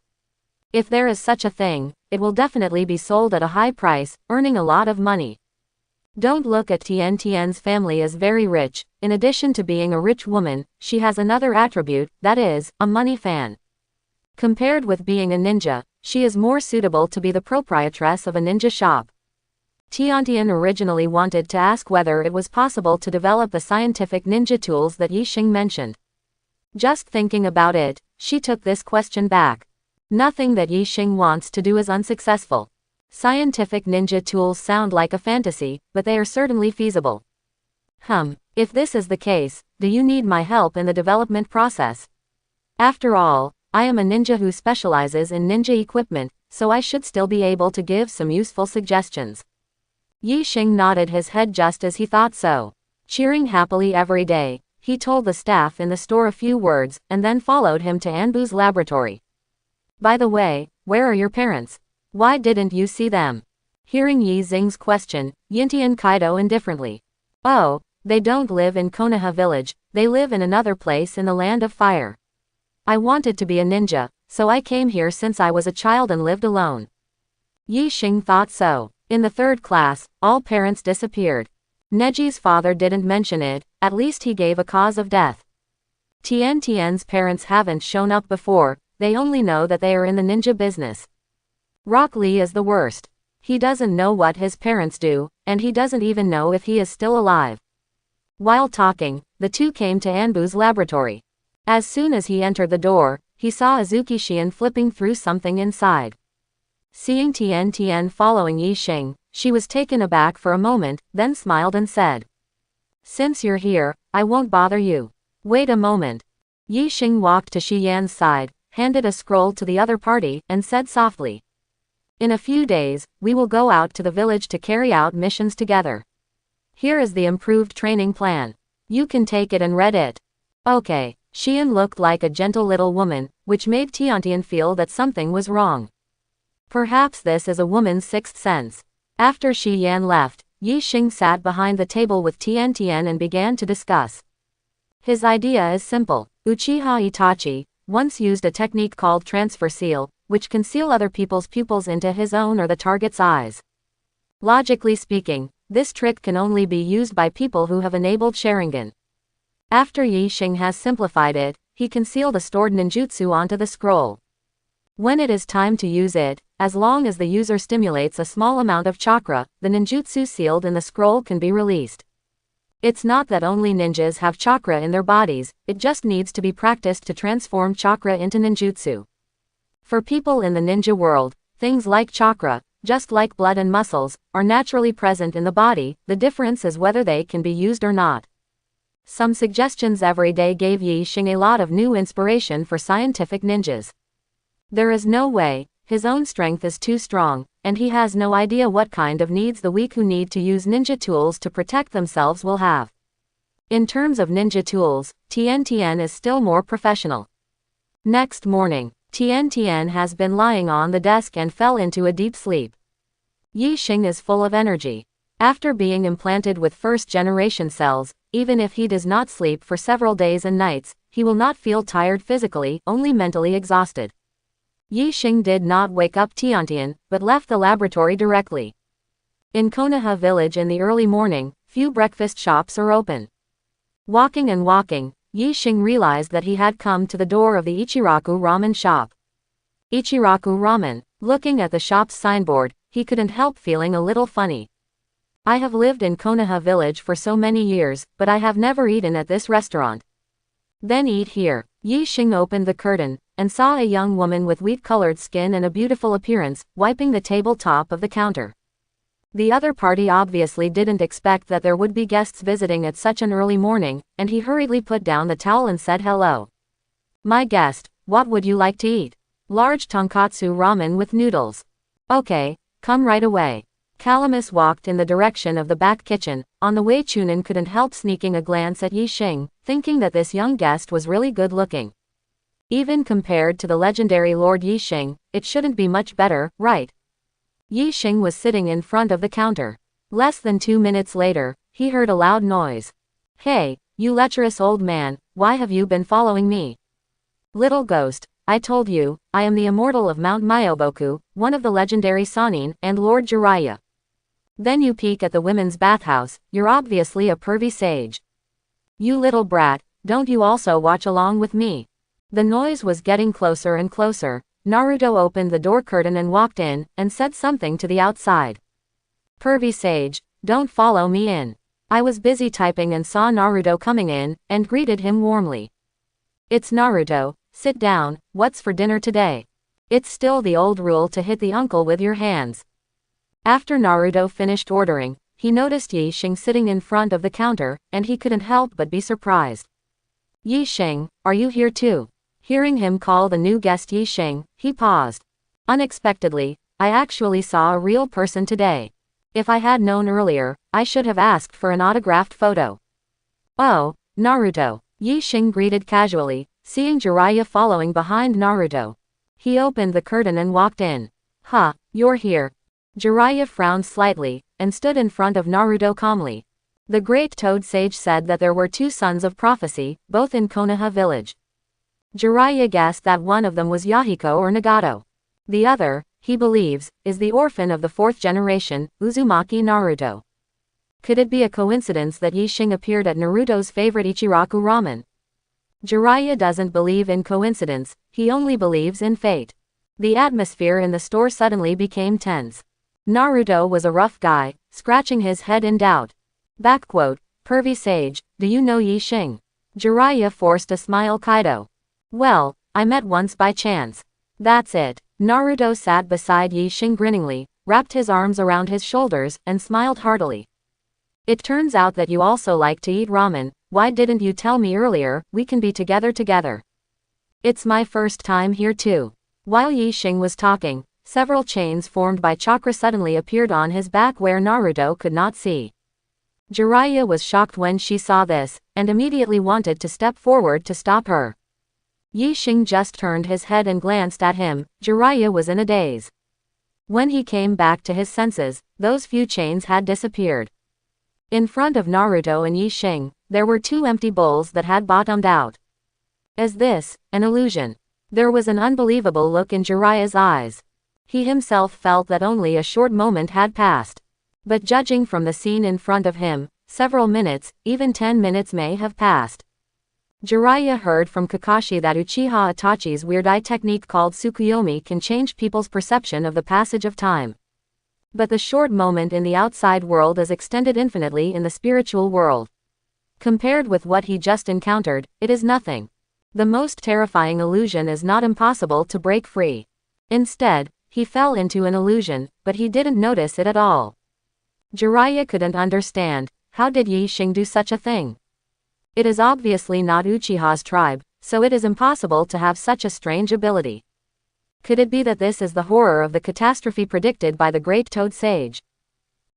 If there is such a thing, it will definitely be sold at a high price, earning a lot of money. Don't look at Tian's family as very rich. In addition to being a rich woman, she has another attribute, that is, a money fan. Compared with being a ninja, she is more suitable to be the proprietress of a ninja shop. Tiantian originally wanted to ask whether it was possible to develop the scientific ninja tools that Yi Xing mentioned. Just thinking about it, she took this question back. Nothing that Yi Xing wants to do is unsuccessful. Scientific ninja tools sound like a fantasy, but they are certainly feasible. If this is the case, do you need my help in the development process? After all, I am a ninja who specializes in ninja equipment, so I should still be able to give some useful suggestions. Yi Xing nodded his head just as he thought so. Cheering happily every day, he told the staff in the store a few words, and then followed him to Anbu's laboratory. By the way, where are your parents? Why didn't you see them? Hearing Yi Xing's question, Yintian Kaido indifferently. Oh, they don't live in Konoha village, they live in another place in the land of fire. I wanted to be a ninja, so I came here since I was a child and lived alone. Yi Xing thought so. In the third class, all parents disappeared. Neji's father didn't mention it, at least he gave a cause of death. Tian's parents haven't shown up before, they only know that they are in the ninja business. Rock Lee is the worst. He doesn't know what his parents do, and he doesn't even know if he is still alive. While talking, the two came to Anbu's laboratory. As soon as he entered the door, he saw Azuki Xian flipping through something inside. Seeing Tian Tian following Yi Xing, she was taken aback for a moment, then smiled and said, "Since you're here, I won't bother you. Wait a moment." Yi Xing walked to Shi Yan's side, handed a scroll to the other party, and said softly, "In a few days, we will go out to the village to carry out missions together. Here is the improved training plan. You can take it and read it." Okay. Xian looked like a gentle little woman, which made Tiantian feel that something was wrong. Perhaps this is a woman's sixth sense. After Shi Yan left, Yi Xing sat behind the table with Tiantian and began to discuss. His idea is simple. Uchiha Itachi once used a technique called transfer seal, which can seal other people's pupils into his own or the target's eyes. Logically speaking, this trick can only be used by people who have enabled Sharingan. After Yi Xing has simplified it, he can seal the stored ninjutsu onto the scroll. When it is time to use it, as long as the user stimulates a small amount of chakra, the ninjutsu sealed in the scroll can be released. It's not that only ninjas have chakra in their bodies, it just needs to be practiced to transform chakra into ninjutsu. For people in the ninja world, things like chakra, just like blood and muscles, are naturally present in the body, the difference is whether they can be used or not. Some suggestions every day gave Yi Xing a lot of new inspiration for scientific ninjas. There is no way, his own strength is too strong, and he has no idea what kind of needs the weak who need to use ninja tools to protect themselves will have. In terms of ninja tools, Tian Tian is still more professional. Next morning, Tian Tian has been lying on the desk and fell into a deep sleep. Yi Xing is full of energy. After being implanted with first-generation cells, even if he does not sleep for several days and nights, he will not feel tired physically, only mentally exhausted. Yi Xing did not wake up Tiantian, but left the laboratory directly. In Konoha village in the early morning, few breakfast shops are open. Walking and walking, Yi Xing realized that he had come to the door of the Ichiraku ramen shop. Ichiraku ramen. Looking at the shop's signboard, he couldn't help feeling a little funny. I have lived in Konoha village for so many years, but I have never eaten at this restaurant. Then eat here. Yi Xing opened the curtain, and saw a young woman with wheat-colored skin and a beautiful appearance, wiping the tabletop of the counter. The other party obviously didn't expect that there would be guests visiting at such an early morning, and he hurriedly put down the towel and said hello. "My guest, what would you like to eat?" "Large tonkatsu ramen with noodles." "Okay, come right away." Calamus walked in the direction of the back kitchen. On the way, Chunin couldn't help sneaking a glance at Yi Xing, thinking that this young guest was really good looking. Even compared to the legendary Lord Yi Xing, it shouldn't be much better, right? Yi Xing was sitting in front of the counter. Less than 2 minutes later, he heard a loud noise. "Hey, you lecherous old man, why have you been following me?" "Little ghost, I told you, I am the immortal of Mount Myoboku, one of the legendary Sannin, and Lord Jiraiya. Then you peek at the women's bathhouse, you're obviously a pervy sage. You little brat, don't you also watch along with me?" The noise was getting closer and closer. Naruto opened the door curtain and walked in, and said something to the outside. "Pervy sage, don't follow me in." I was busy typing and saw Naruto coming in, and greeted him warmly. "It's Naruto, sit down, what's for dinner today?" It's still the old rule to hit the uncle with your hands. After Naruto finished ordering, he noticed Yi Xing sitting in front of the counter, and he couldn't help but be surprised. "Yi Xing, are you here too?" Hearing him call the new guest Yi Xing, he paused. Unexpectedly, I actually saw a real person today. If I had known earlier, I should have asked for an autographed photo. "Oh, Naruto," Yi Xing greeted casually, seeing Jiraiya following behind Naruto. He opened the curtain and walked in. "Huh, you're here." Jiraiya frowned slightly, and stood in front of Naruto calmly. The great Toad Sage said that there were 2 sons of prophecy, both in Konoha village. Jiraiya guessed that one of them was Yahiko or Nagato. The other, he believes, is the orphan of the 4th generation, Uzumaki Naruto. Could it be a coincidence that Yi Xing appeared at Naruto's favorite Ichiraku ramen? Jiraiya doesn't believe in coincidence, he only believes in fate. The atmosphere in the store suddenly became tense. Naruto was a rough guy, scratching his head in doubt. Backquote, Pervy Sage, do you know Yi Xing? Jiraiya forced a smile. Kaido. Well, I met once by chance. That's it. Naruto sat beside Yi Xing grinningly, wrapped his arms around his shoulders, and smiled heartily. It turns out that you also like to eat ramen. Why didn't you tell me earlier? We can be together. It's my first time here too. While Yi Xing was talking, several chains formed by chakra suddenly appeared on his back where Naruto could not see. Jiraiya was shocked when she saw this, and immediately wanted to step forward to stop her. Yi Xing just turned his head and glanced at him. Jiraiya was in a daze. When he came back to his senses, those few chains had disappeared. In front of Naruto and Yi Xing, there were two empty bowls that had bottomed out. Is this an illusion? There was an unbelievable look in Jiraiya's eyes. He himself felt that only a short moment had passed. But judging from the scene in front of him, several minutes, even 10 minutes may have passed. Jiraiya heard from Kakashi that Uchiha Itachi's weird eye technique called Tsukuyomi can change people's perception of the passage of time. But the short moment in the outside world is extended infinitely in the spiritual world. Compared with what he just encountered, it is nothing. The most terrifying illusion is not impossible to break free. Instead, he fell into an illusion, but he didn't notice it at all. Jiraiya couldn't understand, how did Yi Xing do such a thing? It is obviously not Uchiha's tribe, so it is impossible to have such a strange ability. Could it be that this is the horror of the catastrophe predicted by the great Toad Sage?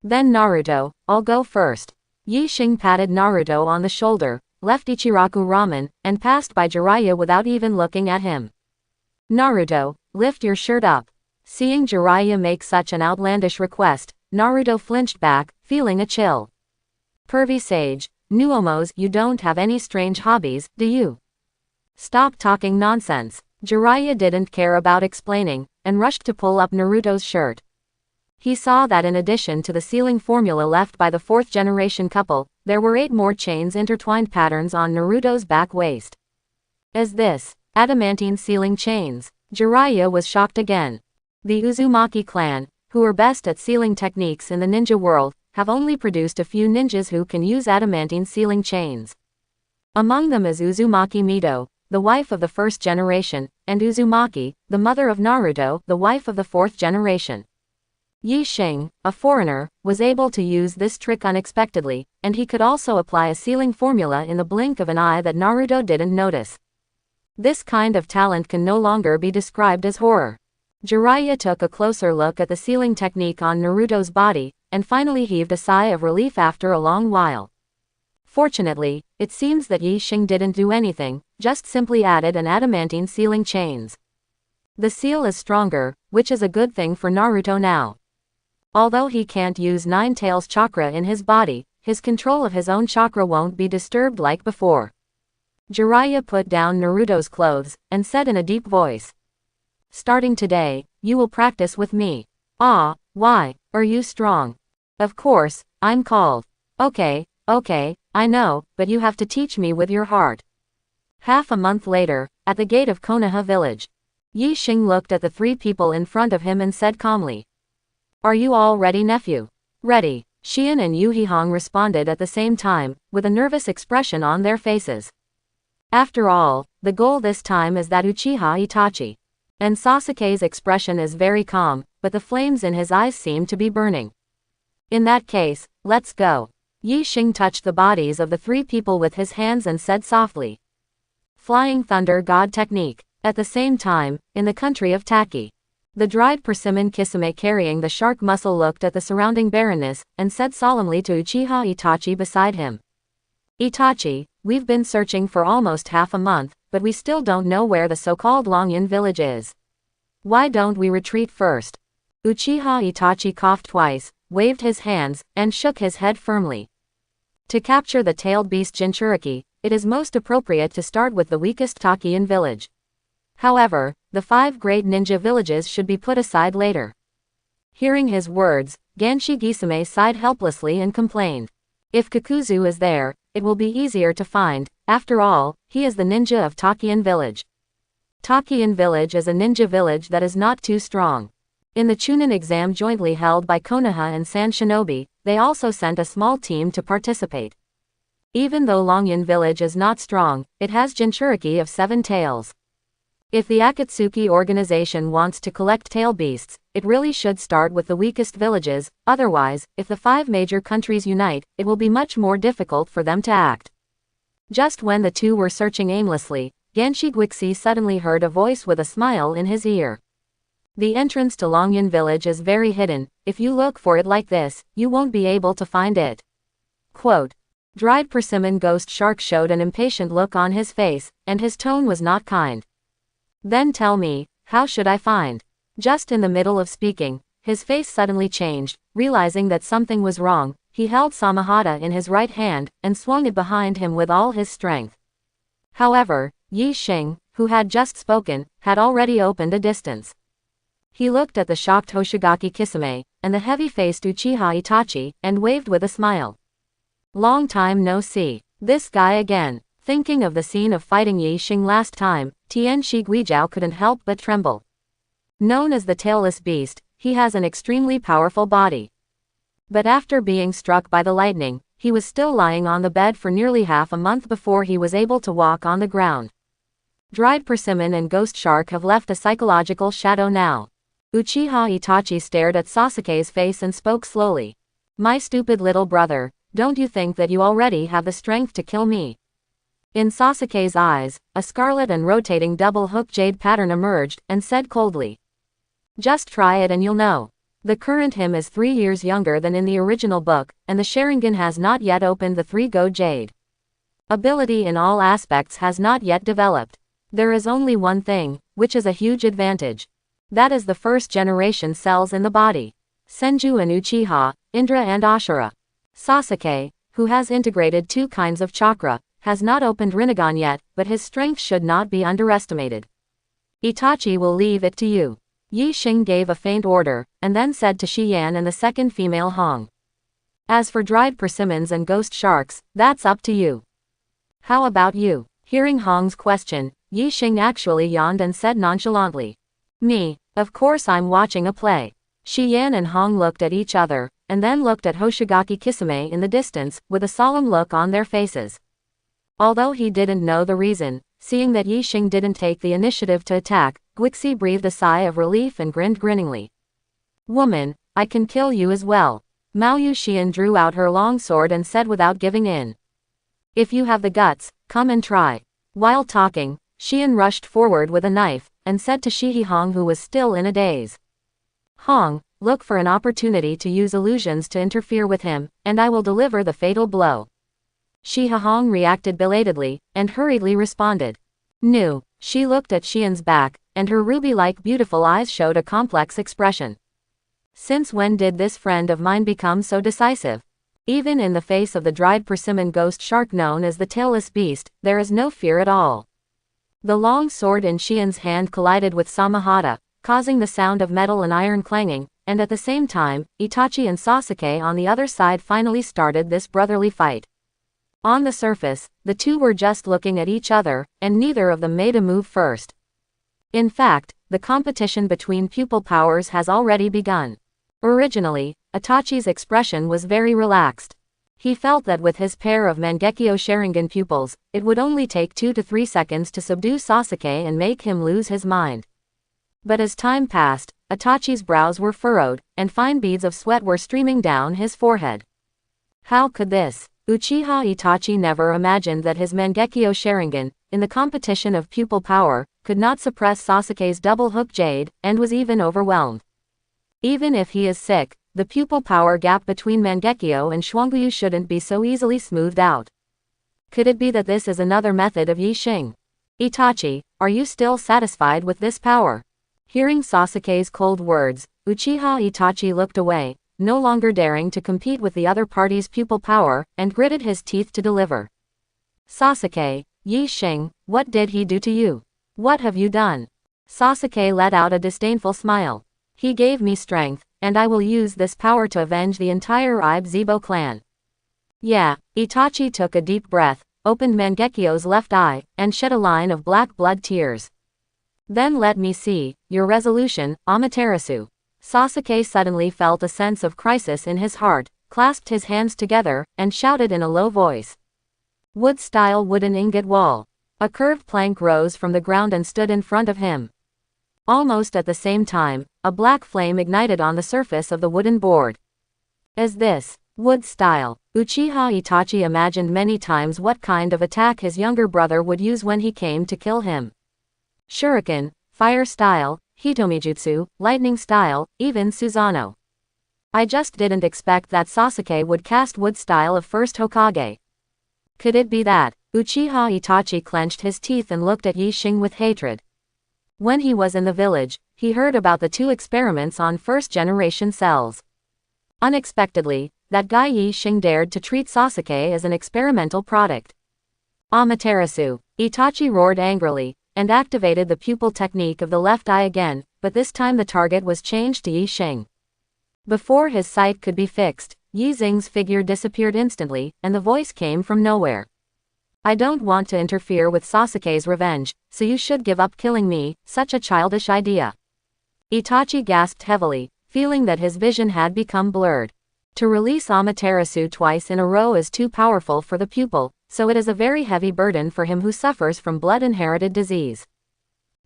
Then Naruto, I'll go first. Yi Xing patted Naruto on the shoulder, left Ichiraku ramen, and passed by Jiraiya without even looking at him. Naruto, lift your shirt up. Seeing Jiraiya make such an outlandish request, Naruto flinched back, feeling a chill. Pervy Sage, Nuomos, you don't have any strange hobbies, do you? Stop talking nonsense. Jiraiya didn't care about explaining, and rushed to pull up Naruto's shirt. He saw that in addition to the sealing formula left by the fourth generation couple, there were 8 more chains intertwined patterns on Naruto's back waist. Is this adamantine sealing chains? Jiraiya was shocked again. The Uzumaki clan, who are best at sealing techniques in the ninja world, have only produced a few ninjas who can use adamantine sealing chains. Among them is Uzumaki Mido, the wife of the first generation, and Uzumaki, the mother of Naruto, the wife of the fourth generation. Yi Xing, a foreigner, was able to use this trick unexpectedly, and he could also apply a sealing formula in the blink of an eye that Naruto didn't notice. This kind of talent can no longer be described as horror. Jiraiya took a closer look at the sealing technique on Naruto's body, and finally heaved a sigh of relief after a long while. Fortunately, it seems that Yi Xing didn't do anything, just simply added an adamantine sealing chains. The seal is stronger, which is a good thing for Naruto now. Although he can't use Nine Tails chakra in his body, his control of his own chakra won't be disturbed like before. Jiraiya put down Naruto's clothes, and said in a deep voice. Starting today, you will practice with me. Ah, why, are you strong? Of course, I'm called. Okay, I know, but you have to teach me with your heart. Half a month later, at the gate of Konoha village, Yi Xing looked at the 3 people in front of him and said calmly. Are you all ready, nephew? Ready. Xian and Yuhihong responded at the same time, with a nervous expression on their faces. After all, the goal this time is that Uchiha Itachi. And Sasuke's expression is very calm, but the flames in his eyes seem to be burning. In that case, let's go. Yi Xing touched the bodies of the 3 people with his hands and said softly. Flying Thunder God Technique. At the same time, in the country of Taki, the dried persimmon Kisame carrying the shark muscle looked at the surrounding barrenness, and said solemnly to Uchiha Itachi beside him. Itachi, we've been searching for almost half a month, but we still don't know where the so-called Longyan village is. Why don't we retreat first? Uchiha Itachi coughed twice, waved his hands, and shook his head firmly. To capture the tailed beast Jinchuriki, it is most appropriate to start with the weakest Takian village. However, the 5 great ninja villages should be put aside later. Hearing his words, Ganshi Gisame sighed helplessly and complained. If Kakuzu is there, it will be easier to find. After all, he is the ninja of Takian village. Takian village is a ninja village that is not too strong. In the Chunin exam jointly held by Konoha and San Shinobi, they also sent a small team to participate. Even though Longyan village is not strong, it has Jinchuriki of 7 tails. If the Akatsuki organization wants to collect tail beasts, it really should start with the weakest villages, otherwise, if the 5 major countries unite, it will be much more difficult for them to act. Just when the two were searching aimlessly, Genshi Guixi suddenly heard a voice with a smile in his ear. The entrance to Longyan village is very hidden, if you look for it like this, you won't be able to find it. Quote. Dried persimmon ghost shark showed an impatient look on his face, and his tone was not kind. Then tell me, how should I find? Just in the middle of speaking, his face suddenly changed, realizing that something was wrong. He held Samahata in his right hand, and swung it behind him with all his strength. However, Yi Xing, who had just spoken, had already opened a distance. He looked at the shocked Hoshigaki Kisame, and the heavy-faced Uchiha Itachi, and waved with a smile. Long time no see. This guy again. Thinking of the scene of fighting Yi Xing last time, Tian Shi Guijiao couldn't help but tremble. Known as the tailless beast, he has an extremely powerful body. But after being struck by the lightning, he was still lying on the bed for nearly half a month before he was able to walk on the ground. Dried persimmon and ghost shark have left a psychological shadow now. Uchiha Itachi stared at Sasuke's face and spoke slowly. My stupid little brother, don't you think that you already have the strength to kill me? In Sasuke's eyes, a scarlet and rotating double-hook jade pattern emerged, and said coldly. Just try it and you'll know. The current him is 3 years younger than in the original book, and the Sharingan has not yet opened the 3-go jade. Ability in all aspects has not yet developed. There is only one thing, which is a huge advantage. That is the first-generation cells in the body. Senju and Uchiha, Indra and Ashura. Sasuke, who has integrated 2 kinds of chakra, has not opened Rinnegan yet, but his strength should not be underestimated. Itachi will leave it to you. Yi Xing gave a faint order, and then said to Shiyan and the second female Hong. As for dried persimmons and ghost sharks, that's up to you. How about you? Hearing Hong's question, Yi Xing actually yawned and said nonchalantly. Me, of course I'm watching a play. Shiyan and Hong looked at each other, and then looked at Hoshigaki Kisame in the distance, with a solemn look on their faces. Although he didn't know the reason, seeing that Yi Xing didn't take the initiative to attack, Guixi breathed a sigh of relief and grinned grinningly. Woman, I can kill you as well. Mao Yuxian drew out her long sword and said without giving in. If you have the guts, come and try. While talking, Xian rushed forward with a knife, and said to Shihi Hong, who was still in a daze. Hong, look for an opportunity to use illusions to interfere with him, and I will deliver the fatal blow. Shihi Hong reacted belatedly, and hurriedly responded. No. She looked at Xian's back, and her ruby-like beautiful eyes showed a complex expression. Since when did this friend of mine become so decisive? Even in the face of the dried persimmon ghost shark known as the tailless beast, there is no fear at all. The long sword in Xian's hand collided with Samahata, causing the sound of metal and iron clanging, and at the same time, Itachi and Sasuke on the other side finally started this brotherly fight. On the surface, the two were just looking at each other, and neither of them made a move first. In fact, the competition between pupil powers has already begun. Originally, Itachi's expression was very relaxed. He felt that with his pair of Mangekyo Sharingan pupils, it would only take 2 to 3 seconds to subdue Sasuke and make him lose his mind. But as time passed, Itachi's brows were furrowed, and fine beads of sweat were streaming down his forehead. How could this? Uchiha Itachi never imagined that his Mangekyo Sharingan, in the competition of pupil power, could not suppress Sasuke's double-hook jade, and was even overwhelmed. Even if he is sick, the pupil power gap between Mangekyo and Xuanguyu shouldn't be so easily smoothed out. Could it be that this is another method of Yi Xing? Itachi, are you still satisfied with this power? Hearing Sasuke's cold words, Uchiha Itachi looked away, no longer daring to compete with the other party's pupil power, and gritted his teeth to deliver. Sasuke, Yi Xing, what did he do to you? What have you done? Sasuke let out a disdainful smile. He gave me strength, and I will use this power to avenge the entire Ibe-Zibo clan. Yeah, Itachi took a deep breath, opened Mangekyo's left eye, and shed a line of black blood tears. Then let me see, your resolution, Amaterasu. Sasuke suddenly felt a sense of crisis in his heart, clasped his hands together, and shouted in a low voice. Wood-style wooden ingot wall. A curved plank rose from the ground and stood in front of him. Almost at the same time, a black flame ignited on the surface of the wooden board. As this, wood-style, Uchiha Itachi imagined many times what kind of attack his younger brother would use when he came to kill him. Shuriken, fire-style, Hitomijutsu, lightning-style, even Susanoo. I just didn't expect that Sasuke would cast wood-style of first Hokage. Could it be that? Uchiha Itachi clenched his teeth and looked at Yi Xing with hatred. When he was in the village, he heard about the 2 experiments on first-generation cells. Unexpectedly, that guy Yi Xing dared to treat Sasuke as an experimental product. Amaterasu. Itachi roared angrily, and activated the pupil technique of the left eye again, but this time the target was changed to Yi Xing. Before his sight could be fixed, Yi Xing's figure disappeared instantly, and the voice came from nowhere. I don't want to interfere with Sasuke's revenge, so you should give up killing me, such a childish idea. Itachi gasped heavily, feeling that his vision had become blurred. To release Amaterasu twice in a row is too powerful for the pupil, so it is a very heavy burden for him who suffers from blood-inherited disease.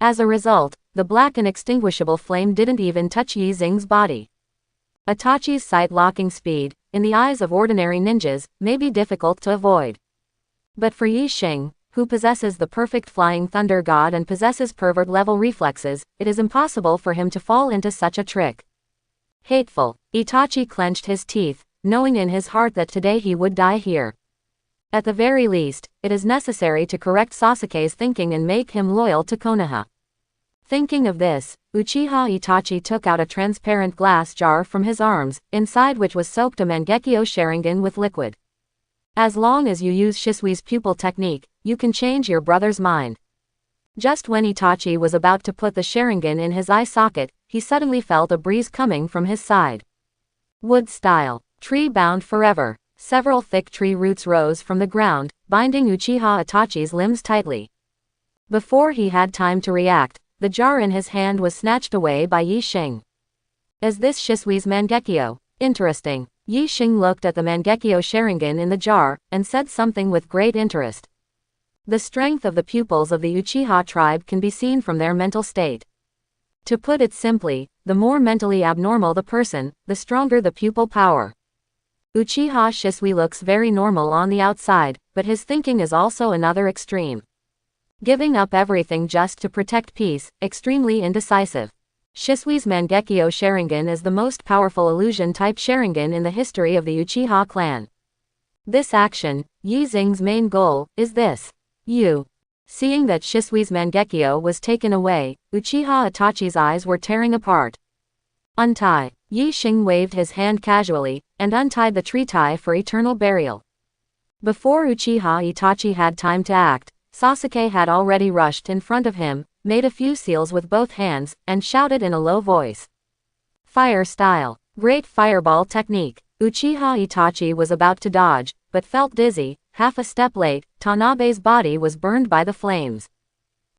As a result, the black and extinguishable flame didn't even touch Yi Xing's body. Itachi's sight-locking speed, in the eyes of ordinary ninjas, may be difficult to avoid. But for Yi Xing, who possesses the perfect flying thunder god and possesses pervert-level reflexes, it is impossible for him to fall into such a trick. Hateful. Itachi clenched his teeth, knowing in his heart that today he would die here. At the very least, it is necessary to correct Sasuke's thinking and make him loyal to Konoha. Thinking of this, Uchiha Itachi took out a transparent glass jar from his arms, inside which was soaked a Mangekyo Sharingan with liquid. As long as you use Shisui's pupil technique, you can change your brother's mind. Just when Itachi was about to put the Sharingan in his eye socket, he suddenly felt a breeze coming from his side. Wood-style. Tree bound forever. Several thick tree roots rose from the ground, binding Uchiha Itachi's limbs tightly. Before he had time to react, the jar in his hand was snatched away by Yi Xing. Is this Shisui's Mangekyo? Interesting. Yi Xing looked at the Mangekyo Sharingan in the jar, and said something with great interest. The strength of the pupils of the Uchiha tribe can be seen from their mental state. To put it simply, the more mentally abnormal the person, the stronger the pupil power. Uchiha Shisui looks very normal on the outside, but his thinking is also another extreme. Giving up everything just to protect peace, extremely indecisive. Shisui's Mangekyo Sharingan is the most powerful illusion-type Sharingan in the history of the Uchiha clan. This action, Yi Xing's main goal, is this. Seeing that Shisui's Mangekyo was taken away, Uchiha Itachi's eyes were tearing apart. Untie. Yi Xing waved his hand casually, and untied the tree tie for eternal burial. Before Uchiha Itachi had time to act, Sasuke had already rushed in front of him, made a few seals with both hands, and shouted in a low voice. Fire style. Great fireball technique. Uchiha Itachi was about to dodge, but felt dizzy. Half a step late, Tanabe's body was burned by the flames.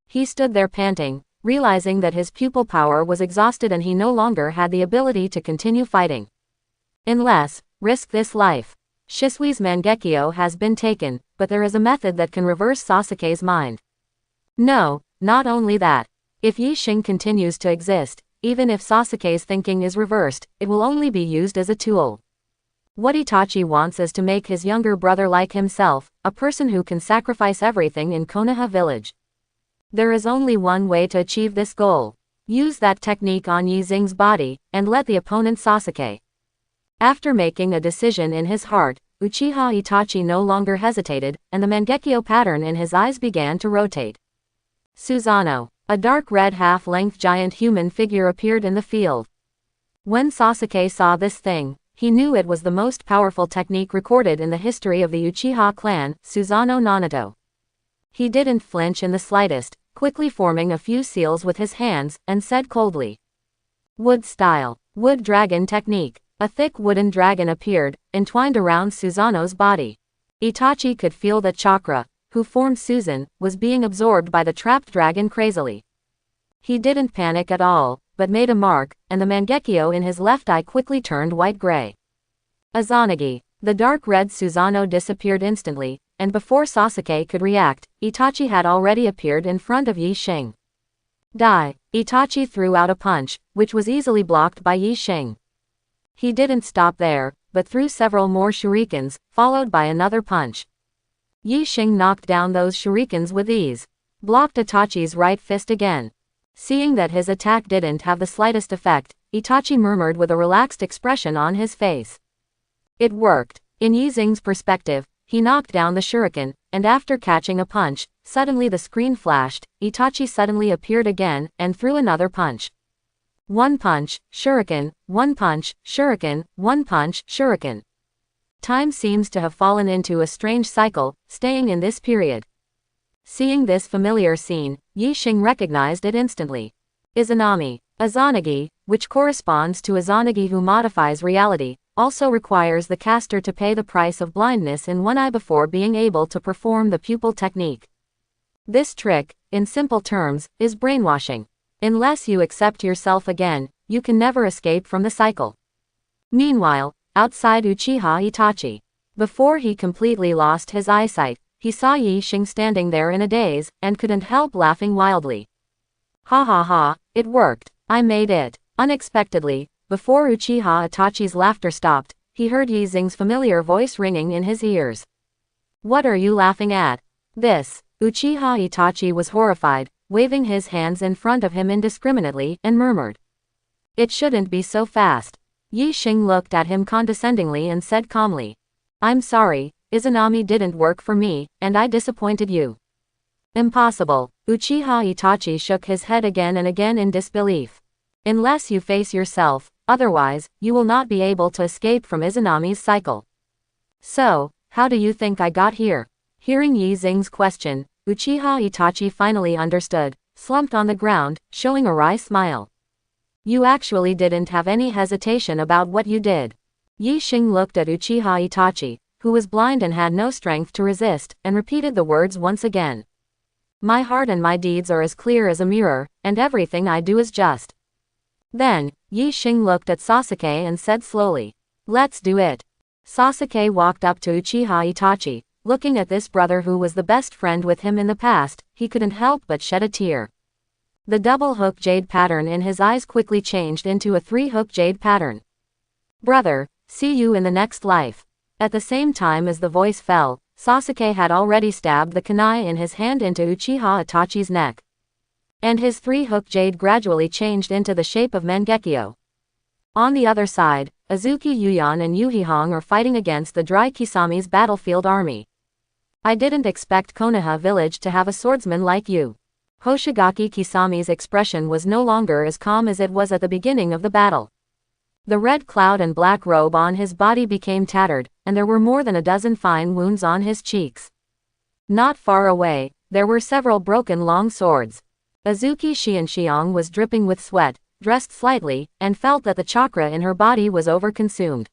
He stood there panting, realizing that his pupil power was exhausted and he no longer had the ability to continue fighting. Unless, risk this life. Shisui's Mangekyo has been taken, but there is a method that can reverse Sasuke's mind. No, not only that. If Yi Xing continues to exist, even if Sasuke's thinking is reversed, it will only be used as a tool. What Itachi wants is to make his younger brother like himself, a person who can sacrifice everything in Konoha village. There is only one way to achieve this goal. Use that technique on Yi Xing's body, and let the opponent Sasuke. After making a decision in his heart, Uchiha Itachi no longer hesitated, and the Mangekyo pattern in his eyes began to rotate. Susanoo. A dark red half-length giant human figure appeared in the field. When Sasuke saw this thing, he knew it was the most powerful technique recorded in the history of the Uchiha clan, Susanoo Nanato. He didn't flinch in the slightest, quickly forming a few seals with his hands, and said coldly. Wood style. Wood dragon technique. A thick wooden dragon appeared, entwined around Susanoo's body. Itachi could feel that Chakra, who formed Susan, was being absorbed by the trapped dragon crazily. He didn't panic at all, but made a mark, and the Mangekyo in his left eye quickly turned white-gray. Izanagi. The dark red Susanoo disappeared instantly, and before Sasuke could react, Itachi had already appeared in front of Yi Xing. Die! Itachi threw out a punch, which was easily blocked by Yi Xing. He didn't stop there, but threw several more shurikens, followed by another punch. Yi Xing knocked down those shurikens with ease. Blocked Itachi's right fist again. Seeing that his attack didn't have the slightest effect, Itachi murmured with a relaxed expression on his face. It worked. In Yi Xing's perspective, he knocked down the shuriken, and after catching a punch, suddenly the screen flashed, Itachi suddenly appeared again, and threw another punch. One punch, shuriken, one punch, shuriken, one punch, shuriken. Time seems to have fallen into a strange cycle, staying in this period. Seeing this familiar scene, Yi Xing recognized it instantly. Izanami. Izanagi, which corresponds to Izanagi who modifies reality, also requires the caster to pay the price of blindness in one eye before being able to perform the pupil technique. This trick, in simple terms, is brainwashing. Unless you accept yourself again, you can never escape from the cycle. Meanwhile, outside Uchiha Itachi. Before he completely lost his eyesight, he saw Yi Xing standing there in a daze, and couldn't help laughing wildly. Ha ha ha, it worked. I made it. Unexpectedly, before Uchiha Itachi's laughter stopped, he heard Yi Xing's familiar voice ringing in his ears. What are you laughing at? This. Uchiha Itachi was horrified, waving his hands in front of him indiscriminately, and murmured. It shouldn't be so fast. Yi Xing looked at him condescendingly and said calmly. I'm sorry, Izanami didn't work for me, and I disappointed you. Impossible. Uchiha Itachi shook his head again and again in disbelief. Unless you face yourself, otherwise, you will not be able to escape from Izanami's cycle. So, how do you think I got here? Hearing Yi Xing's question, Uchiha Itachi finally understood, slumped on the ground, showing a wry smile. You actually didn't have any hesitation about what you did. Yi Xing looked at Uchiha Itachi, who was blind and had no strength to resist, and repeated the words once again. My heart and my deeds are as clear as a mirror, and everything I do is just. Then, Yi Xing looked at Sasuke and said slowly, let's do it. Sasuke walked up to Uchiha Itachi. Looking at this brother who was the best friend with him in the past, he couldn't help but shed a tear. The double-hook jade pattern in his eyes quickly changed into a three-hook jade pattern. Brother, see you in the next life. At the same time as the voice fell, Sasuke had already stabbed the kunai in his hand into Uchiha Itachi's neck. And his three-hook jade gradually changed into the shape of Mangekyo. On the other side, Azuki Yuyan and Yuhihong are fighting against the Dry Kisami's battlefield army. I didn't expect Konoha village to have a swordsman like you. Hoshigaki Kisami's expression was no longer as calm as it was at the beginning of the battle. The red cloud and black robe on his body became tattered, and there were more than a dozen fine wounds on his cheeks. Not far away, there were several broken long swords. Azuki Xianxiang was dripping with sweat, dressed slightly, and felt that the chakra in her body was overconsumed.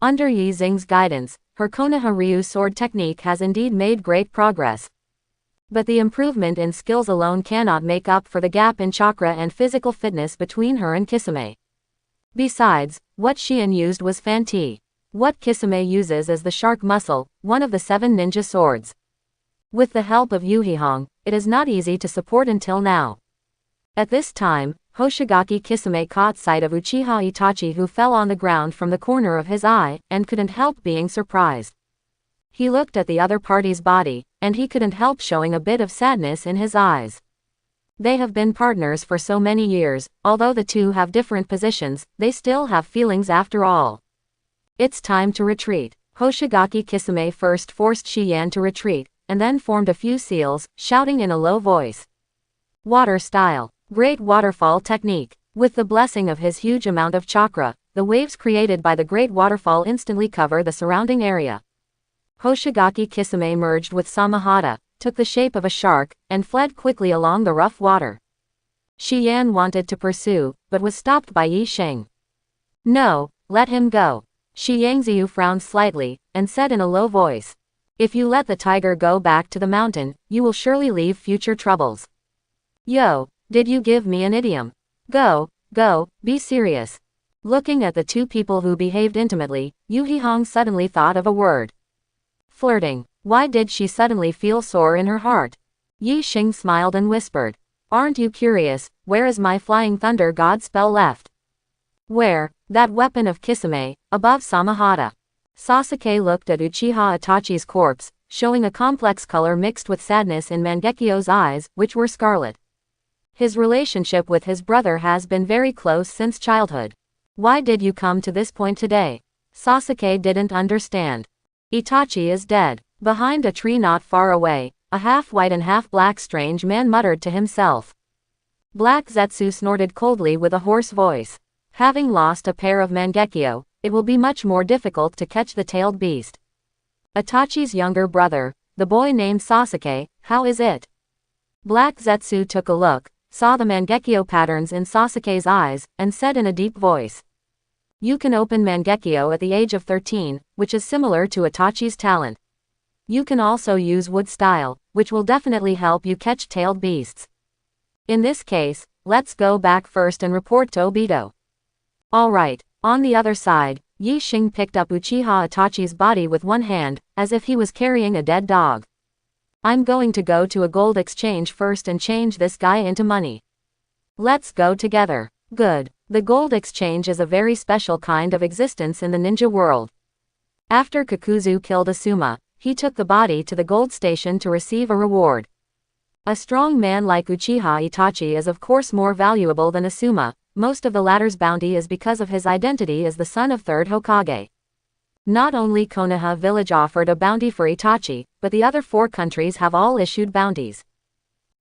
Under Yi Xing's guidance, her Konoha Ryu sword technique has indeed made great progress. But the improvement in skills alone cannot make up for the gap in chakra and physical fitness between her and Kisame. Besides, what Xian used was Fan-Ti. What Kisame uses is the shark muscle, one of the 7 ninja swords. With the help of Yuhihong, it is not easy to support until now. At this time, Hoshigaki Kisame caught sight of Uchiha Itachi, who fell on the ground from the corner of his eye, and couldn't help being surprised. He looked at the other party's body, and he couldn't help showing a bit of sadness in his eyes. They have been partners for so many years, although the two have different positions, they still have feelings after all. It's time to retreat. Hoshigaki Kisame first forced Shiyan to retreat, and then formed a few seals, shouting in a low voice. Water style. Great waterfall technique. With the blessing of his huge amount of chakra, the waves created by the great waterfall instantly cover the surrounding area. Hoshigaki Kisame merged with Samahata, took the shape of a shark, and fled quickly along the rough water. Shiyan wanted to pursue, but was stopped by Yi Xing. No, let him go. Shi Yangziu frowned slightly, and said in a low voice. If you let the tiger go back to the mountain, you will surely leave future troubles. Yo, did you give me an idiom? Go, Go, be serious. Looking at the two people who behaved intimately, Yu Hihong suddenly thought of a word. Flirting. Why did she suddenly feel sore in her heart? Yi Xing smiled and whispered. Aren't you curious, where is my flying thunder god spell left? Where? That weapon of Kisame, above Samahata. Sasuke looked at Uchiha Itachi's corpse, showing a complex color mixed with sadness in Mangekyo's eyes, which were scarlet. His relationship with his brother has been very close since childhood. Why did you come to this point today? Sasuke didn't understand. Itachi is dead. Behind a tree not far away, a half-white and half-black strange man muttered to himself. Black Zetsu snorted coldly with a hoarse voice. Having lost a pair of Mangekyo, it will be much more difficult to catch the tailed beast. Itachi's younger brother, the boy named Sasuke, how is it? Black Zetsu took a look, saw the Mangekyo patterns in Sasuke's eyes, and said in a deep voice. You can open Mangekyo at the age of 13, which is similar to Itachi's talent. You can also use wood style, which will definitely help you catch tailed beasts. In this case, let's go back first and report to Obito. Alright. On the other side, Yi Xing picked up Uchiha Itachi's body with one hand, as if he was carrying a dead dog. I'm going to go to a gold exchange first and change this guy into money. Let's go together. Good. The gold exchange is a very special kind of existence in the ninja world. After Kakuzu killed Asuma, he took the body to the gold station to receive a reward. A strong man like Uchiha Itachi is of course more valuable than Asuma. Most of the latter's bounty is because of his identity as the son of third Hokage. Not only Konoha village offered a bounty for Itachi, but the other 4 countries have all issued bounties.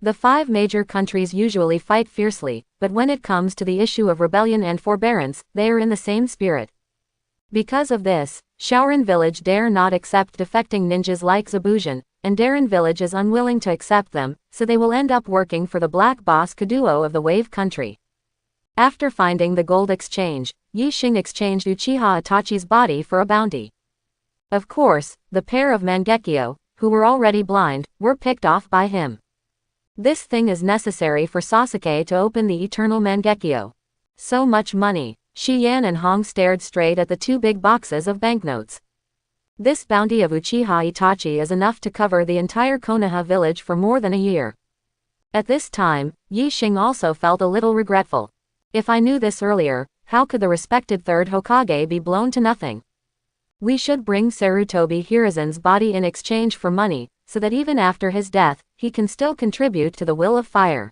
The 5 major countries usually fight fiercely, but when it comes to the issue of rebellion and forbearance, they are in the same spirit. Because of this, Shaoran village dare not accept defecting ninjas like Zabujan, and Darin village is unwilling to accept them, so they will end up working for the black boss Kaduo of the Wave Country. After finding the gold exchange, Yi Xing exchanged Uchiha Itachi's body for a bounty. Of course, the pair of Mangekyo, who were already blind, were picked off by him. This thing is necessary for Sasuke to open the eternal Mangekyo. So much money. Shi Yan and Hong stared straight at the 2 big boxes of banknotes. This bounty of Uchiha Itachi is enough to cover the entire Konoha village for more than a year. At this time, Yi Xing also felt a little regretful. If I knew this earlier, how could the respected third Hokage be blown to nothing? We should bring Sarutobi Hiruzen's body in exchange for money, so that even after his death, he can still contribute to the Will of Fire.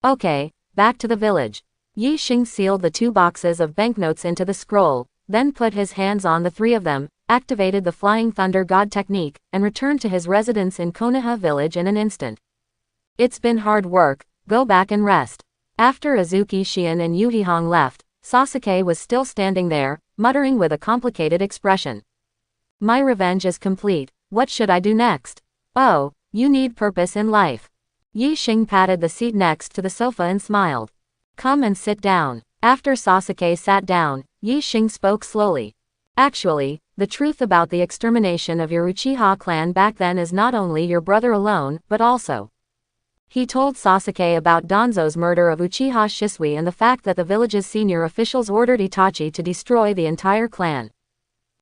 Okay, back to the village. Yi Xing sealed the 2 boxes of banknotes into the scroll, then put his hands on the 3 of them, activated the Flying Thunder God technique, and returned to his residence in Konoha village in an instant. It's been hard work, go back and rest. After Azuki Shion and Yu Hihong left, Sasuke was still standing there, muttering with a complicated expression. My revenge is complete, what should I do next? Oh, you need purpose in life. Yi Xing patted the seat next to the sofa and smiled. Come and sit down. After Sasuke sat down, Yi Xing spoke slowly. Actually, the truth about the extermination of your Uchiha clan back then is not only your brother alone, but also. He told Sasuke about Danzo's murder of Uchiha Shisui and the fact that the village's senior officials ordered Itachi to destroy the entire clan.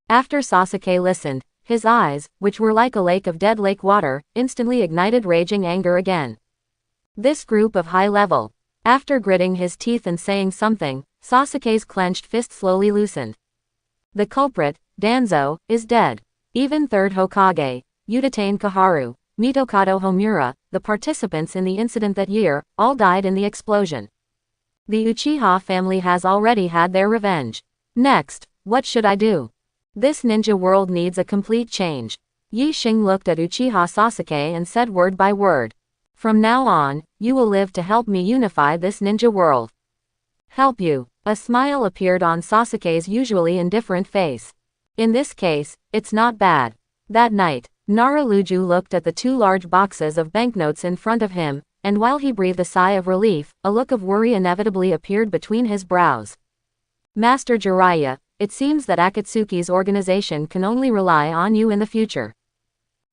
After Sasuke listened, his eyes, which were like a lake of dead lake water, instantly ignited raging anger again. This group of high level. After gritting his teeth and saying something, Sasuke's clenched fist slowly loosened. The culprit, Danzo, is dead. Even third Hokage, Udatane Kaharu, Mitokado Homura, the participants in the incident that year, all died in the explosion. The Uchiha family has already had their revenge. Next, what should I do? This ninja world needs a complete change. Yi Xing looked at Uchiha Sasuke and said word by word. From now on, you will live to help me unify this ninja world. Help you. A smile appeared on Sasuke's usually indifferent face. In this case, it's not bad. That night, Naraluju looked at the 2 large boxes of banknotes in front of him, and while he breathed a sigh of relief, a look of worry inevitably appeared between his brows. Master Jiraiya, it seems that Akatsuki's organization can only rely on you in the future.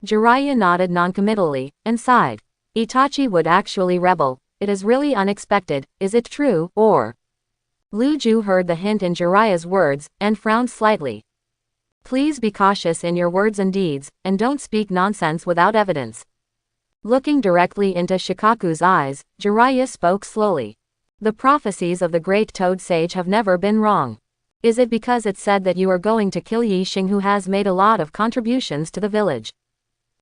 Jiraiya nodded noncommittally, and sighed. Itachi would actually rebel. It is really unexpected, is it true, or? Lu Ju heard the hint in Jiraiya's words, and frowned slightly. Please be cautious in your words and deeds, and don't speak nonsense without evidence. Looking directly into Shikaku's eyes, Jiraiya spoke slowly. The prophecies of the great Toad Sage have never been wrong. Is it because it said that you are going to kill Yi Xing, who has made a lot of contributions to the village?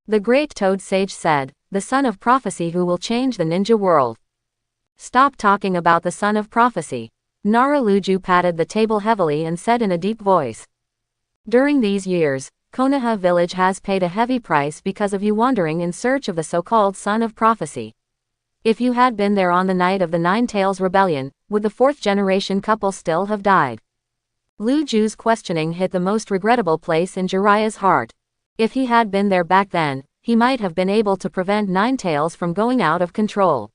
The great Toad Sage said, the son of prophecy who will change the ninja world. Stop talking about the son of prophecy. Nara Luju patted the table heavily and said in a deep voice. During these years, Konoha village has paid a heavy price because of you wandering in search of the so-called son of prophecy. If you had been there on the night of the Nine Tails Rebellion, would the fourth-generation couple still have died? Lu Ju's questioning hit the most regrettable place in Jiraiya's heart. If he had been there back then, he might have been able to prevent Nine Tails from going out of control.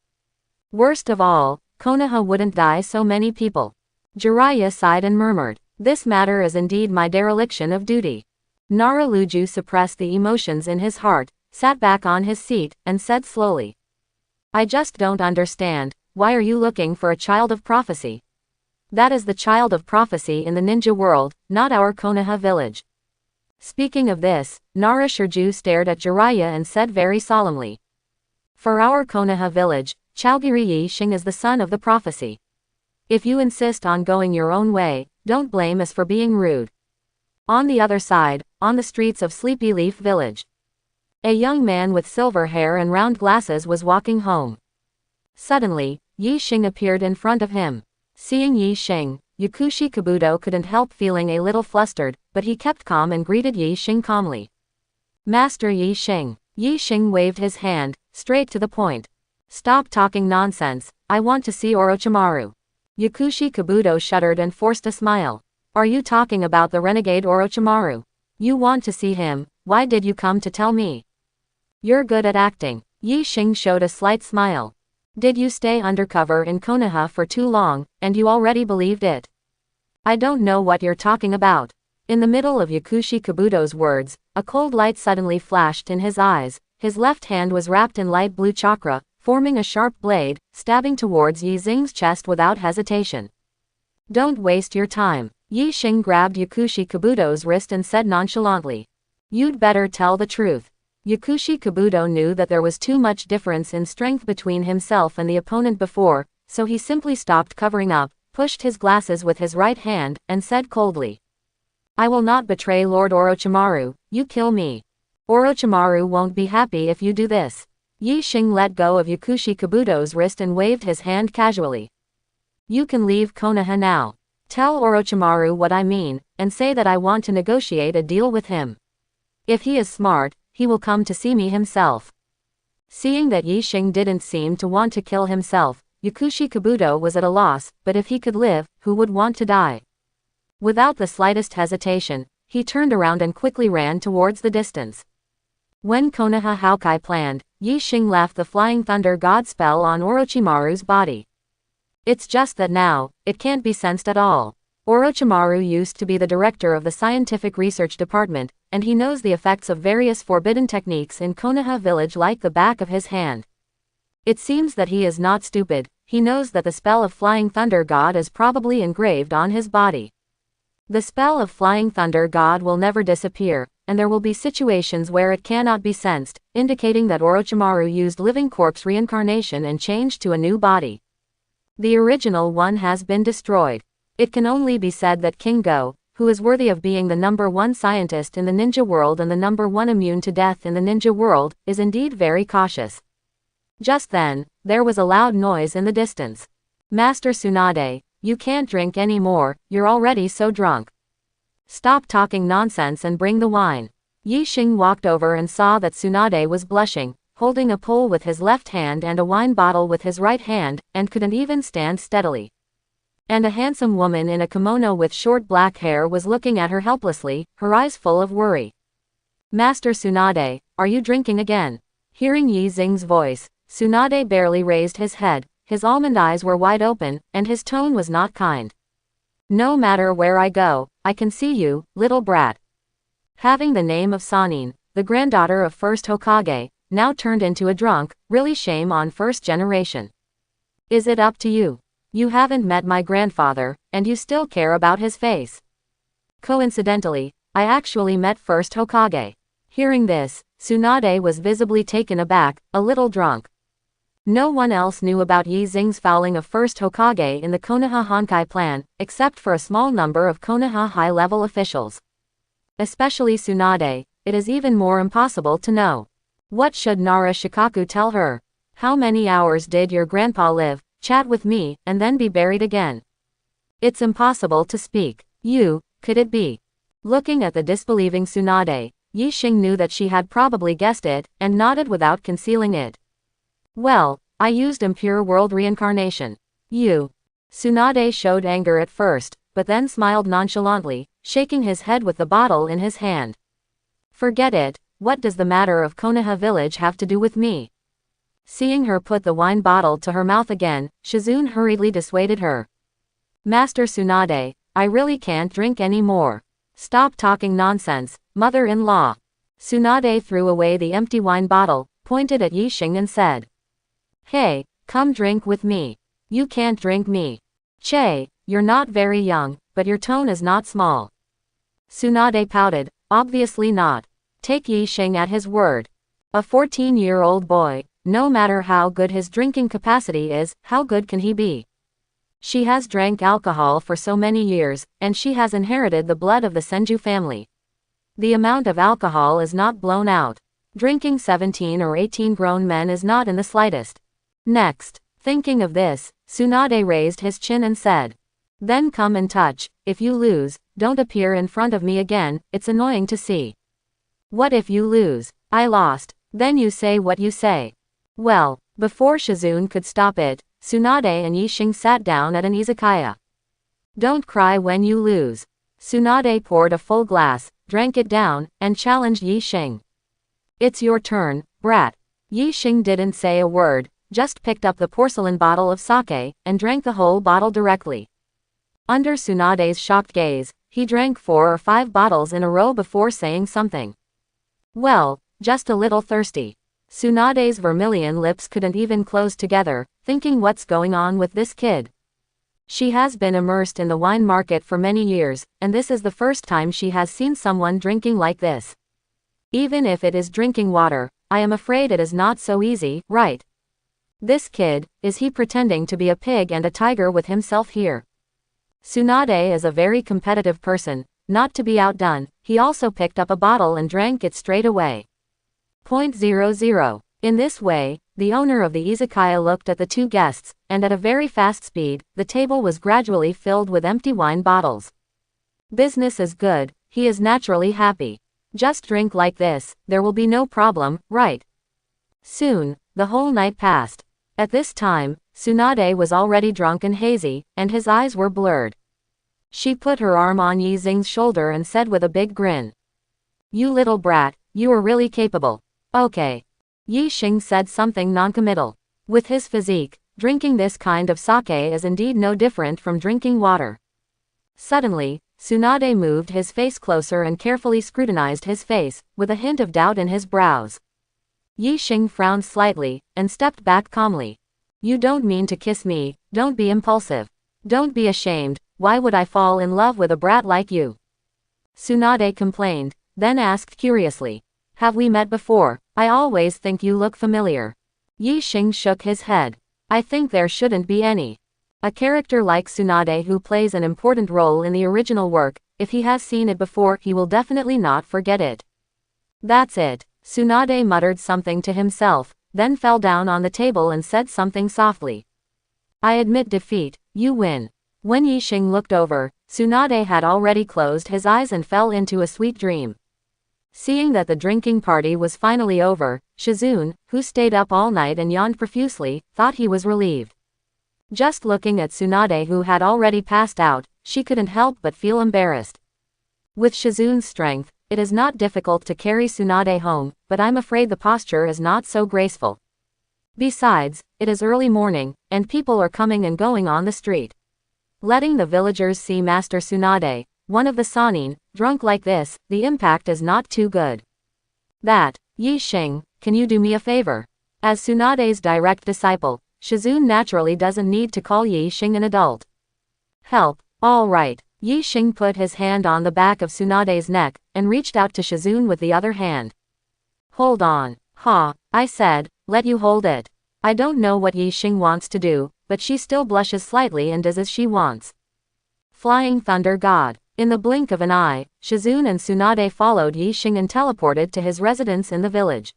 Worst of all, Konoha wouldn't die so many people. Jiraiya sighed and murmured, this matter is indeed my dereliction of duty. Nara Luju suppressed the emotions in his heart, sat back on his seat, and said slowly. I just don't understand, why are you looking for a child of prophecy? That is the child of prophecy in the ninja world, not our Konoha village. Speaking of this, Nara Shirju stared at Jiraiya and said very solemnly. For our Konoha village, Chaogiri Yi Xing is the son of the prophecy. If you insist on going your own way, don't blame us for being rude. On the other side, on the streets of Sleepy Leaf Village, a young man with silver hair and round glasses was walking home. Suddenly, Yi Xing appeared in front of him. Seeing Yi Xing, Yakushi Kabuto couldn't help feeling a little flustered, but he kept calm and greeted Yi Xing calmly. Master Yi Xing. Yi Xing waved his hand, straight to the point. Stop talking nonsense, I want to see Orochimaru. Yakushi Kabuto shuddered and forced a smile. Are you talking about the renegade Orochimaru? You want to see him, why did you come to tell me? You're good at acting. Yi Xing showed a slight smile. Did you stay undercover in Konoha for too long, and you already believed it? I don't know what you're talking about. In the middle of Yakushi Kabuto's words, a cold light suddenly flashed in his eyes, his left hand was wrapped in light blue chakra, forming a sharp blade, stabbing towards Yi Xing's chest without hesitation. Don't waste your time. Yi Xing grabbed Yakushi Kabuto's wrist and said nonchalantly. You'd better tell the truth. Yakushi Kabuto knew that there was too much difference in strength between himself and the opponent before, so he simply stopped covering up, pushed his glasses with his right hand, and said coldly. I will not betray Lord Orochimaru, you kill me. Orochimaru won't be happy if you do this. Yi Xing let go of Yakushi Kabuto's wrist and waved his hand casually. You can leave Konoha now. Tell Orochimaru what I mean, and say that I want to negotiate a deal with him. If he is smart, he will come to see me himself. Seeing that Yi Xing didn't seem to want to kill himself, Yakushi Kabuto was at a loss, but if he could live, who would want to die? Without the slightest hesitation, he turned around and quickly ran towards the distance. When Konoha Haukai planned, Yi Xing left the Flying Thunder God spell on Orochimaru's body. It's just that now, it can't be sensed at all. Orochimaru used to be the director of the Scientific Research Department, and he knows the effects of various forbidden techniques in Konoha village like the back of his hand. It seems that he is not stupid, he knows that the spell of Flying Thunder God is probably engraved on his body. The spell of Flying Thunder God will never disappear, and there will be situations where it cannot be sensed, indicating that Orochimaru used living corpse reincarnation and changed to a new body. The original one has been destroyed. It can only be said that King Go, who is worthy of being the #1 scientist in the ninja world and the #1 immune to death in the ninja world, is indeed very cautious. Just then, there was a loud noise in the distance. Master Tsunade, you can't drink any more, you're already so drunk. Stop talking nonsense and bring the wine. Yi Xing walked over and saw that Tsunade was blushing, holding a pole with his left hand and a wine bottle with his right hand, and couldn't even stand steadily. And a handsome woman in a kimono with short black hair was looking at her helplessly, her eyes full of worry. Master Tsunade, are you drinking again? Hearing Yi Xing's voice, Tsunade barely raised his head, his almond eyes were wide open, and his tone was not kind. No matter where I go, I can see you, little brat. Having the name of Sanin, the granddaughter of first Hokage, now turned into a drunk, really shame on first generation. Is it up to you? You haven't met my grandfather, and you still care about his face. Coincidentally, I actually met first Hokage. Hearing this, Tsunade was visibly taken aback, a little drunk. No one else knew about Yi Xing's fouling of first Hokage in the Konoha Honkai clan, except for a small number of Konoha high-level officials. Especially Tsunade, it is even more impossible to know. What should Nara Shikaku tell her? How many hours did your grandpa live, chat with me, and then be buried again? It's impossible to speak. Could it be? Looking at the disbelieving Tsunade, Yi Xing knew that she had probably guessed it, and nodded without concealing it. Well, I used impure world reincarnation. Tsunade showed anger at first, but then smiled nonchalantly, shaking his head with the bottle in his hand. Forget it, what does the matter of Konoha village have to do with me? Seeing her put the wine bottle to her mouth again, Shizune hurriedly dissuaded her. Master Tsunade, I really can't drink any more. Stop talking nonsense, mother-in-law. Tsunade threw away the empty wine bottle, pointed at Yi Xing and said. Hey, come drink with me. You can't drink me. Che, you're not very young, but your tone is not small. Tsunade pouted, obviously not. Take Yi Xing at his word. A 14-year-old boy, no matter how good his drinking capacity is, how good can he be? She has drank alcohol for so many years, and she has inherited the blood of the Senju family. The amount of alcohol is not blown out. Drinking 17 or 18 grown men is not in the slightest. Next, thinking of this, Tsunade raised his chin and said. Then come and touch. If you lose, don't appear in front of me again, it's annoying to see. What if you lose? I lost. Then you say what you say. Well, before Shizune could stop it, Tsunade and Yi Xing sat down at an izakaya. Don't cry when you lose. Tsunade poured a full glass, drank it down, and challenged Yi Xing. It's your turn, brat. Yi Xing didn't say a word, just picked up the porcelain bottle of sake, and drank the whole bottle directly. Under Tsunade's shocked gaze, he drank 4 or 5 bottles in a row before saying something. Well, just a little thirsty. Tsunade's vermilion lips couldn't even close together, thinking what's going on with this kid. She has been immersed in the wine market for many years, and this is the first time she has seen someone drinking like this. Even if it is drinking water, I am afraid it is not so easy, right? This kid, is he pretending to be a pig and a tiger with himself here? Tsunade is a very competitive person, not to be outdone, he also picked up a bottle and drank it straight away. 0.00. In this way, the owner of the izakaya looked at the two guests, and at a very fast speed, the table was gradually filled with empty wine bottles. Business is good, he is naturally happy. Just drink like this, there will be no problem, right? Soon, the whole night passed. At this time, Tsunade was already drunk and hazy, and his eyes were blurred. She put her arm on Yi Xing's shoulder and said with a big grin. You little brat, you are really capable. Okay. Yi Xing said something noncommittal. With his physique, drinking this kind of sake is indeed no different from drinking water. Suddenly, Tsunade moved his face closer and carefully scrutinized his face, with a hint of doubt in his brows. Yi Xing frowned slightly, and stepped back calmly. You don't mean to kiss me, don't be impulsive. Don't be ashamed, why would I fall in love with a brat like you? Tsunade complained, then asked curiously. Have we met before? I always think you look familiar. Yi Xing shook his head. I think there shouldn't be any. A character like Tsunade who plays an important role in the original work, if he has seen it before he will definitely not forget it. That's it. Tsunade muttered something to himself, then fell down on the table and said something softly. I admit defeat, you win. When Yi Xing looked over, Tsunade had already closed his eyes and fell into a sweet dream. Seeing that the drinking party was finally over, Shizune, who stayed up all night and yawned profusely, thought he was relieved. Just looking at Tsunade who had already passed out, she couldn't help but feel embarrassed. With Shizune's strength, it is not difficult to carry Tsunade home, but I'm afraid the posture is not so graceful. Besides, it is early morning, and people are coming and going on the street. Letting the villagers see Master Tsunade, one of the Sanin, drunk like this, the impact is not too good. Yi Xing, can you do me a favor? As Tsunade's direct disciple, Shizune naturally doesn't need to call Yi Xing an adult. Help, all right. Yi Xing put his hand on the back of Tsunade's neck, and reached out to Shizune with the other hand. Hold on. Ha, I said, let you hold it. I don't know what Yi Xing wants to do, but she still blushes slightly and does as she wants. Flying Thunder God. In the blink of an eye, Shizune and Tsunade followed Yi Xing and teleported to his residence in the village.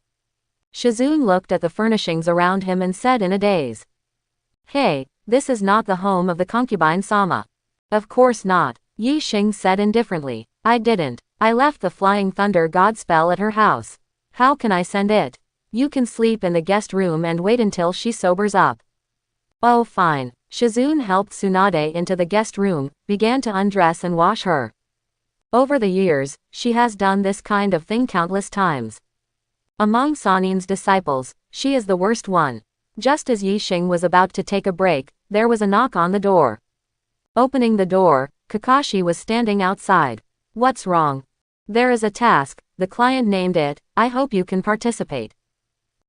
Shizune looked at the furnishings around him and said in a daze. Hey, this is not the home of the concubine Sama. Of course not, Yi Xing said indifferently. I didn't. I left the Flying Thunder God spell at her house. How can I send it? You can sleep in the guest room and wait until she sobers up. Oh fine. Shizune helped Tsunade into the guest room, began to undress and wash her. Over the years, she has done this kind of thing countless times. Among Sanin's disciples, she is the worst one. Just as Yi Xing was about to take a break, there was a knock on the door. Opening the door, Kakashi was standing outside. What's wrong? There is a task, the client named it, I hope you can participate.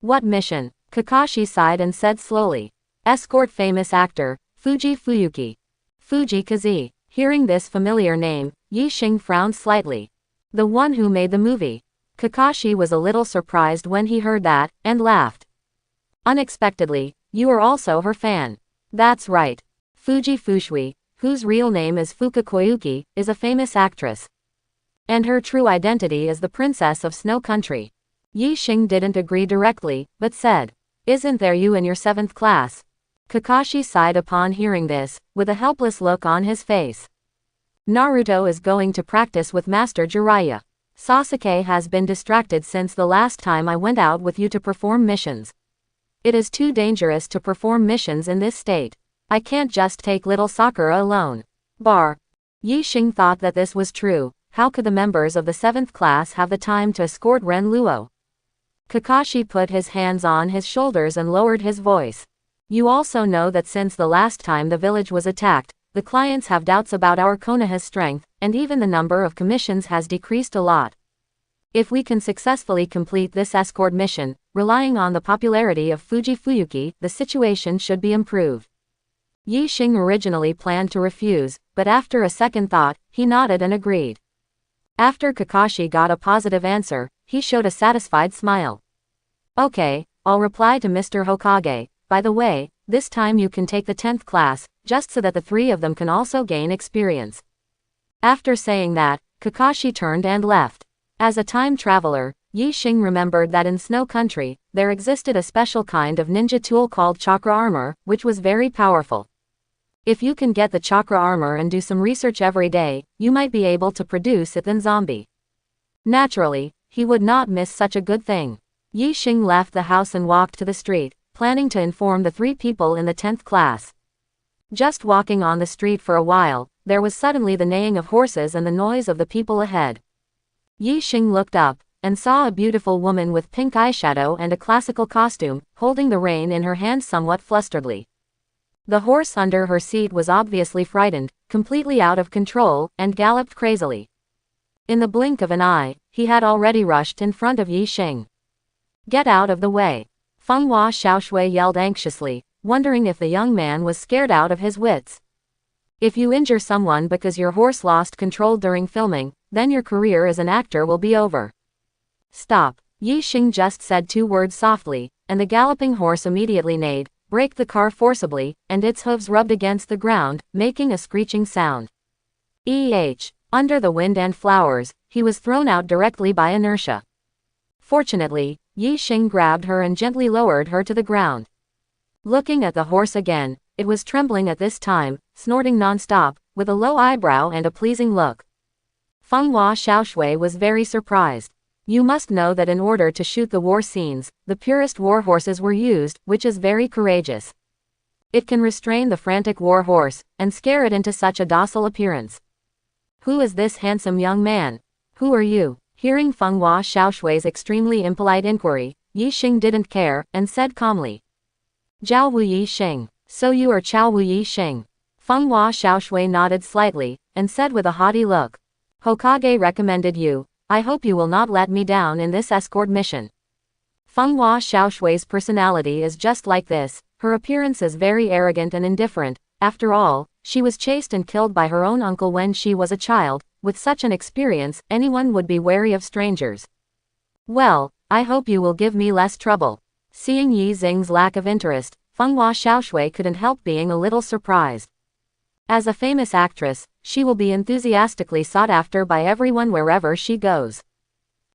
What mission? Kakashi sighed and said slowly. Escort famous actor, Fuji Fuyuki. Fuji Kazi. Hearing this familiar name, Yi Xing frowned slightly. The one who made the movie. Kakashi was a little surprised when he heard that, and laughed. Unexpectedly, you are also her fan. That's right. Fuji Fushui, whose real name is Fuka Koyuki, is a famous actress. And her true identity is the Princess of Snow Country. Yi Xing didn't agree directly, but said, Isn't there you in your 7th class? Kakashi sighed upon hearing this, with a helpless look on his face. Naruto is going to practice with Master Jiraiya. Sasuke has been distracted since the last time I went out with you to perform missions. It is too dangerous to perform missions in this state. I can't just take little Sakura alone. Bar. Yi Xing thought that this was true. How could the members of the 7th class have the time to escort Ren Luo? Kakashi put his hands on his shoulders and lowered his voice. You also know that since the last time the village was attacked, the clients have doubts about our Konoha's strength, and even the number of commissions has decreased a lot. If we can successfully complete this escort mission, relying on the popularity of Fuji Fuyuki, the situation should be improved. Yi Xing originally planned to refuse, but after a second thought, he nodded and agreed. After Kakashi got a positive answer, he showed a satisfied smile. Okay, I'll reply to Mr. Hokage. By the way, this time you can take the 10th class, just so that the 3 of them can also gain experience. After saying that, Kakashi turned and left. As a time traveler, Yi Xing remembered that in Snow Country, there existed a special kind of ninja tool called chakra armor, which was very powerful. If you can get the chakra armor and do some research every day, you might be able to produce it in zombie. Naturally, he would not miss such a good thing. Yi Xing left the house and walked to the street, planning to inform the 3 people in the 10th class. Just walking on the street for a while, there was suddenly the neighing of horses and the noise of the people ahead. Yi Xing looked up, and saw a beautiful woman with pink eyeshadow and a classical costume, holding the rein in her hand somewhat flusteredly. The horse under her seat was obviously frightened, completely out of control, and galloped crazily. In the blink of an eye, he had already rushed in front of Yi Xing. Get out of the way! Fenghua Xiaoshui yelled anxiously, wondering if the young man was scared out of his wits. If you injure someone because your horse lost control during filming, then your career as an actor will be over. Stop. Yi Xing just said 2 words softly, and the galloping horse immediately neighed, braked the car forcibly, and its hooves rubbed against the ground, making a screeching sound. Under the wind and flowers, he was thrown out directly by inertia. Fortunately, Yi Xing grabbed her and gently lowered her to the ground. Looking at the horse again, it was trembling at this time, snorting non-stop, with a low eyebrow and a pleasing look. Fenghua Xiaoshui was very surprised. You must know that in order to shoot the war scenes, the purest war horses were used, which is very courageous. It can restrain the frantic war horse, and scare it into such a docile appearance. Who is this handsome young man? Who are you? Hearing Fenghua Xiaoshui's extremely impolite inquiry, Yi Xing didn't care, and said calmly. Zhao Wu Yi Xing. So you are Zhao Wu Yi Xing. Fenghua Xiaoshui nodded slightly, and said with a haughty look. Hokage recommended you. I hope you will not let me down in this escort mission. Fenghua Xiaoshui's personality is just like this, Her appearance is very arrogant and indifferent. After all, she was chased and killed by her own uncle when she was a child. With such an experience, anyone would be wary of strangers. Well, I hope you will give me less trouble. Seeing Yi Xing's lack of interest, Fenghua Xiaoshui couldn't help being a little surprised. As a famous actress, she will be enthusiastically sought after by everyone wherever she goes.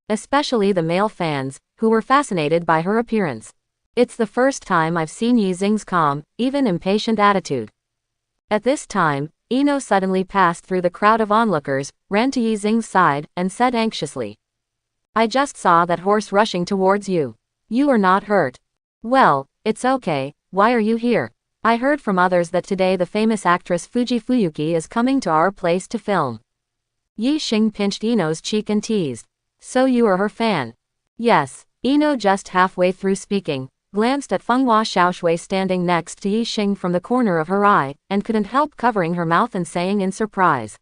Especially the male fans, who were fascinated by her appearance. It's the first time I've seen Yi Xing's calm, even impatient attitude. At this time, Ino suddenly passed through the crowd of onlookers, ran to Yi Xing's side, and said anxiously, "I just saw that horse rushing towards you. You are not hurt." "Well, it's okay, why are you here? I heard from others that today the famous actress Fuji Fuyuki is coming to our place to film." Yi Xing pinched Ino's cheek and teased, "So you are her fan?" "Yes." Ino, just halfway through speaking, glanced at Fenghua Xiaoshui standing next to Yi Xing from the corner of her eye, and couldn't help covering her mouth and saying in surprise,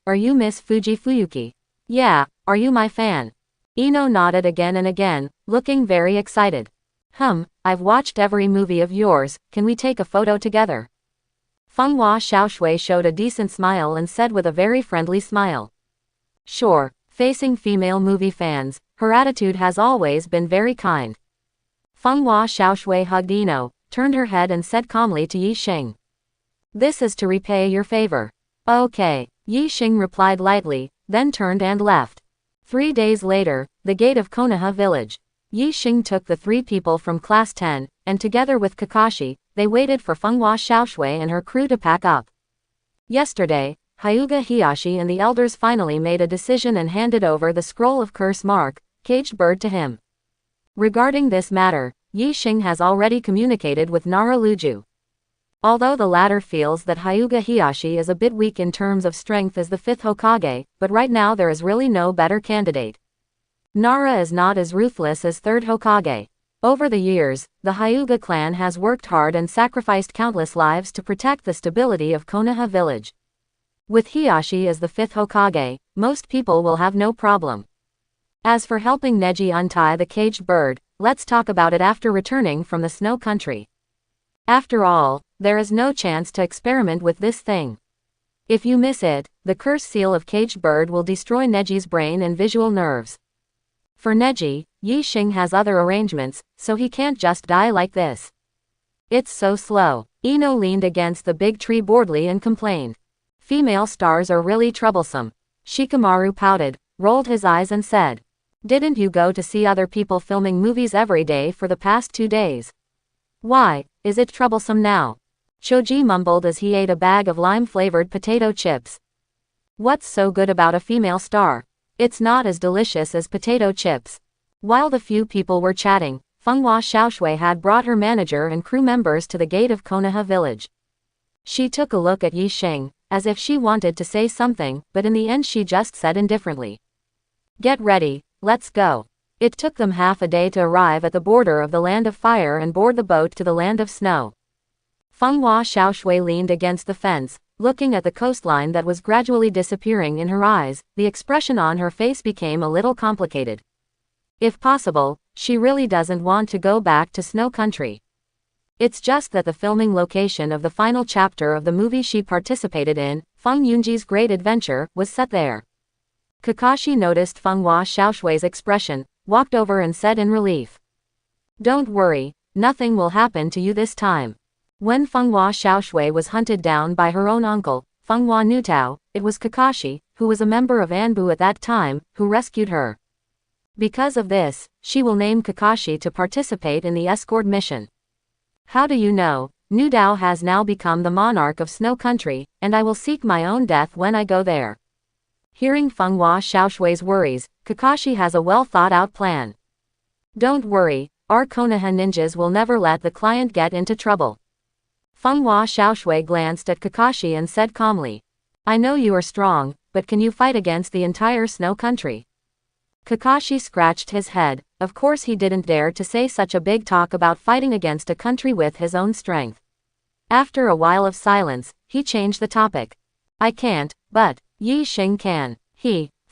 Are you Miss Fuji Fuyuki?" "Yeah, are you my fan?" Ino nodded again and again, looking very excited. I've watched every movie of yours, can we take a photo together?" Fenghua Xiaoshui showed a decent smile and said with a very friendly smile, "Sure." Facing female movie fans, her attitude has always been very kind. Fenghua Xiaoshui hugged Ino, turned her head and said calmly to Yi Xing, "This is to repay your favor." "Okay," Yi Xing replied lightly, then turned and left. 3 days later, the gate of Konoha village. Yi Xing took the 3 people from Class 10, and together with Kakashi, they waited for Fenghua Xiaoshui and her crew to pack up. Yesterday, Hyuga Hiyashi and the elders finally made a decision and handed over the scroll of curse mark, caged bird, to him. Regarding this matter, Yi Xing has already communicated with Nara Luju. Although the latter feels that Hyuga Hiyashi is a bit weak in terms of strength as the 5th Hokage, but right now there is really no better candidate. Nara is not as ruthless as 3rd Hokage. Over the years, the Hyuga clan has worked hard and sacrificed countless lives to protect the stability of Konoha village. With Hiyashi as the 5th Hokage, most people will have no problem. As for helping Neji untie the caged bird, let's talk about it after returning from the snow country. After all, there is no chance to experiment with this thing. If you miss it, the curse seal of caged bird will destroy Neji's brain and visual nerves. For Neji, Yi Xing has other arrangements, so he can't just die like this. It's so slow. Ino leaned against the big tree boredly and complained. "Female stars are really troublesome." Shikamaru pouted, rolled his eyes and said, "Didn't you go to see other people filming movies every day for the past 2 days? Why, is it troublesome now?" Choji mumbled as he ate a bag of lime-flavored potato chips. "What's so good about a female star? It's not as delicious as potato chips." While the few people were chatting, Fenghua Xiaoshui had brought her manager and crew members to the gate of Konoha village. She took a look at Yi Xing, as if she wanted to say something, but in the end she just said indifferently, "Get ready, let's go." It took them half a day to arrive at the border of the land of fire and board the boat to the land of snow. Fenghua Xiaoshui leaned against the fence, looking at the coastline that was gradually disappearing in her eyes. The expression on her face became a little complicated. If possible, she really doesn't want to go back to snow country. It's just that the filming location of the final chapter of the movie she participated in, Feng Yunji's Great Adventure, was set there. Kakashi noticed Fenghua Xiaoshui's expression, walked over and said in relief, "Don't worry, nothing will happen to you this time." When Fenghua Xiaoshui was hunted down by her own uncle, Fenghua Nutao, it was Kakashi, who was a member of Anbu at that time, who rescued her. Because of this, she will name Kakashi to participate in the escort mission. "How do you know? Nutao has now become the monarch of Snow Country, and I will seek my own death when I go there." Hearing Fenghua Xiaoshui's worries, Kakashi has a well-thought-out plan. "Don't worry, our Konoha ninjas will never let the client get into trouble." Fenghua Xiaoshui glanced at Kakashi and said calmly, "I know you are strong, but can you fight against the entire Snow Country?" Kakashi scratched his head. Of course he didn't dare to say such a big talk about fighting against a country with his own strength. After a while of silence, he changed the topic. "I can't, but Yi Xing can."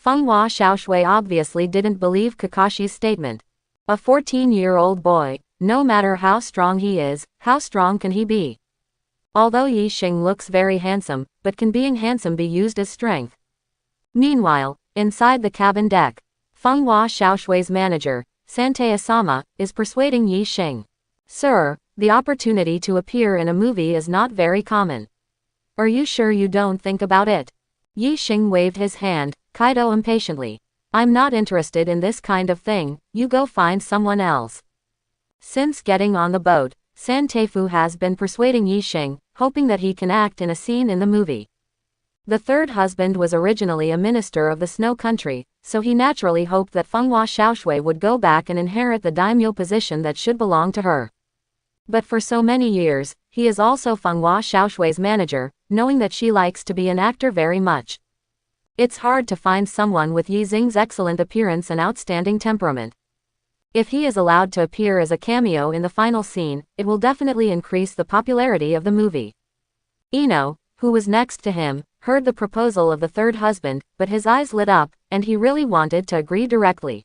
Fenghua Xiaoshui obviously didn't believe Kakashi's statement. A 14-year-old boy, No matter how strong he is, how strong can he be? Although Yi Xing looks very handsome, but can being handsome be used as strength? Meanwhile, inside the cabin deck, Fenghua Xiaoshui's manager, Santei Asama, is persuading Yi Xing. Sir, the opportunity to appear in a movie is not very common. Are you sure you don't think about it? Yi Xing waved his hand, Kaido impatiently. I'm not interested in this kind of thing, you go find someone else. Since getting on the boat, Santeifu has been persuading Yi Xing, hoping that he can act in a scene in the movie. The third husband was originally a minister of the Snow Country, so he naturally hoped that Fenghua Xiaoshui would go back and inherit the daimyo position that should belong to her. But for so many years, he is also Fenghua Xiaoshui's manager, knowing that she likes to be an actor very much. It's hard to find someone with Yi Xing's excellent appearance and outstanding temperament. If he is allowed to appear as a cameo in the final scene, it will definitely increase the popularity of the movie. Ino, who was next to him, heard the proposal of the third husband, but his eyes lit up, and he really wanted to agree directly.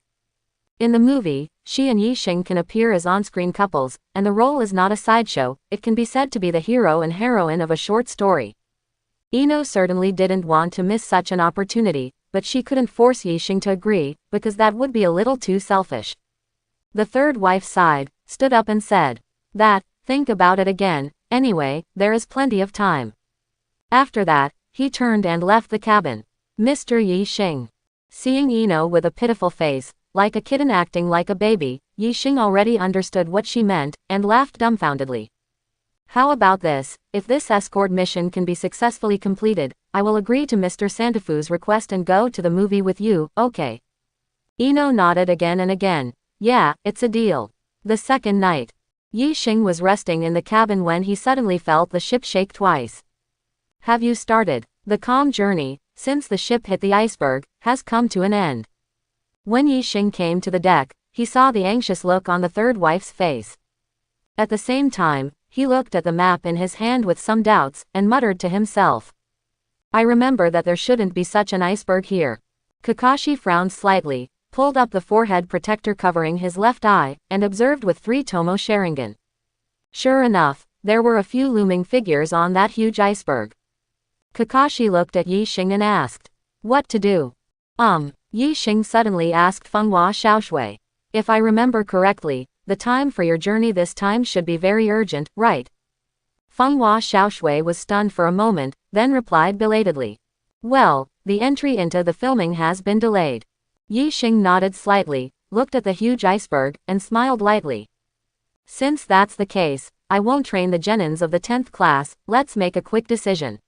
In the movie, she and Yi Xing can appear as on-screen couples, and the role is not a sideshow, it can be said to be the hero and heroine of a short story. Ino certainly didn't want to miss such an opportunity, but she couldn't force Yi Xing to agree, because that would be a little too selfish. The third wife sighed, stood up and said, think about it again, anyway, there is plenty of time. After that, he turned and left the cabin. Mr. Yi Xing. Seeing Ino with a pitiful face, like a kitten acting like a baby, Yi Xing already understood what she meant, and laughed dumbfoundedly. How about this, if this escort mission can be successfully completed, I will agree to Mr. Santeifu's request and go to the movie with you, okay? Ino nodded again and again. Yeah, it's a deal. The second night. Yi Xing was resting in the cabin when he suddenly felt the ship shake twice. Have you started? The calm journey, since the ship hit the iceberg, has come to an end. When Yi Xing came to the deck, he saw the anxious look on the third wife's face. At the same time, he looked at the map in his hand with some doubts, and muttered to himself. I remember that there shouldn't be such an iceberg here. Kakashi frowned slightly, pulled up the forehead protector covering his left eye, and observed with 3 Tomo Sharingan. Sure enough, there were a few looming figures on that huge iceberg. Kakashi looked at Yi Xing and asked, what to do? Yi Xing suddenly asked Fenghua Xiaoshui. If I remember correctly, the time for your journey this time should be very urgent, right? Fenghua Xiaoshui was stunned for a moment, then replied belatedly. Well, the entry into the filming has been delayed. Yi Xing nodded slightly, looked at the huge iceberg, and smiled lightly. Since that's the case, I won't train the genins of the 10th class, let's make a quick decision.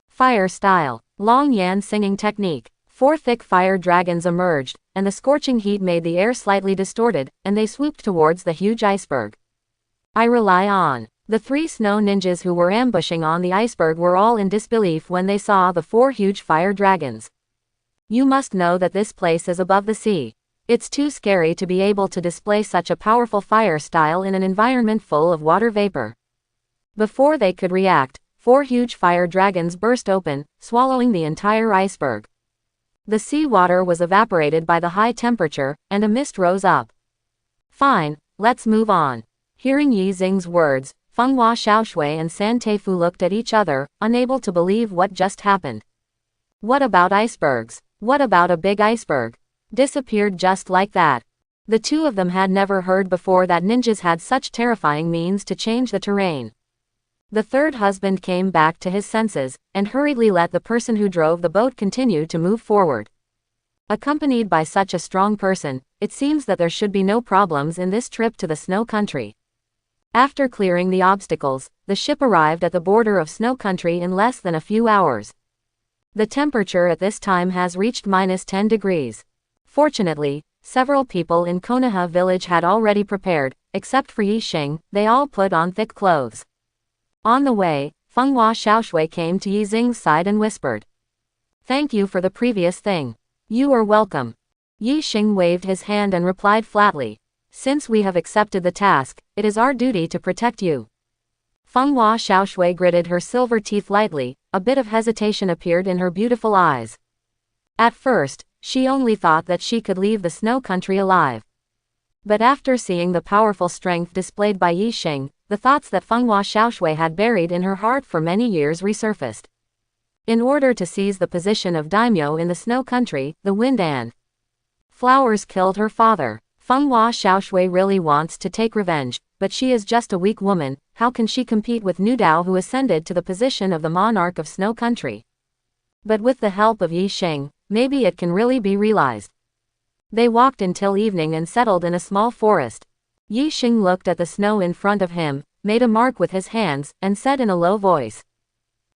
Fire style. Long Yan singing technique. 4 thick fire dragons emerged, and the scorching heat made the air slightly distorted, and they swooped towards the huge iceberg. I rely on. The 3 snow ninjas who were ambushing on the iceberg were all in disbelief when they saw the 4 huge fire dragons. You must know that this place is above the sea. It's too scary to be able to display such a powerful fire style in an environment full of water vapor. Before they could react, 4 huge fire dragons burst open, swallowing the entire iceberg. The sea water was evaporated by the high temperature, and a mist rose up. Fine, let's move on. Hearing Yi Xing's words, Fenghua Xiaoshui and Santeifu looked at each other, unable to believe what just happened. What about icebergs? What about a big iceberg? Disappeared just like that. The two of them had never heard before that ninjas had such terrifying means to change the terrain. The third husband came back to his senses, and hurriedly let the person who drove the boat continue to move forward. Accompanied by such a strong person, it seems that there should be no problems in this trip to the Snow Country. After clearing the obstacles, the ship arrived at the border of Snow Country in less than a few hours. The temperature at this time has reached -10 degrees. Fortunately, several people in Konoha village had already prepared, except for Yi Xing, they all put on thick clothes. On the way, Fenghua Xiaoshui came to Yi Xing's side and whispered. Thank you for the previous thing. You are welcome. Yi Xing waved his hand and replied flatly. Since we have accepted the task, it is our duty to protect you. Fenghua Xiaoshui gritted her silver teeth lightly, a bit of hesitation appeared in her beautiful eyes. At first, she only thought that she could leave the Snow Country alive. But after seeing the powerful strength displayed by Yi Xing, the thoughts that Fenghua Xiaoshui had buried in her heart for many years resurfaced. In order to seize the position of daimyo in the snow country, the wind and flowers killed her father. Fenghua Xiaoshui really wants to take revenge, but she is just a weak woman. How can she compete with Nu Dao, who ascended to the position of the monarch of snow country? But with the help of Yi Xing, maybe it can really be realized. They walked until evening and settled in a small forest. Yi Xing looked at the snow in front of him, made a mark with his hands, and said in a low voice,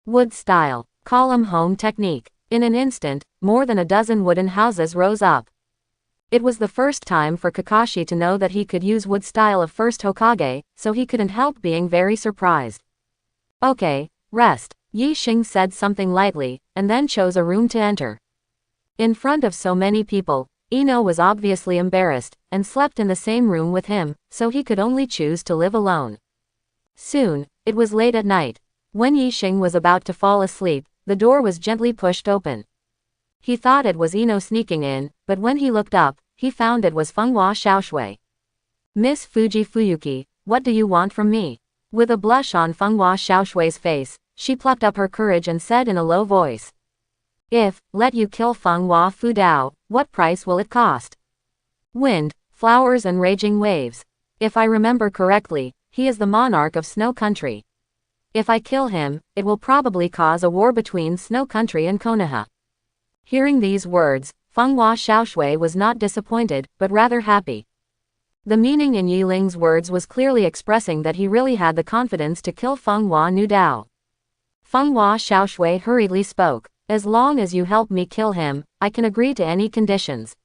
"Wood style, column home technique." In an instant, more than a dozen wooden houses rose up. It was the first time for Kakashi to know that he could use wood style of first Hokage, so he couldn't help being very surprised. "Okay, rest," Yi Xing said something lightly, and then chose a room to enter. In front of so many people, Ino was obviously embarrassed, and slept in the same room with him, so he could only choose to live alone. Soon, it was late at night. When Yi Xing was about to fall asleep, the door was gently pushed open. He thought it was Ino sneaking in, but when he looked up, he found it was Fenghua Xiaoshui. "Miss Fuyuki, what do you want from me?" With a blush on Fenghua Xiaoshui's face, she plucked up her courage and said in a low voice, "If let you kill Fenghua Fu Dao, what price will it cost?" "Wind, flowers and raging waves. If I remember correctly, he is the monarch of Snow Country. If I kill him, it will probably cause a war between Snow Country and Konoha." Hearing these words, Fenghua Xiaoshui was not disappointed, but rather happy. The meaning in Yi Ling's words was clearly expressing that he really had the confidence to kill Fenghua Nu Dao. Fenghua Xiaoshui hurriedly spoke, "As long as you help me kill him, I can agree to any conditions."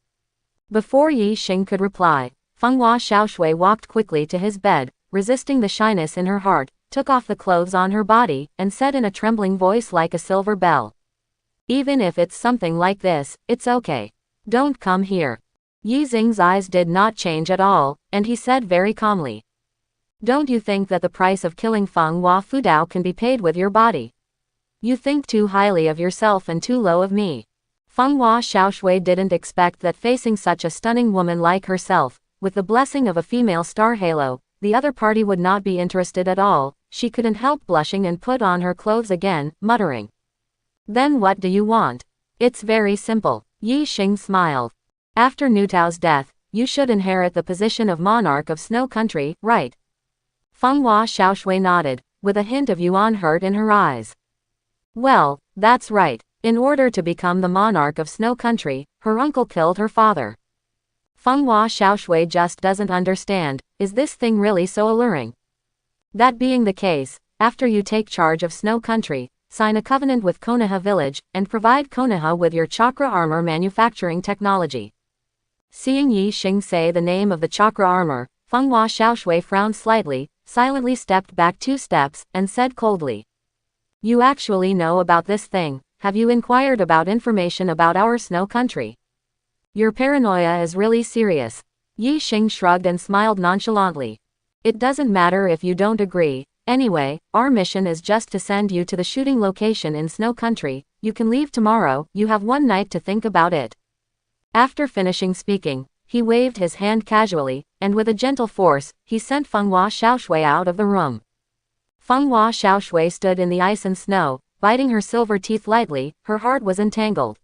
Before Yi Xing could reply, Fenghua Xiaoshui walked quickly to his bed, resisting the shyness in her heart, took off the clothes on her body, and said in a trembling voice like a silver bell, "Even if it's something like this, it's okay. Don't come here." Yi Xing's eyes did not change at all, and he said very calmly, "Don't you think that the price of killing Fenghua Fu Dao can be paid with your body? You think too highly of yourself and too low of me." Fenghua Xiaoshui didn't expect that facing such a stunning woman like herself, with the blessing of a female star halo, the other party would not be interested at all. She couldn't help blushing and put on her clothes again, muttering, "Then what do you want?" "It's very simple." Yi Xing smiled. "After Nu Tao's death, you should inherit the position of monarch of Snow Country, right?" Fenghua Xiaoshui nodded, with a hint of yuan hurt in her eyes. "Well, that's right. In order to become the monarch of Snow Country, her uncle killed her father." Fenghua Xiaoshui just doesn't understand, is this thing really so alluring? "That being the case, after you take charge of Snow Country, sign a covenant with Konoha Village, and provide Konoha with your chakra armor manufacturing technology." Seeing Yi Xing say the name of the chakra armor, Fenghua Xiaoshui frowned slightly, silently stepped back 2 steps, and said coldly, "You actually know about this thing. Have you inquired about information about our Snow Country? Your paranoia is really serious." Yi Xing shrugged and smiled nonchalantly. "It doesn't matter if you don't agree. Anyway, our mission is just to send you to the shooting location in Snow Country. You can leave tomorrow. You have 1 night to think about it." After finishing speaking, he waved his hand casually, and with a gentle force, he sent Fenghua Xiaoshui out of the room. Fenghua Xiaoshui stood in the ice and snow, biting her silver teeth lightly. Her heart was entangled.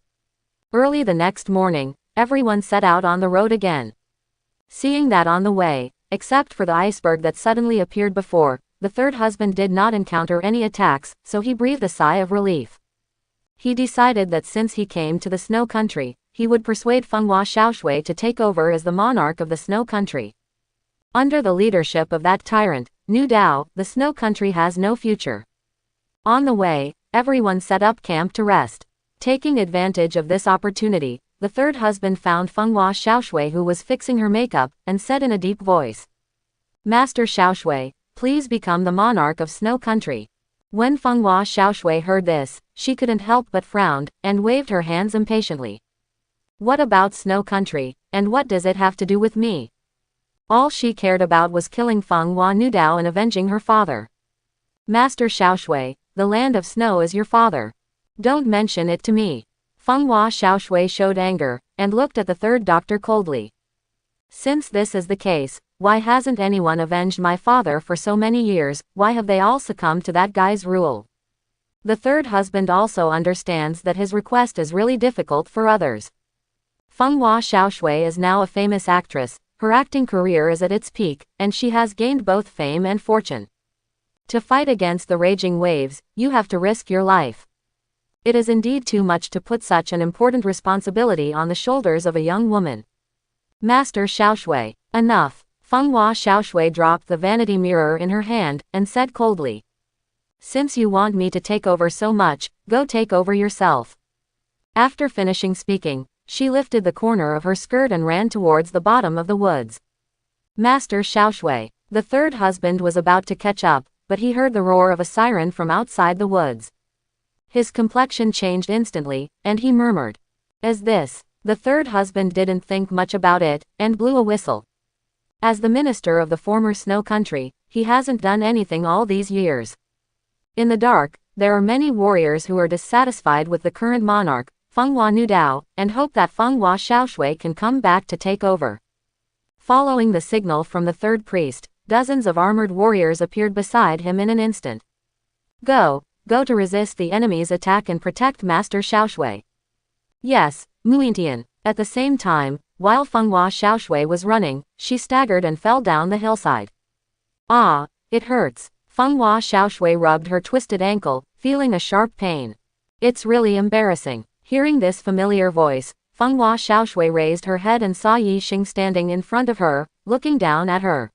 Early the next morning, everyone set out on the road again. Seeing that on the way, except for the iceberg that suddenly appeared before, the third husband did not encounter any attacks, so he breathed a sigh of relief. He decided that since he came to the Snow Country, he would persuade Fenghua Xiaoshui to take over as the monarch of the Snow Country. Under the leadership of that tyrant, Nu Dao, the Snow Country has no future. On the way, everyone set up camp to rest. Taking advantage of this opportunity, the third husband found Fenghua Xiaoshui, who was fixing her makeup, and said in a deep voice, "Master Xiaoshui, please become the monarch of Snow Country." When Fenghua Xiaoshui heard this, she couldn't help but frowned, and waved her hands impatiently. "What about Snow Country, and what does it have to do with me?" All she cared about was killing Fenghua Nu Dao and avenging her father. "Master Xiaoshui, the land of snow is your father. Don't mention it to me." Fenghua Xiaoshui showed anger, and looked at the third doctor coldly. Since this is the case, why hasn't anyone avenged my father for so many years? Why have they all succumbed to that guy's rule? The third husband also understands that his request is really difficult for others. Fenghua Xiaoshui is now a famous actress, her acting career is at its peak, and she has gained both fame and fortune. To fight against the raging waves, you have to risk your life. It is indeed too much to put such an important responsibility on the shoulders of a young woman. Master Xiaoshui, enough. Fenghua Xiaoshui dropped the vanity mirror in her hand, and said coldly. Since you want me to take over so much, go take over yourself. After finishing speaking, she lifted the corner of her skirt and ran towards the bottom of the woods. Master Xiaoshui. The third husband was about to catch up, but he heard the roar of a siren from outside the woods. His complexion changed instantly, and he murmured. As this? The third husband didn't think much about it, and blew a whistle. As the minister of the former snow country, he hasn't done anything all these years. In the dark, there are many warriors who are dissatisfied with the current monarch, Fenghua Nudao, and hope that Fenghua Xiaoshui can come back to take over. Following the signal from the third priest, dozens of armored warriors appeared beside him in an instant. Go to resist the enemy's attack and protect Master Xiaoshui. Yes, Muintian. At the same time, while Fenghua Xiaoshui was running, she staggered and fell down the hillside. Ah, it hurts. Fenghua Xiaoshui rubbed her twisted ankle, feeling a sharp pain. It's really embarrassing. Hearing this familiar voice, Fenghua Xiaoshui raised her head and saw Yixing standing in front of her, looking down at her.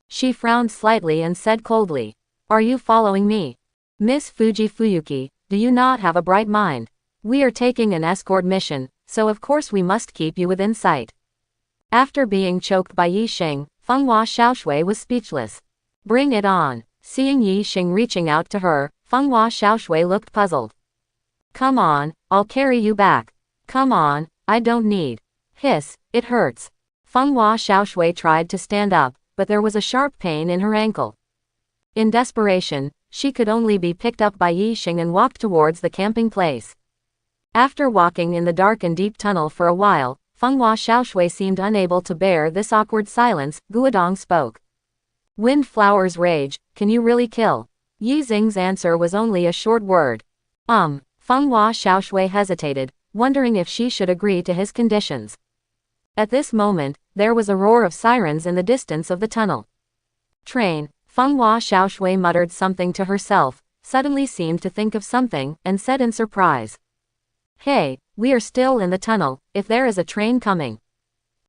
She frowned slightly and said coldly, "Are you following me? Miss Fuyuki, do you not have a bright mind? We are taking an escort mission, so of course we must keep you within sight." After being choked by Yixing, Fenghua Xiaoshui was speechless. Bring it on. Seeing Yixing reaching out to her, Fenghua Xiaoshui looked puzzled. Come on, I'll carry you back. Come on, I don't need. Hiss, it hurts. Fenghua Xiaoshui tried to stand up, but there was a sharp pain in her ankle. In desperation, she could only be picked up by Yixing and walked towards the camping place. After walking in the dark and deep tunnel for a while, Fenghua Xiaoshui seemed unable to bear this awkward silence. Guodong spoke. Wind flowers rage, can you really kill? Yixing's answer was only a short word. Fenghua Xiaoshui hesitated, wondering if she should agree to his conditions. At this moment, there was a roar of sirens in the distance of the tunnel. Train. Fenghua Xiaoshui muttered something to herself, suddenly seemed to think of something, and said in surprise. Hey, we are still in the tunnel, if there is a train coming.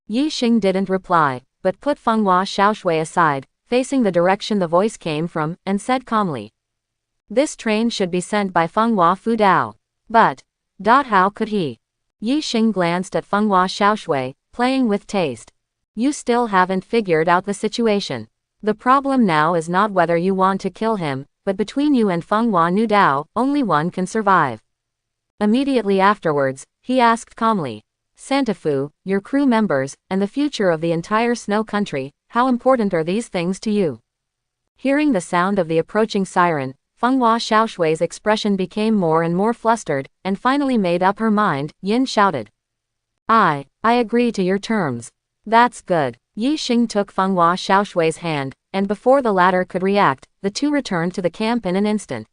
Yixing didn't reply, but put Fenghua Xiaoshui aside, facing the direction the voice came from, and said calmly. This train should be sent by Fenghua Fudao. But, how could he? Yixing glanced at Fenghua Xiaoshui, playing with taste. You still haven't figured out the situation. The problem now is not whether you want to kill him, but between you and Fenghua Nudao, only one can survive. Immediately afterwards, he asked calmly. Santafu, your crew members, and the future of the entire snow country, how important are these things to you? Hearing the sound of the approaching siren, Fenghua Xiaoshui's expression became more and more flustered, and finally made up her mind. Yin shouted. I agree to your terms. That's good. Yixing took Fenghua Xiaoshui's hand, and before the latter could react, the two returned to the camp in an instant.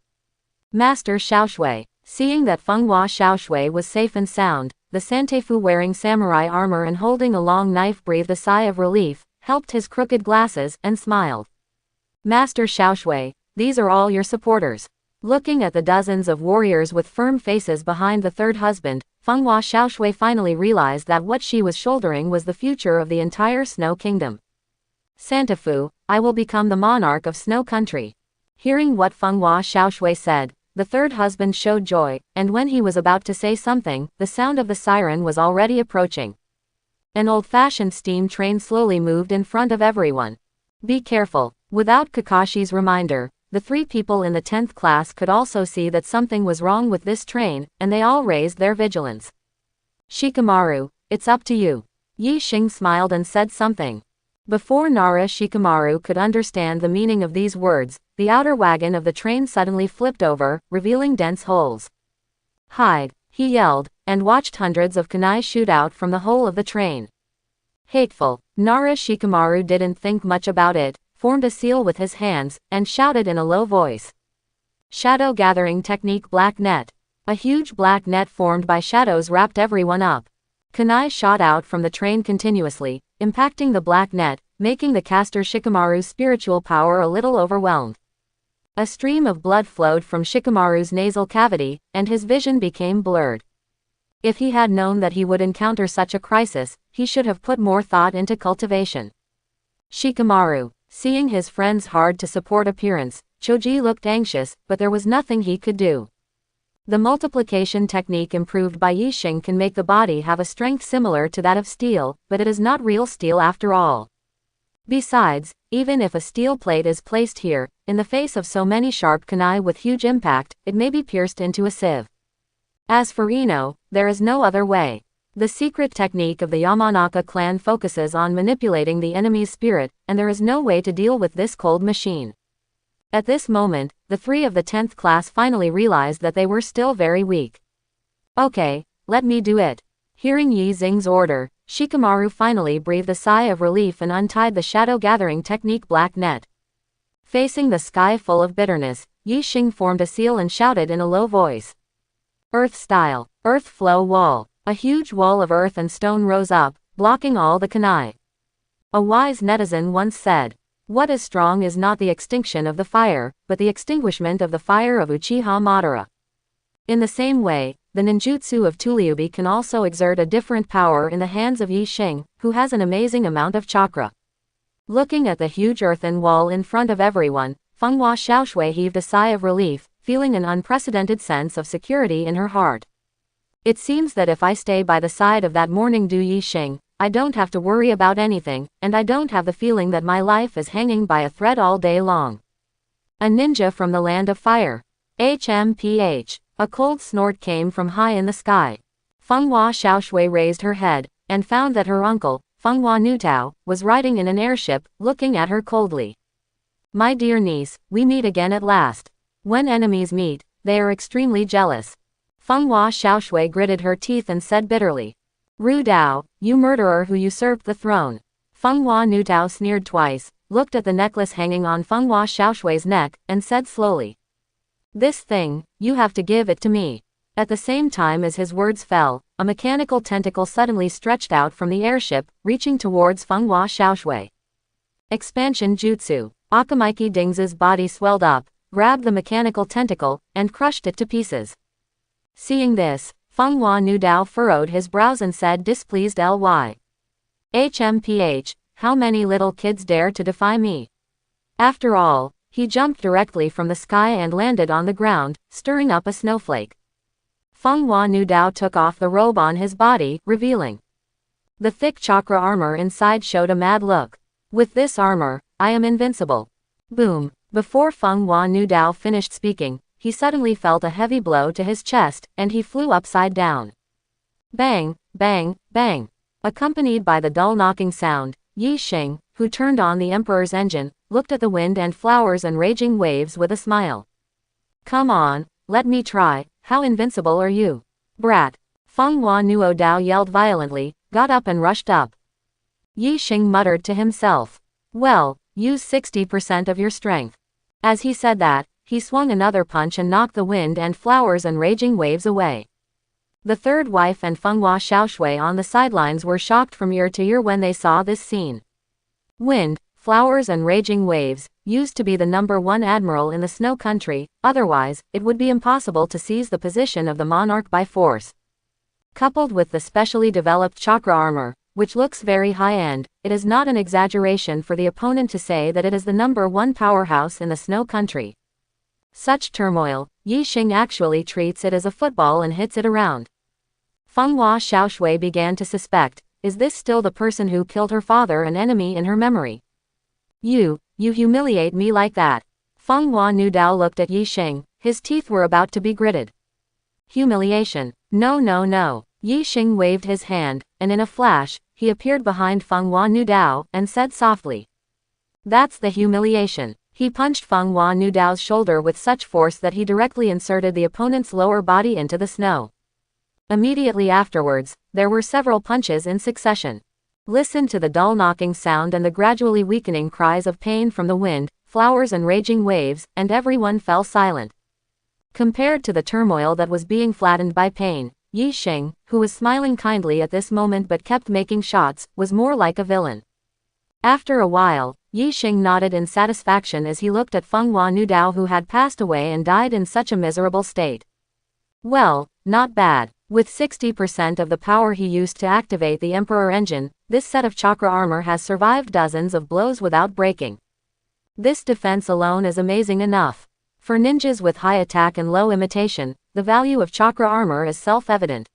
Master Xiaoshui. Seeing that Fenghua Xiaoshui was safe and sound, the Santefu wearing samurai armor and holding a long knife breathed a sigh of relief, helped his crooked glasses, and smiled. Master Xiaoshui, these are all your supporters. Looking at the dozens of warriors with firm faces behind the third husband, Fenghua Xiaoshui finally realized that what she was shouldering was the future of the entire Snow Kingdom. Santafu, I will become the monarch of Snow Country. Hearing what Fenghua Xiaoshui said, the third husband showed joy, and when he was about to say something, the sound of the siren was already approaching. An old-fashioned steam train slowly moved in front of everyone. Be careful. Without Kakashi's reminder, the three people in the 10th class could also see that something was wrong with this train, and they all raised their vigilance. Shikamaru, it's up to you. Yixing smiled and said something. Before Nara Shikamaru could understand the meaning of these words, the outer wagon of the train suddenly flipped over, revealing dense holes. Hide, he yelled, and watched hundreds of kunai shoot out from the hole of the train. Hateful. Nara Shikamaru didn't think much about it, formed a seal with his hands, and shouted in a low voice. Shadow gathering technique black net. A huge black net formed by shadows wrapped everyone up. Kunai shot out from the train continuously, impacting the black net, making the caster Shikamaru's spiritual power a little overwhelmed. A stream of blood flowed from Shikamaru's nasal cavity, and his vision became blurred. If he had known that he would encounter such a crisis, he should have put more thought into cultivation. Shikamaru. Seeing his friend's hard-to-support appearance, Choji looked anxious, but there was nothing he could do. The multiplication technique improved by Yixing can make the body have a strength similar to that of steel, but it is not real steel after all. Besides, even if a steel plate is placed here, in the face of so many sharp kunai with huge impact, it may be pierced into a sieve. As for Ino, there is no other way. The secret technique of the Yamanaka clan focuses on manipulating the enemy's spirit, and there is no way to deal with this cold machine. At this moment, the three of the 10th class finally realized that they were still very weak. Okay, let me do it. Hearing Yi Xing's order, Shikamaru finally breathed a sigh of relief and untied the shadow-gathering technique black net. Facing the sky full of bitterness, Yi Xing formed a seal and shouted in a low voice. Earth style, earth flow wall. A huge wall of earth and stone rose up, blocking all the kunai. A wise netizen once said, "What is strong is not the extinction of the fire, but the extinguishment of the fire of Uchiha Madara." In the same way, the ninjutsu of Tuliubi can also exert a different power in the hands of Yi Xing, who has an amazing amount of chakra. Looking at the huge earthen wall in front of everyone, Fenghua Xiaoshui heaved a sigh of relief, feeling an unprecedented sense of security in her heart. It seems that if I stay by the side of that morning dew Yi Xing, I don't have to worry about anything, and I don't have the feeling that my life is hanging by a thread all day long. A ninja from the land of fire. HMPH. A cold snort came from high in the sky. Fenghua Xiaoshui raised her head, and found that her uncle, Fenghua Nutao, was riding in an airship, looking at her coldly. My dear niece, we meet again at last. When enemies meet, they are extremely jealous. Fenghua Xiaoshui gritted her teeth and said bitterly. Ru Dao, you murderer who usurped the throne. Fenghua Nutao sneered twice, looked at the necklace hanging on Fenghua Xiaoshui's neck, and said slowly. This thing, you have to give it to me. At the same time as his words fell, a mechanical tentacle suddenly stretched out from the airship, reaching towards Fenghua Xiaoshui. Expansion Jutsu. Akamaiki Dings's body swelled up, grabbed the mechanical tentacle, and crushed it to pieces. Seeing this, Fenghua Nutao furrowed his brows and said displeased ly. HMPH, how many little kids dare to defy me? After all, he jumped directly from the sky and landed on the ground, stirring up a snowflake. Fenghua Nutao took off the robe on his body, revealing. The thick chakra armor inside showed a mad look. With this armor, I am invincible. Boom. Before Fenghua Nutao finished speaking, he suddenly felt a heavy blow to his chest, and he flew upside down. Bang, bang, bang. Accompanied by the dull knocking sound, Yi Xing, who turned on the Emperor's engine, looked at the wind and flowers and raging waves with a smile. Come on, let me try, how invincible are you? Brat. Fenghua Nutao yelled violently, got up and rushed up. Yi Xing muttered to himself. Well, use 60% of your strength. As he said that, he swung another punch and knocked the wind and flowers and raging waves away. The third wife and Fenghua Xiaoshui on the sidelines were shocked from ear to ear when they saw this scene. Wind, flowers and raging waves, used to be the #1 admiral in the snow country, otherwise, it would be impossible to seize the position of the monarch by force. Coupled with the specially developed chakra armor, which looks very high-end, it is not an exaggeration for the opponent to say that it is the #1 powerhouse in the snow country. Such turmoil, Yi Xing actually treats it as a football and hits it around. Fenghua Xiaoshui began to suspect, is this still the person who killed her father, an enemy in her memory? You humiliate me like that. Fenghua Nutao looked at Yi Xing, his teeth were about to be gritted. Humiliation. No no no. Yi Xing waved his hand, and in a flash, he appeared behind Fenghua Nutao, and said softly. That's the humiliation. He punched Fenghua Nutao's shoulder with such force that he directly inserted the opponent's lower body into the snow. Immediately afterwards, there were several punches in succession. Listen to the dull knocking sound and the gradually weakening cries of pain from the wind, flowers and raging waves, and everyone fell silent. Compared to the turmoil that was being flattened by pain, Yi Xing, who was smiling kindly at this moment but kept making shots, was more like a villain. After a while, Yi Xing nodded in satisfaction as he looked at Feng Hua Nudao, who had passed away and died in such a miserable state. Well, not bad. With 60% of the power he used to activate the Emperor engine, this set of chakra armor has survived dozens of blows without breaking. This defense alone is amazing enough. For ninjas with high attack and low imitation, the value of chakra armor is self-evident.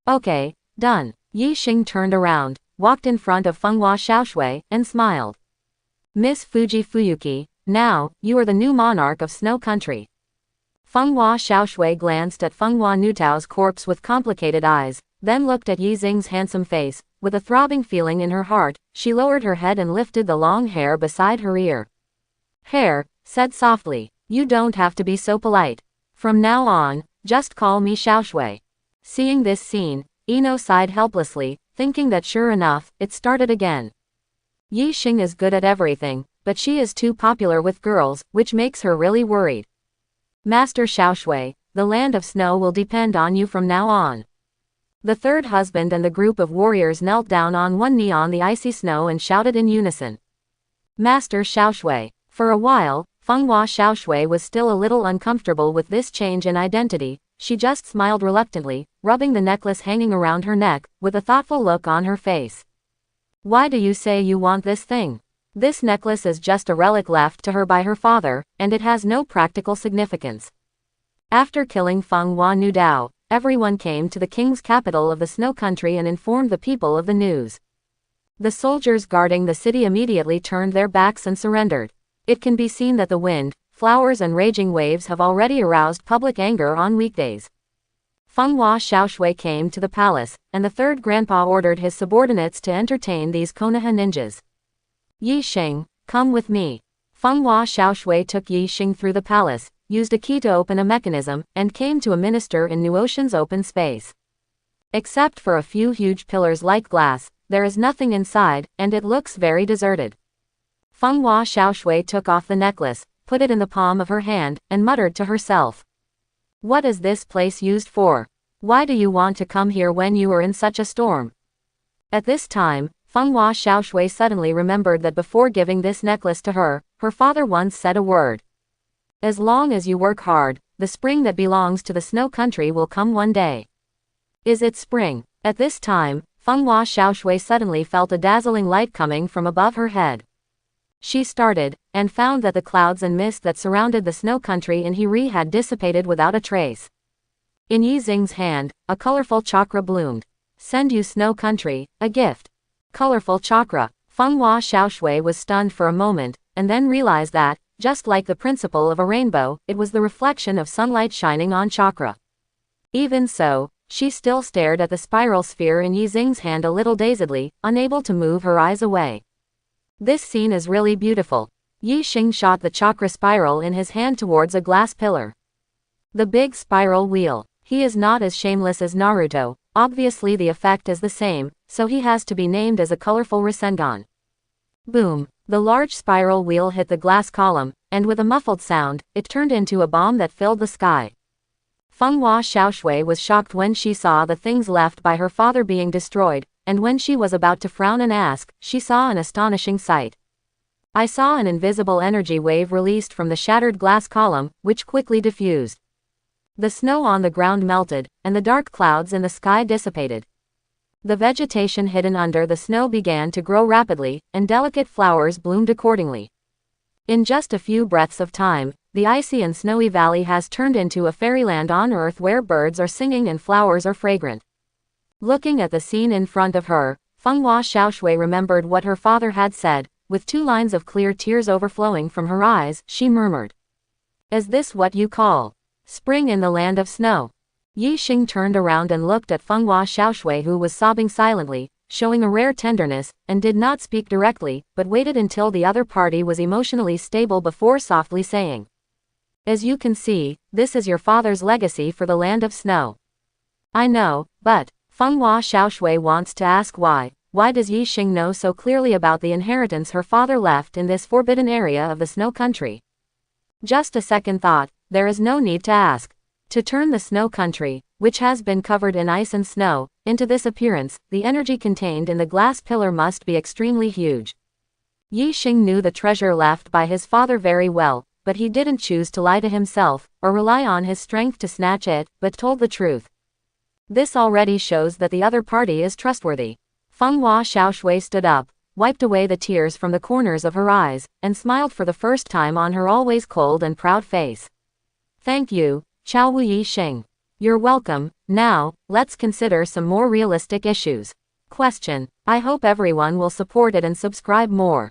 Okay, done. Yi Xing turned around, walked in front of Feng Hua Xiaoshui, and smiled. Miss Fuji Fuyuki, now, you are the new monarch of Snow Country. Feng Hua Xiaoshui glanced at Feng Hua Nutao's corpse with complicated eyes, then looked at Yi Xing's handsome face. With a throbbing feeling in her heart, she lowered her head and lifted the long hair beside her ear. Hair, said softly, you don't have to be so polite. From now on, just call me Xiaoshui. Seeing this scene, Ino sighed helplessly, thinking that sure enough, it started again. Yi Xing is good at everything, but she is too popular with girls, which makes her really worried. Master Xiaoshui, the land of snow will depend on you from now on. The third husband and the group of warriors knelt down on one knee on the icy snow and shouted in unison. Master Xiaoshui. For a while, Feng Hua Xiaoshui was still a little uncomfortable with this change in identity. She just smiled reluctantly, rubbing the necklace hanging around her neck, with a thoughtful look on her face. Why do you say you want this thing? This necklace is just a relic left to her by her father, and it has no practical significance. After killing Feng Hua Nudao, everyone came to the king's capital of the Snow Country and informed the people of the news. The soldiers guarding the city immediately turned their backs and surrendered. It can be seen that the wind, flowers and raging waves have already aroused public anger on weekdays. Feng Hua Xiaoshui came to the palace, and the third grandpa ordered his subordinates to entertain these Konoha ninjas. Yi Xing, come with me. Feng Hua Xiaoshui took Yi Xing through the palace, used a key to open a mechanism, and came to a minister in New Ocean's open space. Except for a few huge pillars like glass, there is nothing inside, and it looks very deserted. Feng Hua Xiaoshui took off the necklace, put it in the palm of her hand, and muttered to herself. What is this place used for? Why do you want to come here when you are in such a storm? At this time, Feng Hua Xiaoshui suddenly remembered that before giving this necklace to her, her father once said a word. As long as you work hard, the spring that belongs to the Snow Country will come one day. Is it spring? At this time, Feng Hua Xiaoshui suddenly felt a dazzling light coming from above her head. She started, and found that the clouds and mist that surrounded the Snow Country in Hiri had dissipated without a trace. In Yi Xing's hand, a colorful chakra bloomed. Send you Snow Country, a gift. Colorful chakra. Feng Hua Xiaoshui was stunned for a moment, and then realized that, just like the principle of a rainbow, it was the reflection of sunlight shining on chakra. Even so, she still stared at the spiral sphere in Yi Xing's hand a little dazedly, unable to move her eyes away. This scene is really beautiful. Yi Xing shot the chakra spiral in his hand towards a glass pillar. The big spiral wheel. He is not as shameless as Naruto. Obviously the effect is the same, so he has to be named as a colorful Rasengan. Boom! The large spiral wheel hit the glass column, and with a muffled sound, it turned into a bomb that filled the sky. Feng Hua Xiaoshui was shocked when she saw the things left by her father being destroyed, and when she was about to frown and ask, she saw an astonishing sight. I saw an invisible energy wave released from the shattered glass column, which quickly diffused. The snow on the ground melted, and the dark clouds in the sky dissipated. The vegetation hidden under the snow began to grow rapidly, and delicate flowers bloomed accordingly. In just a few breaths of time, the icy and snowy valley has turned into a fairyland on earth where birds are singing and flowers are fragrant. Looking at the scene in front of her, Feng Hua Xiaoshui remembered what her father had said. With 2 lines of clear tears overflowing from her eyes, she murmured. Is this what you call spring in the land of snow? Yi Xing turned around and looked at Feng Hua Xiaoshui, who was sobbing silently, showing a rare tenderness, and did not speak directly, but waited until the other party was emotionally stable before softly saying. As you can see, this is your father's legacy for the land of snow. I know, but Feng Hua Xiaoshui wants to ask why why does Yi Xing know so clearly about the inheritance her father left in this forbidden area of the snow country? Just a second thought, there is no need to ask. To turn the snow country, which has been covered in ice and snow, into this appearance, the energy contained in the glass pillar must be extremely huge. Yi Xing knew the treasure left by his father very well, but he didn't choose to lie to himself, or rely on his strength to snatch it, but told the truth. This already shows that the other party is trustworthy. Fenghua Xiaoshui stood up, wiped away the tears from the corners of her eyes, and smiled for the first time on her always cold and proud face. Thank you, Wu Yi Xing. You're welcome. Now, let's consider some more realistic issues. Question. I hope everyone will support it and subscribe more.